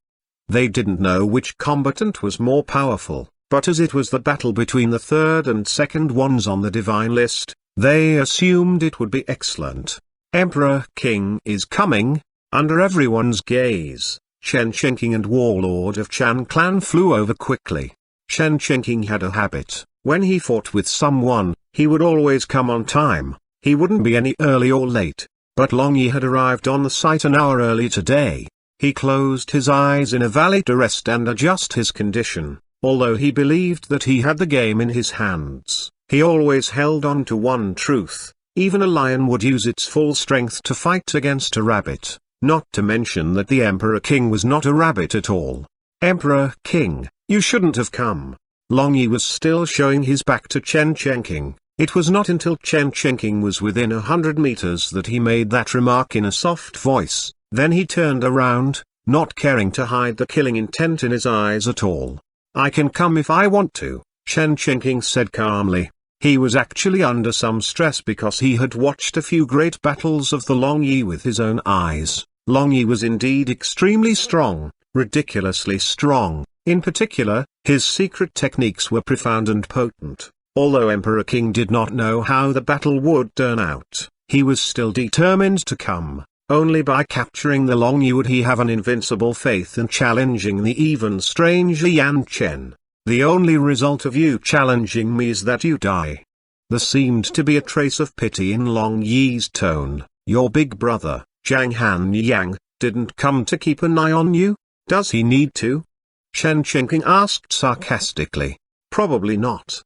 They didn't know which combatant was more powerful, but as it was the battle between the third and second ones on the divine list, they assumed it would be excellent. Emperor King is coming. Under everyone's gaze, Chen Chengqing and Warlord of Chan clan flew over quickly. Chen Chengqing had a habit: when he fought with someone, he would always come on time. He wouldn't be any early or late. But Long Yi had arrived on the site an hour early today. He closed his eyes in a valley to rest and adjust his condition. Although he believed that he had the game in his hands, he always held on to one truth: even a lion would use its full strength to fight against a rabbit. Not to mention that the Emperor King was not a rabbit at all. Emperor King, you shouldn't have come. Long Yi was still showing his back to Chen Chengqing. It was not until Chen Chengqing was within 100 meters that he made that remark in a soft voice. Then he turned around, not caring to hide the killing intent in his eyes at all. I can come if I want to, Chen Chengqing said calmly. He was actually under some stress because he had watched a few great battles of the Long Yi with his own eyes. Long Yi was indeed extremely strong, ridiculously strong. In particular, his secret techniques were profound and potent. Although Emperor King did not know how the battle would turn out, he was still determined to come. Only by capturing the Long Yi would he have an invincible faith in challenging the even strange Yan Chen. The only result of you challenging me is that you die. There seemed to be a trace of pity in Long Yi's tone. Your big brother, Zhang Han Yang, didn't come to keep an eye on you? Does he need to? Chen Chengqing asked sarcastically. Probably not.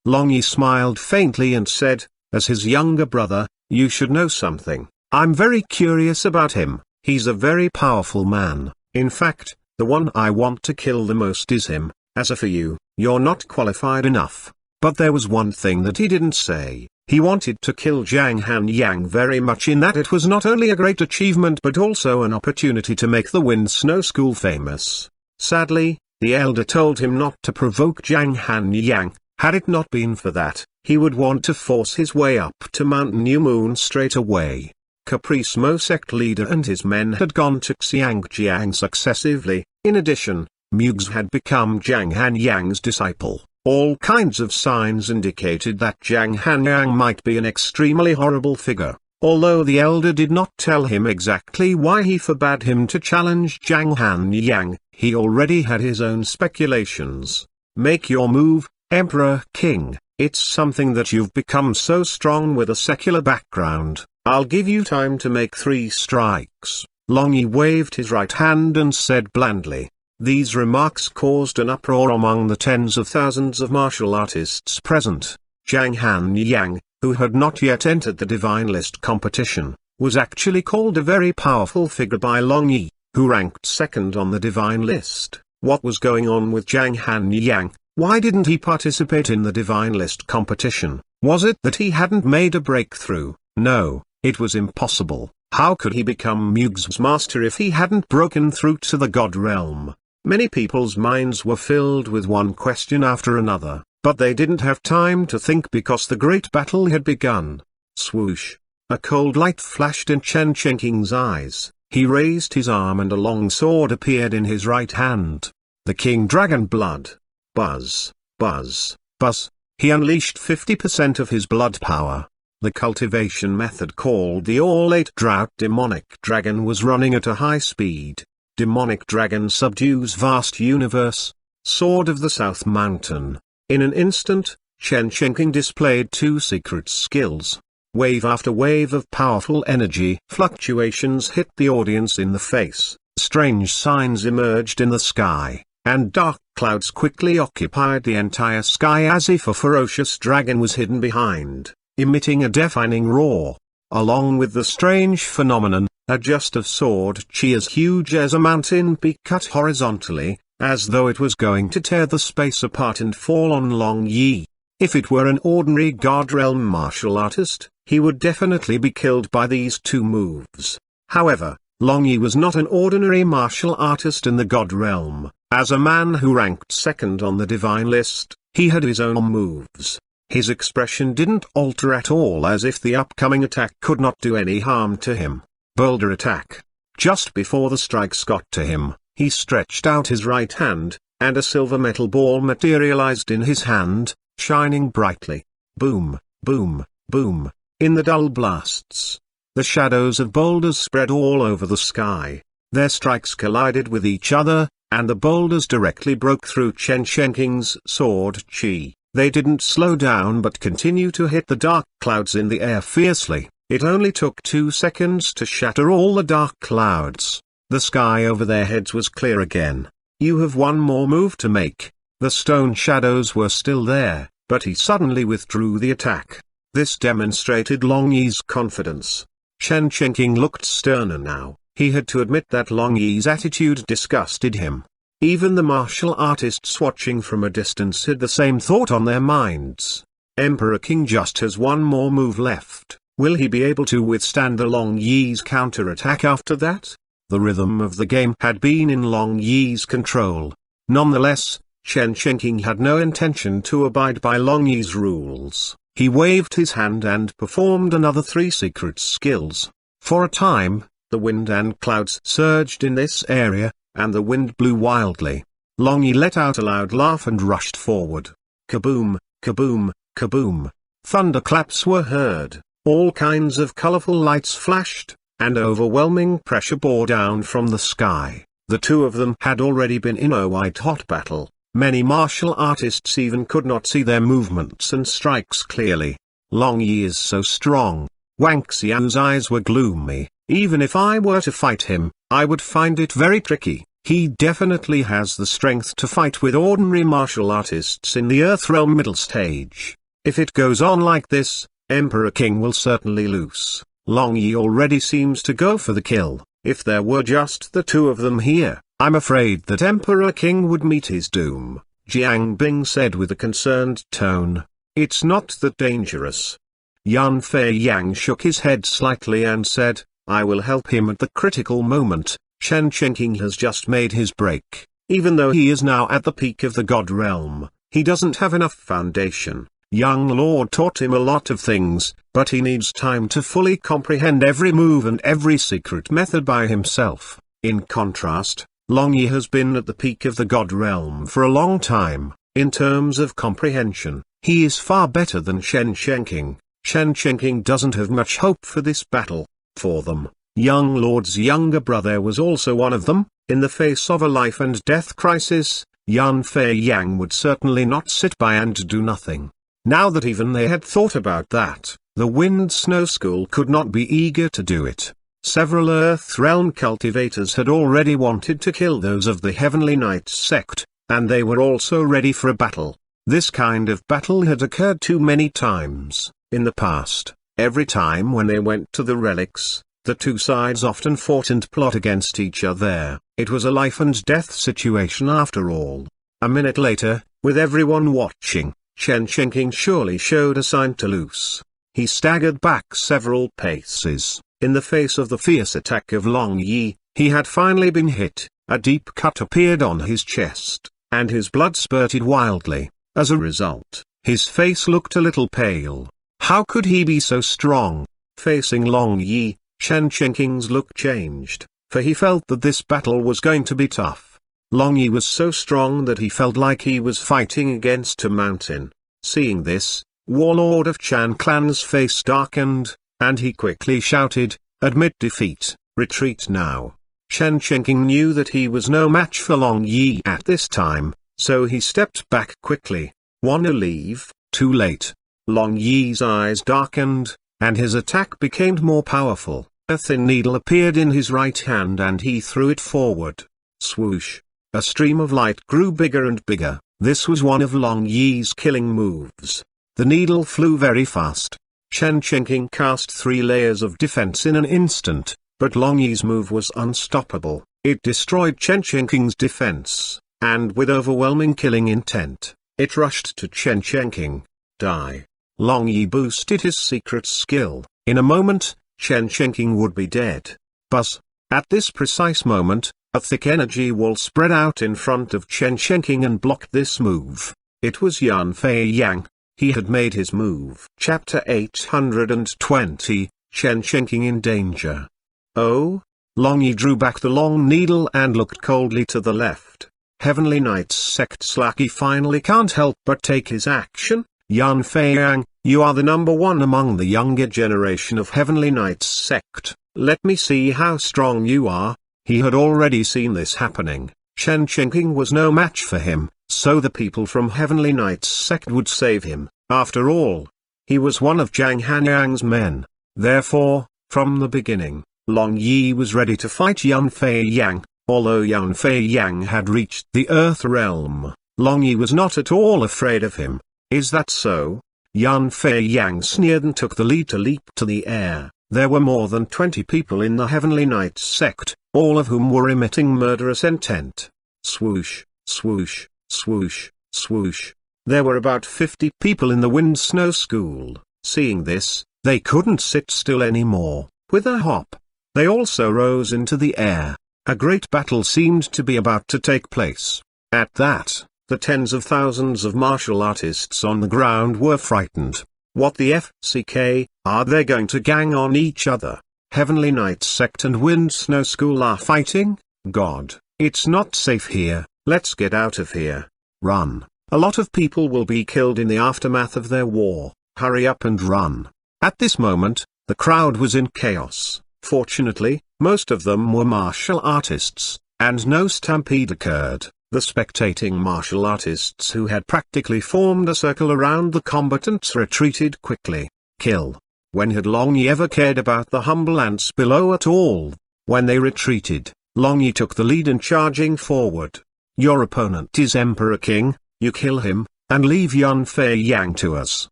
Long Yi smiled faintly and said, as his younger brother, you should know something. I'm very curious about him. He's a very powerful man. In fact, the one I want to kill the most is him. As for you, you're not qualified enough. But there was one thing that he didn't say. He wanted to kill Zhang Han Yang very much, in that it was not only a great achievement but also an opportunity to make the Wind Snow School famous. Sadly, the elder told him not to provoke Zhang Han Yang. Had it not been for that, he would want to force his way up to Mount New Moon straight away. Caprice Mo sect leader and his men had gone to Xiangjiang successively. In addition, Mugs had become Zhang Han Yang's disciple. All kinds of signs indicated that Zhang Han Yang might be an extremely horrible figure. Although the elder did not tell him exactly why he forbade him to challenge Zhang Han Yang, he already had his own speculations. Make your move, Emperor King. It's something that you've become so strong with a secular background. I'll give you time to make 3 strikes. Long Yi waved his right hand and said blandly. These remarks caused an uproar among the tens of thousands of martial artists present. Zhang Han Yang, who had not yet entered the Divine List competition, was actually called a very powerful figure by Long Yi, who ranked second on the Divine List. What was going on with Zhang Han Yang? Why didn't he participate in the Divine List competition? Was it that he hadn't made a breakthrough? No, it was impossible. How could he become Mugs's master if he hadn't broken through to the God realm? Many people's minds were filled with one question after another, but they didn't have time to think because the great battle had begun. Swoosh! A cold light flashed in Chen Chengqing's eyes. He raised his arm and a long sword appeared in his right hand. The King Dragon Blood. Buzz, buzz, buzz. He unleashed 50% of his blood power. The cultivation method called the All-8 Drought Demonic Dragon was running at a high speed. Demonic Dragon subdues vast universe. Sword of the South Mountain. In an instant, Chen Chengqing displayed 2 secret skills. Wave after wave of powerful energy fluctuations hit the audience in the face. Strange signs emerged in the sky, and dark clouds quickly occupied the entire sky as if a ferocious dragon was hidden behind, emitting a deafening roar. Along with the strange phenomenon, a gust of sword chi as huge as a mountain peak cut horizontally, as though it was going to tear the space apart and fall on Long Yi. If it were an ordinary God Realm martial artist, he would definitely be killed by these 2 moves. However, Long Yi was not an ordinary martial artist in the God Realm. As a man who ranked second on the Divine List, he had his own moves. His expression didn't alter at all, as if the upcoming attack could not do any harm to him. Boulder attack. Just before the strikes got to him, he stretched out his right hand, and a silver metal ball materialized in his hand, shining brightly. Boom, boom, boom, in the dull blasts. The shadows of boulders spread all over the sky. Their strikes collided with each other, and the boulders directly broke through Chen Shenking's sword chi. They didn't slow down but continue to hit the dark clouds in the air fiercely. It only took 2 seconds to shatter all the dark clouds. The sky over their heads was clear again. You have one more move to make. The stone shadows were still there, but he suddenly withdrew the attack. This demonstrated Long Yi's confidence. Chen Chenking looked sterner now. He had to admit that Long Yi's attitude disgusted him. Even the martial artists watching from a distance had the same thought on their minds. Emperor King just has one more move left. Will he be able to withstand the Long Yi's counterattack after that? The rhythm of the game had been in Long Yi's control. Nonetheless, Chen Chenking had no intention to abide by Long Yi's rules. He waved his hand and performed another 3 secret skills. For a time, the wind and clouds surged in this area, and the wind blew wildly. Long Yi let out a loud laugh and rushed forward. Kaboom, kaboom, kaboom. Thunderclaps were heard, all kinds of colorful lights flashed, and overwhelming pressure bore down from the sky. The two of them had already been in a white-hot battle. Many martial artists even could not see their movements and strikes clearly. Long Yi is so strong. Wang Xiao's eyes were gloomy. Even if I were to fight him, I would find it very tricky. He definitely has the strength to fight with ordinary martial artists in the Earthrealm middle stage. If it goes on like this, Emperor King will certainly lose. Long Yi already seems to go for the kill. If there were just the two of them here, I'm afraid that Emperor King would meet his doom, Jiang Bing said with a concerned tone. It's not that dangerous. Yan Fei Yang shook his head slightly and said, I will help him at the critical moment. Chen Chenking has just made his break. Even though he is now at the peak of the God realm, he doesn't have enough foundation. Young Lord taught him a lot of things, but he needs time to fully comprehend every move and every secret method by himself. In contrast, Long Yi has been at the peak of the God realm for a long time. In terms of comprehension, he is far better than Chen Chenking. Chen Chenking doesn't have much hope for this battle. For them, young Lord's younger brother was also one of them. In the face of a life and death crisis, Yan Fei Yang would certainly not sit by and do nothing. Now that even they had thought about that, the Wind Snow School could not be eager to do it. Several Earthrealm cultivators had already wanted to kill those of the Heavenly Knights sect, and they were also ready for a battle. This kind of battle had occurred too many times in the past. Every time when they went to the relics, the two sides often fought and plot against each other. It was a life and death situation after all. A minute later, with everyone watching, Chen Chenking surely showed a sign to lose. He staggered back several paces. In the face of the fierce attack of Long Yi, he had finally been hit. A deep cut appeared on his chest, and his blood spurted wildly. As a result, his face looked a little pale. How could he be so strong? Facing Long Yi, Chen Chenking's look changed, for he felt that this battle was going to be tough. Long Yi was so strong that he felt like he was fighting against a mountain. Seeing this, Warlord of Chan Clan's face darkened, and he quickly shouted, admit defeat, retreat now. Chen Chenking knew that he was no match for Long Yi at this time, so he stepped back quickly. Wanna leave? Too late. Long Yi's eyes darkened, and his attack became more powerful. A thin needle appeared in his right hand and he threw it forward. Swoosh. A stream of light grew bigger and bigger. This was one of Long Yi's killing moves. The needle flew very fast. Chen Chenking cast 3 layers of defense in an instant, but Long Yi's move was unstoppable. It destroyed Chen Chenking's defense, and with overwhelming killing intent, it rushed to Chen Chenking. Die. Long Yi boosted his secret skill. In a moment, Chen Chenking would be dead. Buzz. At this precise moment, a thick energy wall spread out in front of Chen Chenking and blocked this move. It was Yan Fei Yang. He had made his move. Chapter 820, Chen Chenking in danger. Oh? Long Yi drew back the long needle and looked coldly to the left. Heavenly Knights sect's lackey finally can't help but take his action. Yan Feiyang, you are the number one among the younger generation of Heavenly Knights sect. Let me see how strong you are. He had already seen this happening. Shen Qingqing was no match for him, so the people from Heavenly Knights sect would save him. After all, he was one of Zhang Hanyang's men. Therefore, from the beginning, Long Yi was ready to fight Yan Feiyang. Although Yan Feiyang had reached the Earth realm, Long Yi was not at all afraid of him. Is that so? Yan Feiyang sneered and took the lead to leap to the air. There were more than 20 people in the Heavenly Knights sect, all of whom were emitting murderous intent. Swoosh, swoosh, swoosh, swoosh. There were about 50 people in the Wind Snow School. Seeing this, they couldn't sit still anymore. With a hop, they also rose into the air. A great battle seemed to be about to take place. At that, the tens of thousands of martial artists on the ground were frightened. What the FCK, are they going to gang on each other? Heavenly Knights sect and Wind Snow School are fighting? God, it's not safe here, let's get out of here. Run. A lot of people will be killed in the aftermath of their war. Hurry up and run. At this moment, the crowd was in chaos. Fortunately, most of them were martial artists, and no stampede occurred. The spectating martial artists who had practically formed a circle around the combatants retreated quickly. Kill. When had Long Yi ever cared about the humble ants below at all? When they retreated, Long Yi took the lead in charging forward. Your opponent is Emperor King, you kill him, and leave Yan Feiyang to us.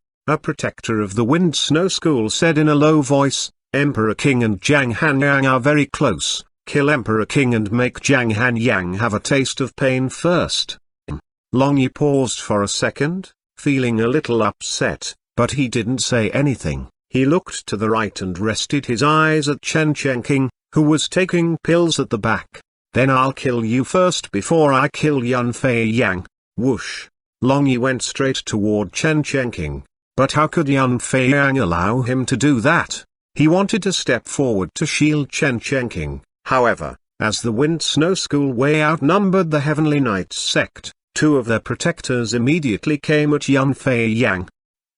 A protector of the Wind Snow School said in a low voice. Emperor King and Zhang Hanyang are very close. Kill Emperor King and make Zhang Hanyang have a taste of pain first. Long Yi paused for a second, feeling a little upset, but he didn't say anything. He looked to the right and rested his eyes at Chen Qingqing, who was taking pills at the back. Then I'll kill you first before I kill Yan Feiyang. Whoosh. Long Yi went straight toward Chen Qingqing. But how could Yan Feiyang allow him to do that? He wanted to step forward to shield Chen Qingqing. However, as the Wind Snow School way outnumbered the Heavenly Knights sect, two of their protectors immediately came at Yan Feiyang.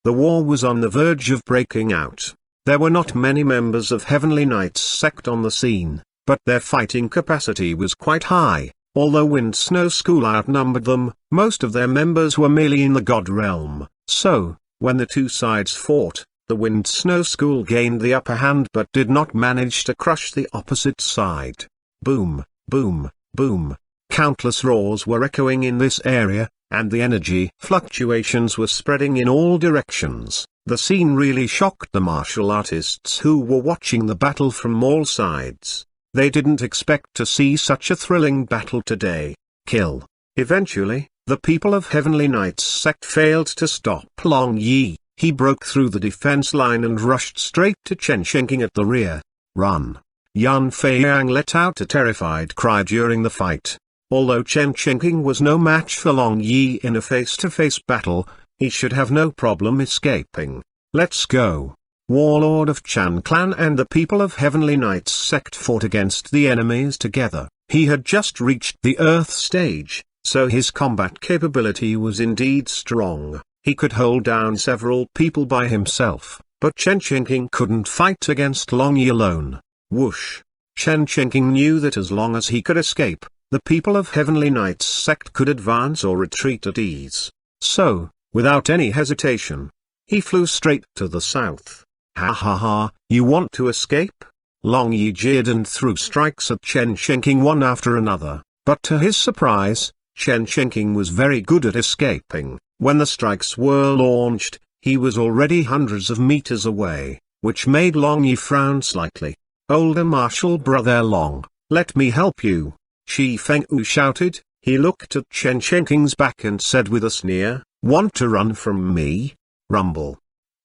The war was on the verge of breaking out. There were not many members of Heavenly Knights sect on the scene, but their fighting capacity was quite high. Although Wind Snow School outnumbered them, most of their members were merely in the God realm. So, when the two sides fought, the Wind Snow School gained the upper hand but did not manage to crush the opposite side. Boom, boom, boom. Countless roars were echoing in this area, and the energy fluctuations were spreading in all directions. The scene really shocked the martial artists who were watching the battle from all sides. They didn't expect to see such a thrilling battle today. Kill. Eventually, the people of Heavenly Knights sect failed to stop Long Yi. He broke through the defense line and rushed straight to Chen Qingqing at the rear. Run. Yan Feiyang let out a terrified cry during the fight. Although Chen Qingqing was no match for Long Yi in a face-to-face battle, he should have no problem escaping. Let's go. Warlord of Chan Clan and the people of Heavenly Knights sect fought against the enemies together. He had just reached the Earth stage, so his combat capability was indeed strong. He could hold down several people by himself, but Chen Qingqing couldn't fight against Long Yi alone. Whoosh. Chen Qingqing knew that as long as he could escape, the people of Heavenly Knights sect could advance or retreat at ease. So, without any hesitation, he flew straight to the south. Ha ha ha, you want to escape? Long Yi jeered and threw strikes at Chen Qingqing one after another, but to his surprise, Chen Qingqing was very good at escaping. When the strikes were launched, he was already hundreds of meters away, which made Long Yi frown slightly. Older martial brother Long, let me help you. Shi Fengwu shouted. He looked at Chen Qingqing's back and said with a sneer, want to run from me? Rumble.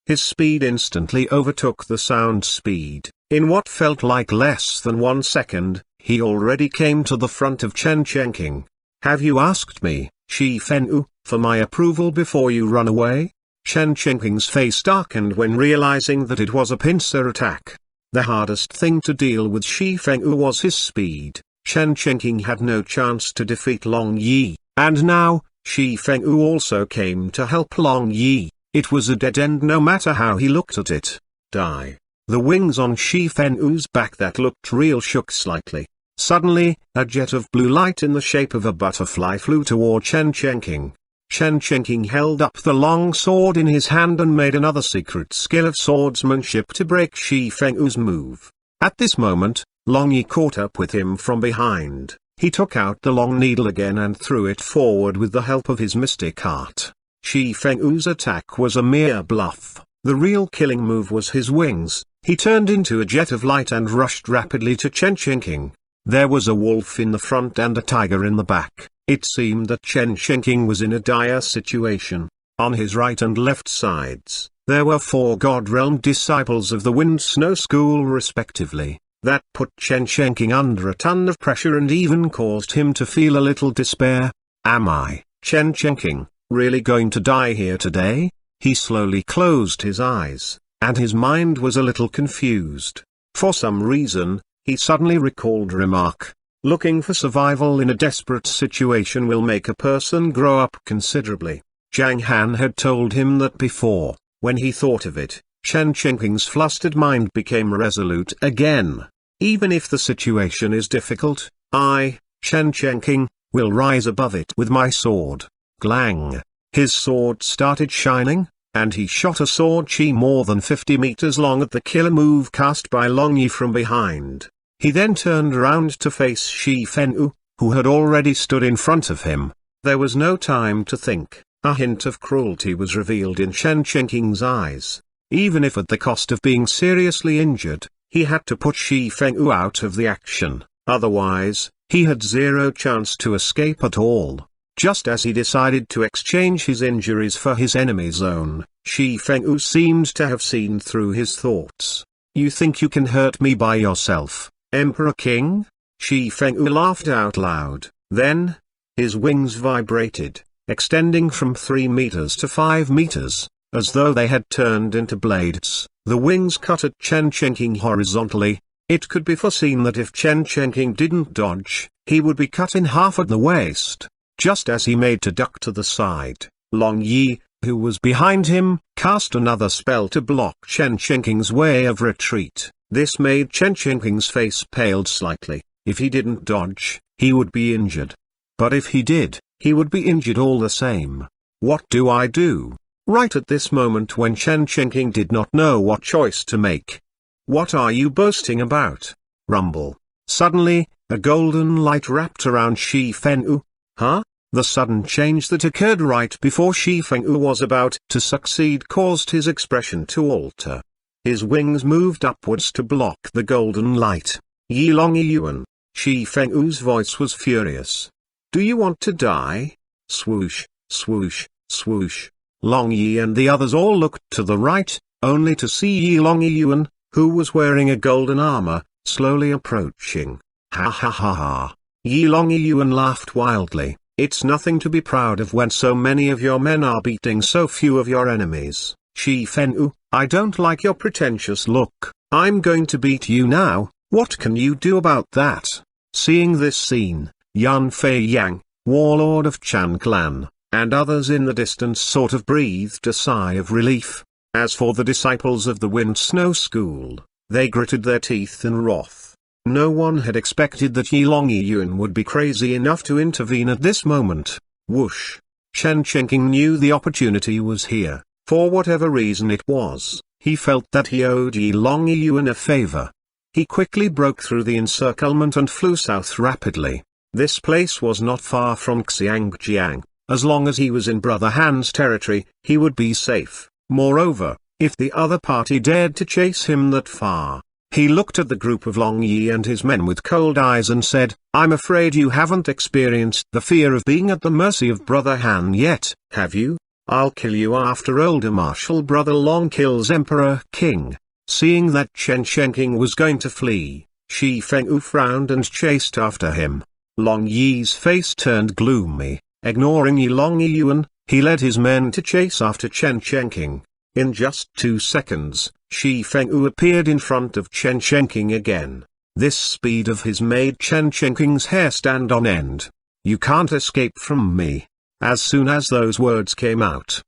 His speed instantly overtook the sound speed. In what felt like less than 1 second, he already came to the front of Chen Qingqing. Have you asked me, Shi Fengwu, for my approval before you run away? Chen Qingqing's face darkened when realizing that it was a pincer attack. The hardest thing to deal with Shi Fengyu was his speed. Chen Chengqing had no chance to defeat Long Yi, and now, Shi Fengyu also came to help Long Yi. It was a dead end no matter how he looked at it. Die. The wings on Shi Fengyu's back that looked real shook slightly. Suddenly, a jet of blue light in the shape of a butterfly flew toward Chen Chengqing. Chen Chengqing held up the long sword in his hand and made another secret skill of swordsmanship to break Shi Fengyu's move. At this moment, Long Yi caught up with him from behind. He took out the long needle again and threw it forward with the help of his mystic art. Shi Fengyu's attack was a mere bluff. The real killing move was his wings. He turned into a jet of light and rushed rapidly to Chen Chengqing. There was a wolf in the front and a tiger in the back. It seemed that Chen Chengqing was in a dire situation. On his right and left sides, there were 4 God Realm disciples of the Wind Snow School respectively. That put Chen Chengqing under a ton of pressure and even caused him to feel a little despair. Am I, Chen Chengqing, really going to die here today? He slowly closed his eyes, and his mind was a little confused. For some reason, he suddenly recalled a remark. Looking for survival in a desperate situation will make a person grow up considerably. Zhang Han had told him that before. When he thought of it, Chen Chengqing's flustered mind became resolute again. Even if the situation is difficult, I, Chen Chengqing, will rise above it with my sword. Glang. His sword started shining, and he shot a sword chi more than 50 meters long at the killer move cast by Long Yi from behind. He then turned around to face Shi Fengyu, who had already stood in front of him. There was no time to think. A hint of cruelty was revealed in Chen Chengqing's eyes. Even if at the cost of being seriously injured, he had to put Shi Fengyu out of the action. Otherwise, he had zero chance to escape at all. Just as he decided to exchange his injuries for his enemy's own, Shi Fengyu seemed to have seen through his thoughts. You think you can hurt me by yourself, Emperor King? Shi Fengyu laughed out loud. Then, his wings vibrated, extending from 3 meters to 5 meters, as though they had turned into blades. The wings cut at Chen Chengqing horizontally. It could be foreseen that if Chen Chengqing didn't dodge, he would be cut in half at the waist. Just as he made to duck to the side, Long Yi, who was behind him, cast another spell to block Chen Chengqing's way of retreat. This made Chen Chengqing's face paled slightly. If he didn't dodge, he would be injured. But if he did, he would be injured all the same. What do I do? Right at this moment when Chen Chengqing did not know what choice to make. What are you boasting about? Rumble. Suddenly, a golden light wrapped around Shi Fengyu. Huh? The sudden change that occurred right before Shi Fengyu was about to succeed caused his expression to alter. His wings moved upwards to block the golden light. Yi Long Yuan. Shi Fengyu's voice was furious. Do you want to die? Swoosh, swoosh, swoosh. Long Yi and the others all looked to the right, only to see Yi Long Yuan, who was wearing a golden armor, slowly approaching. Ha ha ha ha. Yi Long Yuan laughed wildly. It's nothing to be proud of when so many of your men are beating so few of your enemies. Shi Fengyu, I don't like your pretentious look. I'm going to beat you now. What can you do about that? Seeing this scene, Yan Fei Yang, warlord of Chan clan, and others in the distance sort of breathed a sigh of relief. As for the disciples of the Wind Snow School, they gritted their teeth in wrath. No one had expected that Yi Long Yuan would be crazy enough to intervene at this moment. Whoosh! Chen Chengqing knew the opportunity was here. For whatever reason it was, he felt that he owed Yi Long Yuan a favor. He quickly broke through the encirclement and flew south rapidly. This place was not far from Xiangjiang. As long as he was in Brother Han's territory, he would be safe. Moreover, if the other party dared to chase him that far, he looked at the group of Long Yi and his men with cold eyes and said, I'm afraid you haven't experienced the fear of being at the mercy of Brother Han yet, have you? I'll kill you after older martial brother Long kills Emperor King. Seeing that Chen Chengqing was going to flee, Shi Fengyu frowned and chased after him. Long Yi's face turned gloomy. Ignoring Yi Long Yuan, he led his men to chase after Chen Chengqing. In just 2 seconds, Shi Fengyu appeared in front of Chen Chenking again. This speed of his made Chen Chenking's hair stand on end. "You can't escape from me." As soon as those words came out,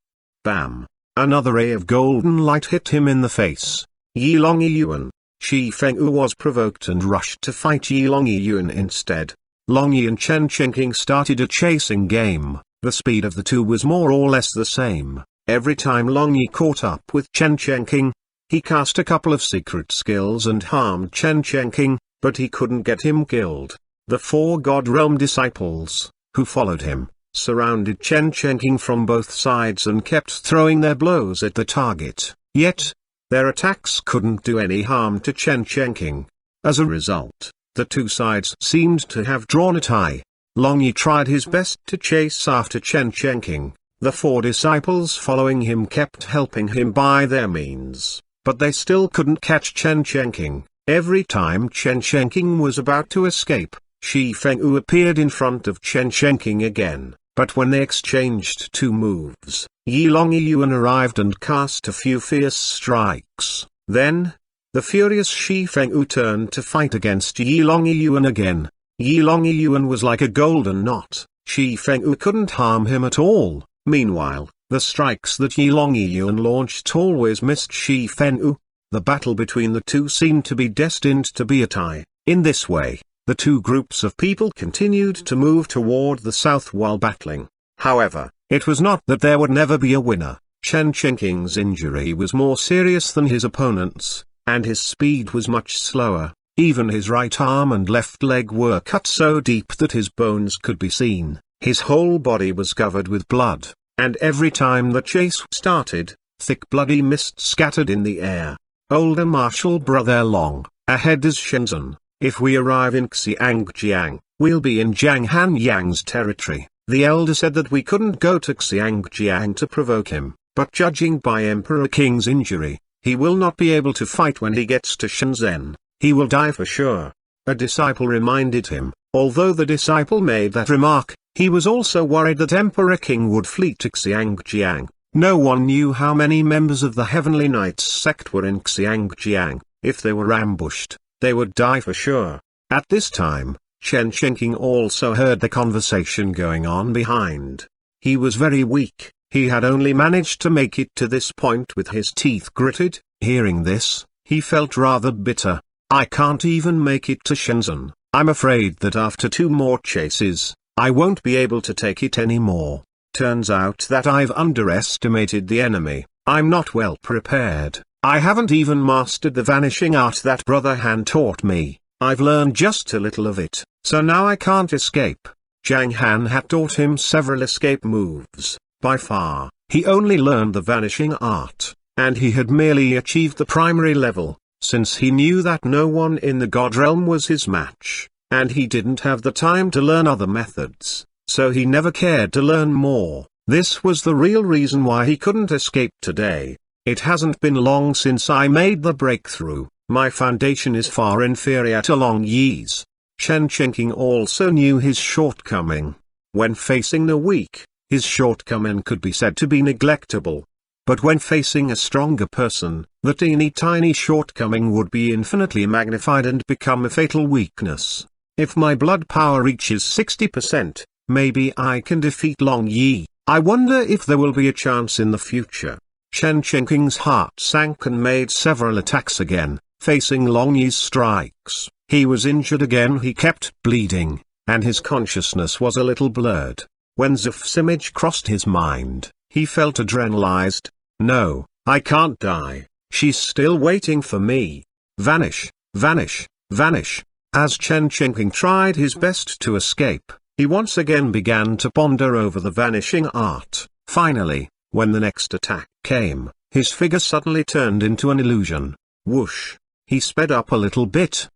bam! Another ray of golden light hit him in the face. Yi Long Yuan. Shi Fengyu was provoked and rushed to fight Yi Long Yuan instead. Long Yi and Chen Chenking started a chasing game. The speed of the two was more or less the same. Every time Long Yi caught up with Chen Chenking, he cast a couple of secret skills and harmed Chen Chenking, but he couldn't get him killed. The 4 God Realm disciples, who followed him, surrounded Chen Chenking from both sides and kept throwing their blows at the target. Yet, their attacks couldn't do any harm to Chen Chenking. As a result, the two sides seemed to have drawn a tie. Long Yi tried his best to chase after Chen Chenking. The 4 disciples following him kept helping him by their means, but they still couldn't catch Chen Chenking. Every time Chen Chenking was about to escape, Shi Fengyu appeared in front of Chen Chenking again, but when they exchanged 2 moves, Yi Long Yuan arrived and cast a few fierce strikes. Then, the furious Shi Fengyu turned to fight against Yi Long Yuan again. Yi Long Yuan was like a golden knot. Shi Fengyu couldn't harm him at all. Meanwhile, the strikes that Yi Long Yuan launched always missed Shi Fengyu. The battle between the two seemed to be destined to be a tie. In this way, the two groups of people continued to move toward the south while battling. However, it was not that there would never be a winner. Chen Chenking's injury was more serious than his opponent's, and his speed was much slower. Even his right arm and left leg were cut so deep that his bones could be seen. His whole body was covered with blood, and every time the chase started, thick bloody mist scattered in the air. Older martial brother Long, ahead is Shenzhen. If we arrive in Xiangjiang, we'll be in Zhang Han Yang's territory. The elder said that we couldn't go to Xiangjiang to provoke him, but judging by Emperor King's injury, he will not be able to fight when he gets to Shenzhen. He will die for sure. A disciple reminded him. Although the disciple made that remark, he was also worried that Emperor King would flee to Xiangjiang. No one knew how many members of the Heavenly Knights sect were in Xiangjiang. If they were ambushed, they would die for sure. At this time, Chen Chenking also heard the conversation going on behind. He was very weak. He had only managed to make it to this point with his teeth gritted. Hearing this, he felt rather bitter. I can't even make it to Shenzhen. I'm afraid that after 2 more chases, I won't be able to take it anymore. Turns out that I've underestimated the enemy. I'm not well prepared. I haven't even mastered the vanishing art that Brother Han taught me. I've learned just a little of it, so now I can't escape. Zhang Han had taught him several escape moves. By far, he only learned the vanishing art, and he had merely achieved the primary level. Since he knew that no one in the God Realm was his match, and he didn't have the time to learn other methods, so he never cared to learn more. This was the real reason why he couldn't escape today. It hasn't been long since I made the breakthrough. My foundation is far inferior to Long Yi's. Chen Chenking also knew his shortcoming. When facing the weak, his shortcoming could be said to be neglectable. But when facing a stronger person, the teeny-tiny shortcoming would be infinitely magnified and become a fatal weakness. If my blood power reaches 60%, maybe I can defeat Long Yi. I wonder if there will be a chance in the future. Chen Chenking's heart sank and made several attacks again, facing Long Yi's strikes. He was injured again. He kept bleeding, and his consciousness was a little blurred. When Zuf's image crossed his mind, he felt adrenalized. No, I can't die. She's still waiting for me. Vanish, vanish, vanish. As Chen Chenking tried his best to escape, he once again began to ponder over the vanishing art. Finally, when the next attack came, his figure suddenly turned into an illusion. Whoosh! He sped up a little bit.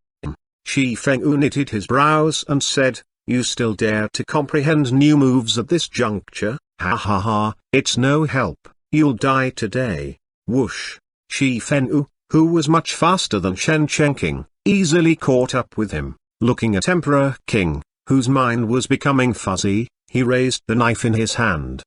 Shi Fengyu knitted his brows and said, "You still dare to comprehend new moves at this juncture? Ha ha ha, it's no help. You'll die today." Whoosh! Shi Fengyu, who was much faster than Chen Chenking, easily caught up with him. Looking at Emperor King, whose mind was becoming fuzzy, he raised the knife in his hand.